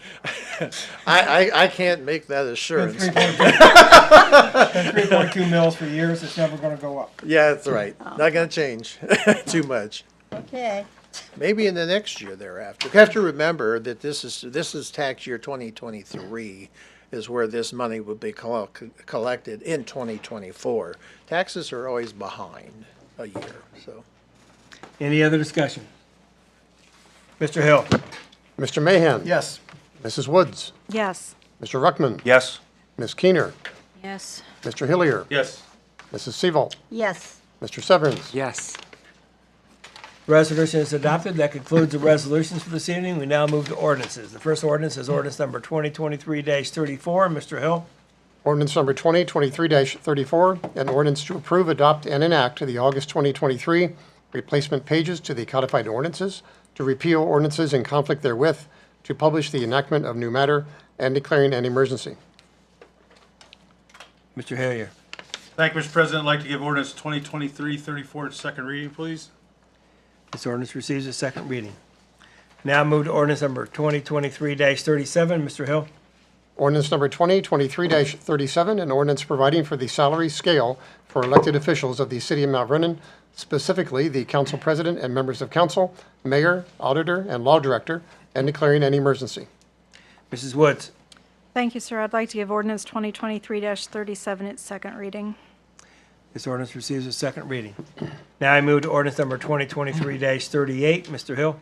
I can't make that assurance. 3.2 mils for years. It's never going to go up. Yeah, that's right. Not gonna change too much. Okay. Maybe in the next year thereafter. You have to remember that this is tax year 2023 is where this money would be collected in 2024. Taxes are always behind a year, so. Any other discussion? Mr. Hill. Mr. Mahan. Yes. Mrs. Woods, Yes. Mr. Ruckman, Yes. Ms. Keener, Yes. Mr. Hillier, Yes. Mrs. Seaval, Yes. Mr. Severns. Yes. Resolution is adopted. That concludes the resolutions for this evening. We now move to ordinances. The first ordinance is ordinance number 2023-34. Mr. Hill. Ordinance number 2023-34, an ordinance to approve, adopt, and enact the August 2023 replacement pages to the codified ordinances, to repeal ordinances in conflict therewith, to publish the enactment of new matter and declaring an emergency. Mr. Hillier. Thank you, Mr. President. I'd like to give ordinance 2023-34 its second reading, please. This ordinance receives a second reading. Now move to ordinance number 2023-37. Mr. Hill. Ordinance number 2023-37, an ordinance providing for the salary scale for elected officials of the City of Mount Vernon, specifically the council president and members of council, mayor, auditor, and law director, and declaring an emergency. Mrs. Woods. Thank you, sir. I'd like to give ordinance 2023-37 its second reading. This ordinance receives a second reading. Now I move to ordinance number 2023-38. Mr. Hill.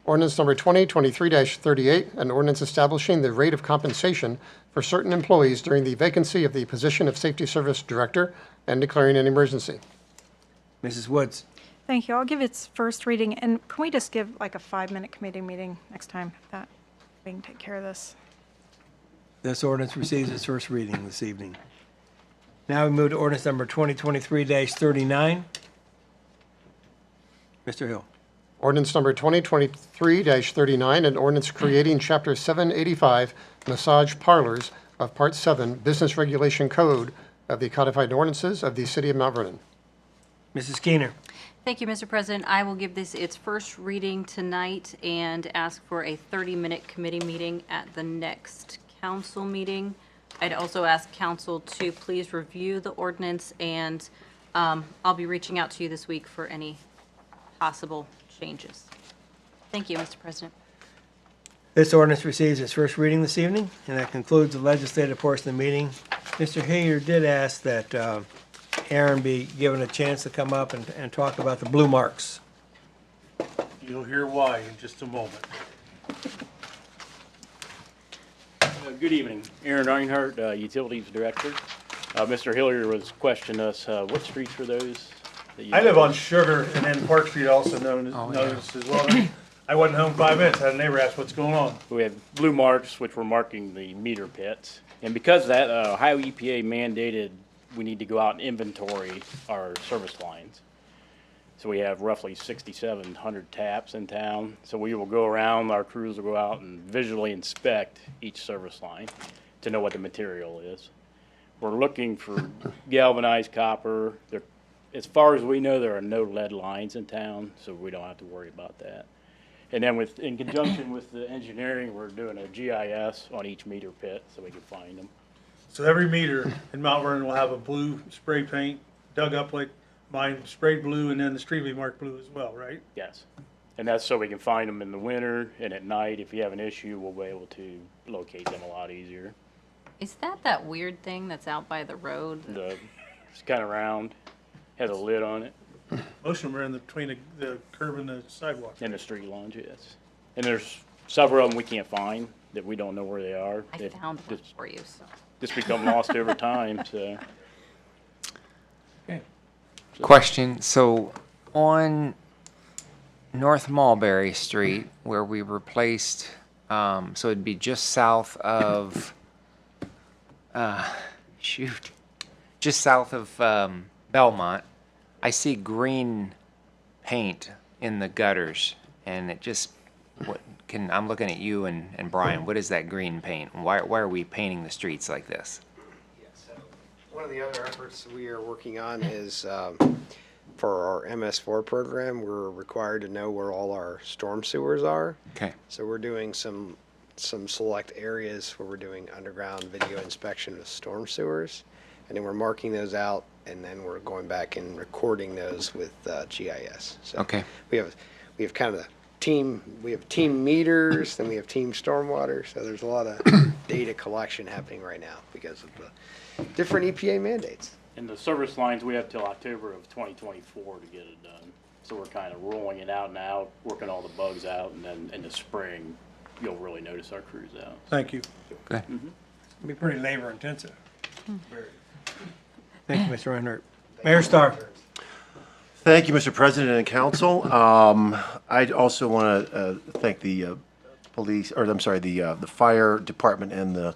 Ordinance number 2023-38, an ordinance establishing the rate of compensation for certain employees during the vacancy of the position of Safety Service Director and declaring an emergency. Mrs. Woods. Thank you. I'll give its first reading, and can we just give like a 5-minute committee meeting next time? That we can take care of this. This ordinance receives its first reading this evening. Now we move to ordinance number 2023-39. Mr. Hill. Ordinance number 2023-39, an ordinance creating Chapter 785 massage parlors of Part 7 Business Regulation Code of the Codified Ordinances of the City of Mount Vernon. Mrs. Keener. Thank you, Mr. President. I will give this its first reading tonight and ask for a 30-minute committee meeting at the next council meeting. I'd also ask council to please review the ordinance, and I'll be reaching out to you this week for any possible changes. Thank you, Mr. President. This ordinance receives its first reading this evening, and that concludes the legislative portion of the meeting. Mr. Hillier did ask that Aaron be given a chance to come up and talk about the blue marks. You'll hear why in just a moment. Good evening. Aaron Reinhardt, Utilities Director. Mr. Hillier was questioning us, what streets were those? I live on Sugar and then Park Street, also known as, as well. I wasn't home 5 minutes. I had a neighbor ask what's going on. We had blue marks, which were marking the meter pits. And because of that, Ohio EPA mandated we need to go out and inventory our service lines. So we have roughly 6,700 taps in town. So we will go around, our crews will go out and visually inspect each service line to know what the material is. We're looking for galvanized copper. As far as we know, there are no lead lines in town, so we don't have to worry about that. And then in conjunction with the engineering, we're doing a GIS on each meter pit so we can find them. So every meter in Mount Vernon will have a blue spray paint dug up like mine, sprayed blue, and then the street will be marked blue as well, right? Yes. And that's so we can find them in the winter, and at night, if you have an issue, we'll be able to locate them a lot easier. Is that weird thing that's out by the road? It's kind of round, has a lid on it. Most of them are in between the curb and the sidewalk. And the street lines, yes. And there's several of them we can't find that we don't know where they are. I found one for you, so. Just become lost over time, so. Okay. Question, so on North Mulberry Street, where we replaced, so it'd be just south of, just south of Belmont, I see green paint in the gutters, and it just, I'm looking at you and Brian, what is that green paint? Why are we painting the streets like this? One of the other efforts we are working on is for our MS4 program, we're required to know where all our storm sewers are. Okay. So we're doing some select areas where we're doing underground video inspection of storm sewers, and then we're marking those out, and then we're going back and recording those with GIS. So okay. We have kind of we have team meters, then we have team stormwater, so there's a lot of data collection happening right now because of the different EPA mandates. And the service lines, we have till October of 2024 to get it done. So we're kind of rolling it out now, working all the bugs out, and then in the spring, you'll really notice our crews out. Thank you. Okay. Mm-hmm. It'll be pretty labor intensive. Thank you, Mr. Reinhardt. Mayor Starr. Thank you, Mr. President and Council. I also want to thank the the fire department and the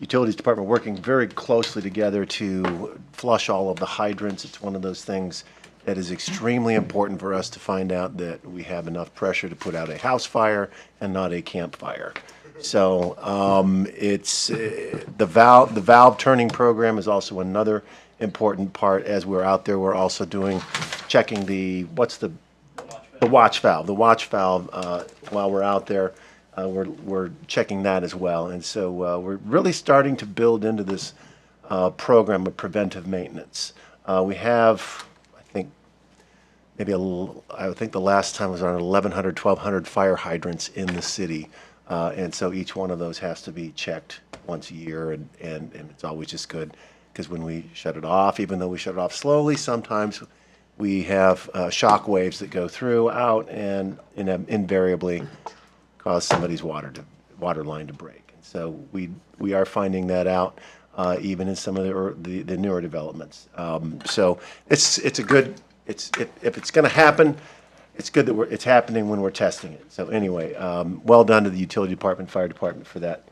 utilities department working very closely together to flush all of the hydrants. It's one of those things, that is extremely important for us to find out that we have enough pressure to put out a house fire and not a campfire. So it's the valve turning program is also another important part. As we're out there, we're also checking the watch valve. The watch valve while we're out there, we're checking that as well. And so we're really starting to build into this program of preventive maintenance. We have, I think the last time was around 1,100, 1,200 fire hydrants in the city. And so each one of those has to be checked once a year, and it's always just good, because when we shut it off, even though we shut it off slowly, sometimes we have shock waves that go out and invariably cause somebody's water line to break. And so we are finding that out even in some of the newer developments. So if it's going to happen, it's good that it's happening when we're testing it. So anyway, well done to the utility department, fire department for that.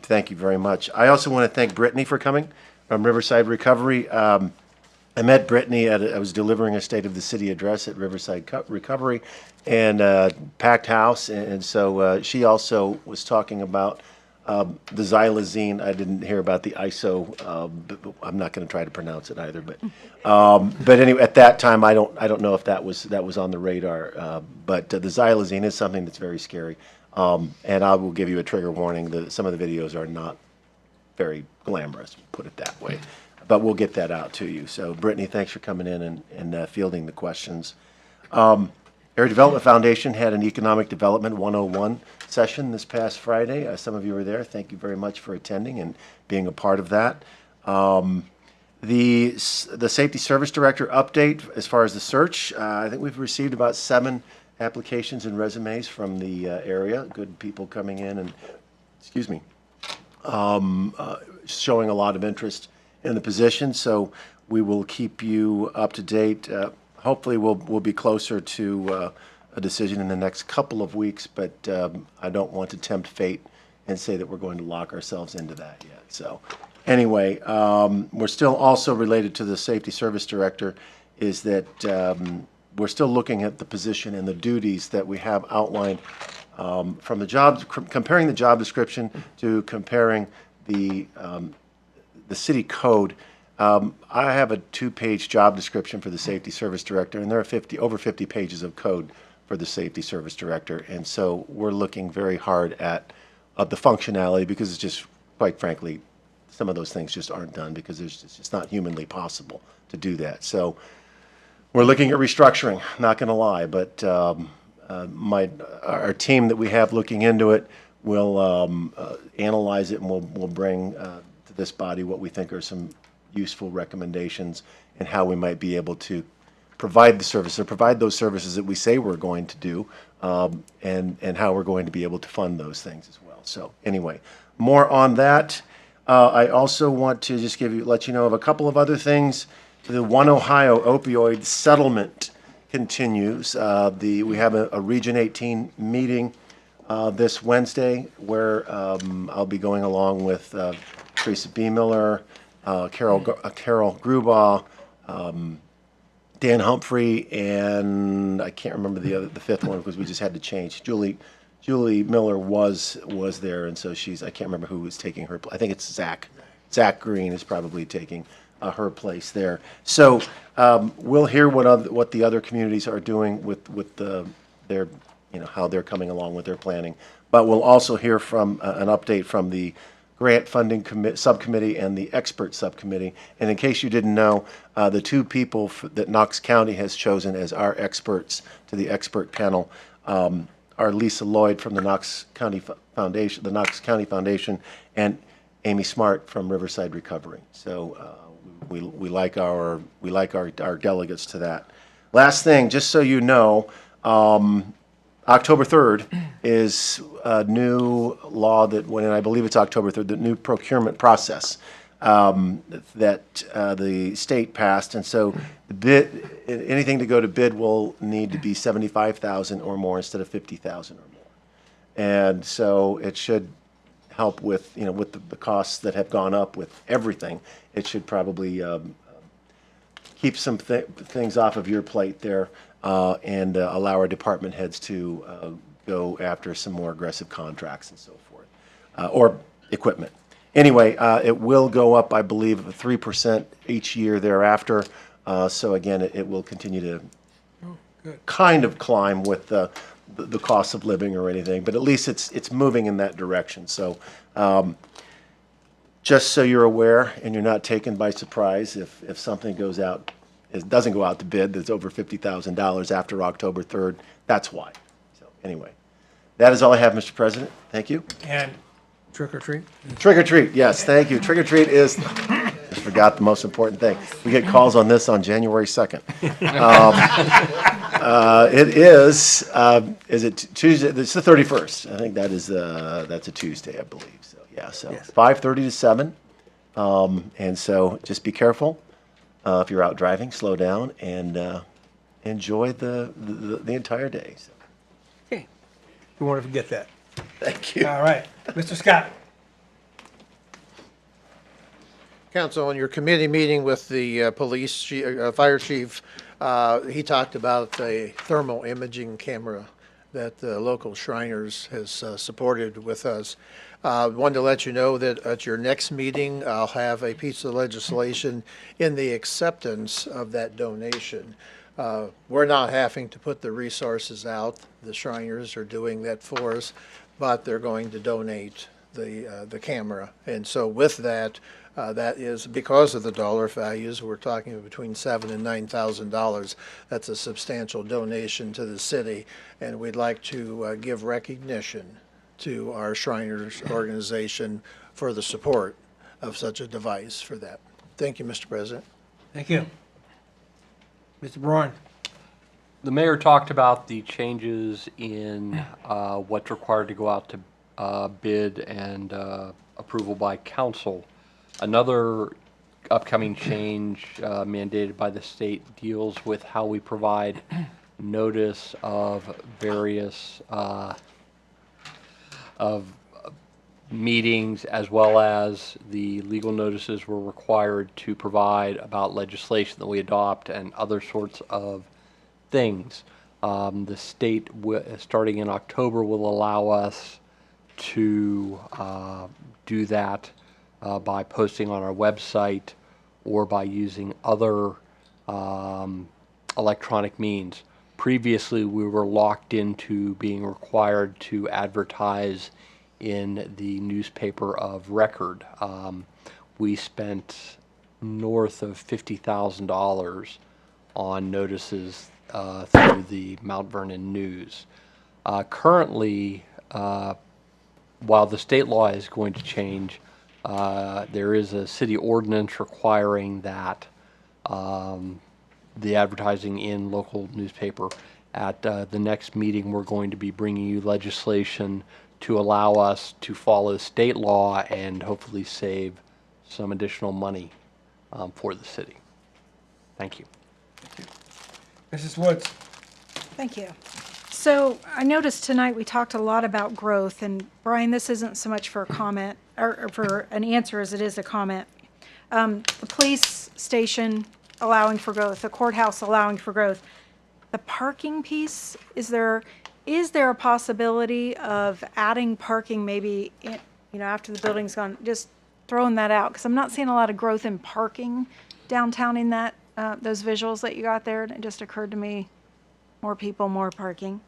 Thank you very much. I also want to thank Brittany for coming from Riverside Recovery. I met Brittany I was delivering a State of the City address at Riverside Recovery, and packed house. And so she also was talking about the xylazine. I didn't hear about the ISO, but I'm not going to try to pronounce it either. But anyway, at that time, I don't know if that was on the radar. But the xylazine is something that's very scary. And I will give you a trigger warning. Some of the videos are not very glamorous, put it that way. But we'll get that out to you. So, Brittany, thanks for coming in and fielding the questions. Area Development Foundation had an Economic Development 101 session this past Friday. Some of you were there. Thank you very much for attending and being a part of that. The Safety Service Director update, as far as the search, I think we've received about 7 applications and resumes from the area. Good people coming in and, showing a lot of interest in the position. So we will keep you up to date. Hopefully we'll be closer to a decision in the next couple of weeks, but I don't want to tempt fate and say that we're going to lock ourselves into that yet. So anyway, we're still also related to the Safety Service Director, is that we're still looking at the position and the duties that we have outlined from the jobs, comparing the job description to comparing the city code. I have a 2-page job description for the Safety Service Director, and there are over 50 pages of code for the Safety Service Director. And so we're looking very hard at the functionality, because it's just, quite frankly, some of those things just aren't done because it's just not humanly possible to do that. So we're looking at restructuring, not going to lie, but our team that we have looking into it will analyze it, and we'll bring to this body what we think are some useful recommendations and how we might be able to provide the service, or provide those services that we say we're going to do, and how we're going to be able to fund those things as well. So anyway, more on that. I also want to just let you know of a couple of other things. The One Ohio opioid settlement continues. We have a Region 18 meeting this Wednesday, where I'll be going along with Teresa B. Miller, Carol Grubaugh, Dan Humphrey, and I can't remember the fifth one because we just had to change. Julie Miller was there, and so I can't remember who was taking her. I think it's Zach. Zach Green is probably taking her place there. So we'll hear what the other communities are doing with their, how they're coming along with their planning. But we'll also hear from an update from the Grant Funding Subcommittee and the Expert Subcommittee. And in case you didn't know, the 2 people that Knox County has chosen as our experts to the expert panel are Lisa Lloyd from the Knox County Foundation, and Amy Smart from Riverside Recovery. So we like our delegates to that. Last thing, just so you know, October 3rd is a new law and I believe it's October 3rd, the new procurement process that the state passed. And so anything to go to bid will need to be $75,000 or more instead of $50,000 or more. And so it should help with, with the costs that have gone up with everything. It should probably keep some things off of your plate there, and allow our department heads to go after some more aggressive contracts and so forth, or equipment. Anyway, it will go up, I believe, 3% each year thereafter. So again, it will continue to kind of climb with the cost of living or anything, but at least it's moving in that direction. So just so you're aware and you're not taken by surprise if something goes out, it doesn't go out to bid that's over $50,000 after October 3rd, that's why. So anyway, that is all I have, Mr. President. Thank you. And trick or treat? Trick or treat, yes, thank you. Trick or treat is, I forgot the most important thing. We get calls on this on January 2nd. It is it Tuesday? It's the 31st. I think that's a Tuesday, I believe. So yeah, so Yes. 5:30 to 7. And so just be careful. If you're out driving, slow down and enjoy the entire day. So. Okay. We want to forget that. Thank you. All right. Mr. Scott. Council, in your committee meeting with the police fire chief, he talked about a thermal imaging camera that the local Shriners has supported with us. Wanted to let you know that at your next meeting, I'll have a piece of legislation in the acceptance of that donation. We're not having to put the resources out. The Shriners are doing that for us, but they're going to donate the camera. And so with that, that is because of the dollar values. We're talking between $7,000 and $9,000. That's a substantial donation to the city, and we'd like to give recognition to our Shriners organization for the support of such a device for that. Thank you, Mr. President. Thank you. Mr. Braun. The mayor talked about the changes in what's required to go out to bid and approval by council. Another upcoming change mandated by the state deals with how we provide notice of various of meetings, as well as the legal notices we're required to provide about legislation that we adopt and other sorts of things. The state, starting in October, will allow us to do that by posting on our website or by using other electronic means. Previously, we were locked into being required to advertise in the newspaper of record. We spent north of $50,000 on notices through the Mount Vernon News. Currently, while the state law is going to change, there is a city ordinance requiring that the advertising in local newspaper. At the next meeting, we're going to be bringing you legislation to allow us to follow state law and hopefully save some additional money for the city. Thank you. Mrs. Woods. Thank you. So I noticed tonight we talked a lot about growth, and Brian, this isn't so much for a comment or for an answer as it is a comment. The police station allowing for growth, the courthouse allowing for growth. The parking piece, is there a possibility of adding parking maybe, after the building's gone, just throwing that out? Because I'm not seeing a lot of growth in parking downtown in that, those visuals that you got there. And it just occurred to me, more people, more parking.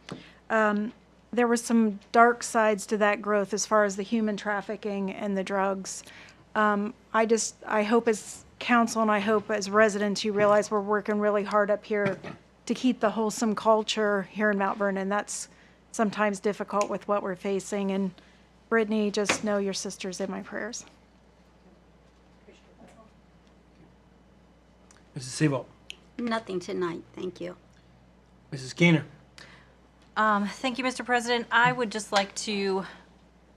There were some dark sides to that growth as far as the human trafficking and the drugs. I hope as council and I hope as residents you realize we're working really hard up here to keep the wholesome culture here in Mount Vernon. That's sometimes difficult with what we're facing. And Brittany, just know your sister's in my prayers. Mrs. Seabolt. Nothing tonight, thank you. Mrs. Keener. Thank you, Mr. President. I would just like to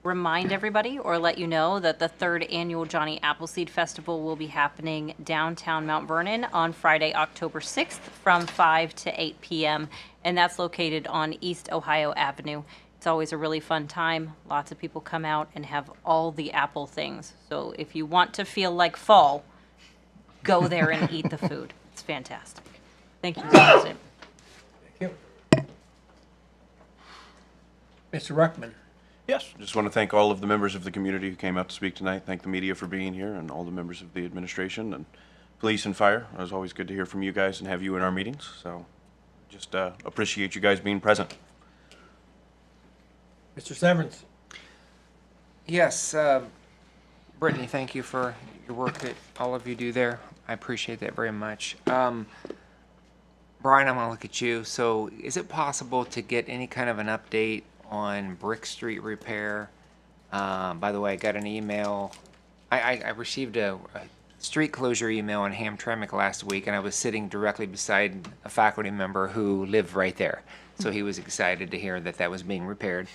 remind everybody or let you know that the 3rd annual Johnny Appleseed Festival will be happening downtown Mount Vernon on Friday, October 6th from 5 to 8 p.m. And that's located on East Ohio Avenue. It's always a really fun time. Lots of people come out and have all the apple things. So if you want to feel like fall, go there and eat the food. It's It's fantastic. Thank you, Mr. President. Thank you. Mr. Ruckman. Yes. Just want to thank all of the members of the community who came out to speak tonight. Thank the media for being here and all the members of the administration and police and fire. It was always good to hear from you guys and have you in our meetings. So just appreciate you guys being present. Mr. Severance. Yes, Brittany, thank you for your work that all of you do there. I appreciate that very much. Brian, I'm gonna look at you. So is it possible to get any kind of an update on Brick Street repair? By the way, I got an email. I received a street closure email on Hamtramck last week, and I was sitting directly beside a faculty member who lived right there. So he was excited to hear that that was being repaired.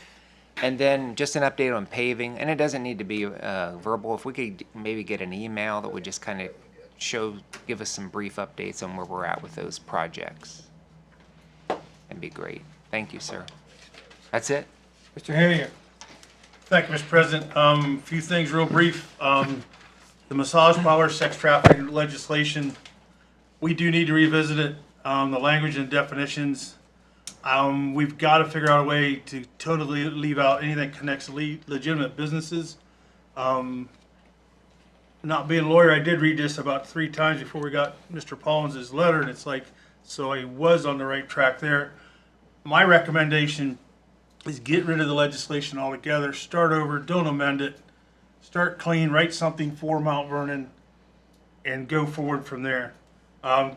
And then just an update on paving, and it doesn't need to be verbal. If we could maybe get an email that would just kind of give us some brief updates on where we're at with those projects, that'd be great. Thank you, sir. That's it. Mr. Henninger. Thank you, Mr. President. A few things real brief. The massage parlor sex trafficking legislation, we do need to revisit it. The language and definitions. We've got to figure out a way to totally leave out anything that connects legitimate businesses. Not being a lawyer, I did read this about 3 times before we got Mr. Paulins's letter, and it's like, so I was on the right track there. My recommendation is get rid of the legislation altogether, start over, don't amend it, start clean, write something for Mount Vernon, and go forward from there.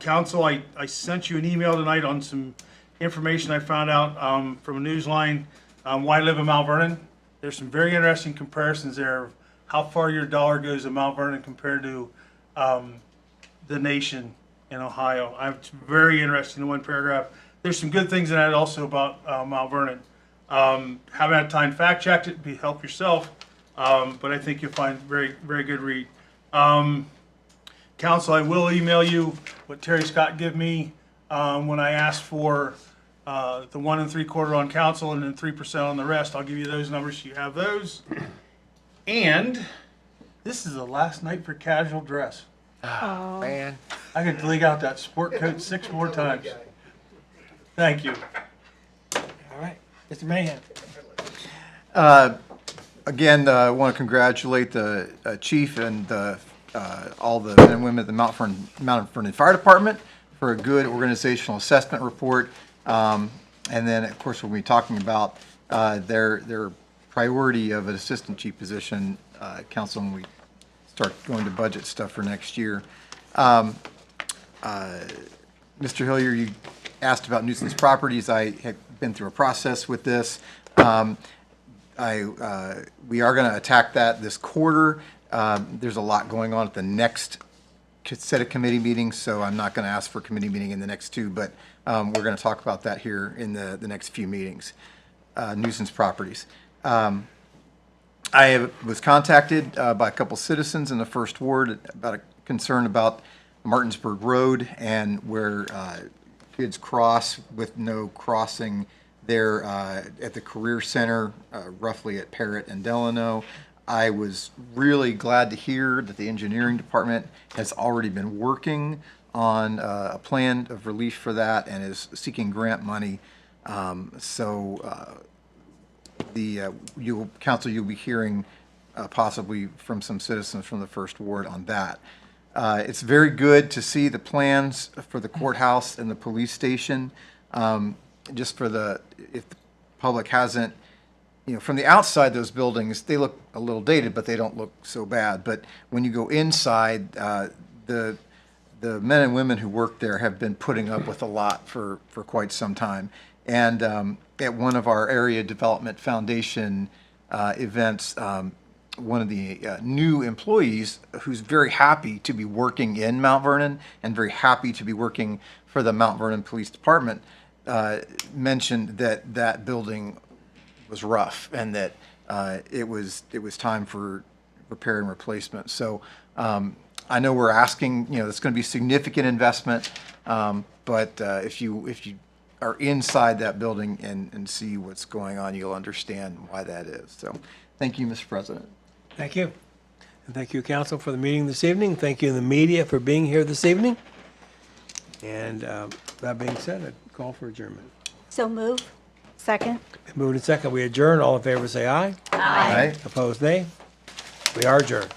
Council, I sent you an email tonight on some information I found out from a newsline, why I live in Mount Vernon. There's some very interesting comparisons there of how far your dollar goes in Mount Vernon compared to the nation in Ohio. It's very interesting in one paragraph. There's some good things in that also about Mount Vernon. Haven't had time to fact check it, help yourself, but I think you'll find very, very good read. Council, I will email you what Terry Scott gave me when I asked for the 1 3/4 on council and then 3% on the rest. I'll give you those numbers so you have those. And this is the last night for casual dress. Oh, man. I could leak out that sport coat 6 more times. Thank you. All right. Mr. Mahan. Again, I want to congratulate the chief and all the men and women at the Mount Vernon Fire Department for a good organizational assessment report. And then, of course, we'll be talking about their priority of an assistant chief position, council, when we start going to budget stuff for next year. Mr. Hillier, you asked about nuisance properties. I have been through a process with this. We are going to attack that this quarter. There's a lot going on at the next set of committee meetings, so I'm not going to ask for a committee meeting in the next 2, but we're going to talk about that here in the next few meetings. Nuisance properties. I was contacted by a couple citizens in the First Ward about a concern about Martinsburg Road and where kids cross with no crossing there at the Career Center, roughly at Parrott and Delano. I was really glad to hear that the engineering department has already been working on a plan of relief for that and is seeking grant money. Council, you'll be hearing possibly from some citizens from the First Ward on that. It's very good to see the plans for the courthouse and the police station. Just for if the public hasn't, from the outside, those buildings, they look a little dated, but they don't look so bad. But when you go inside, the men and women who work there have been putting up with a lot for quite some time. And at one of our Area Development Foundation events, one of the new employees who's very happy to be working in Mount Vernon and very happy to be working for the Mount Vernon Police Department mentioned that building was rough and that it was time for repair and replacement. So I know we're asking, it's going to be significant investment, but if you are inside that building and see what's going on, you'll understand why that is. So thank you, Mr. President. Thank you. And thank you, council, for the meeting this evening. Thank you, the media, for being here this evening. And that being said, I call for adjournment. So move. Second? Moved and second, we adjourn. All in favor say aye. Aye. Opposed, nay. We are adjourned.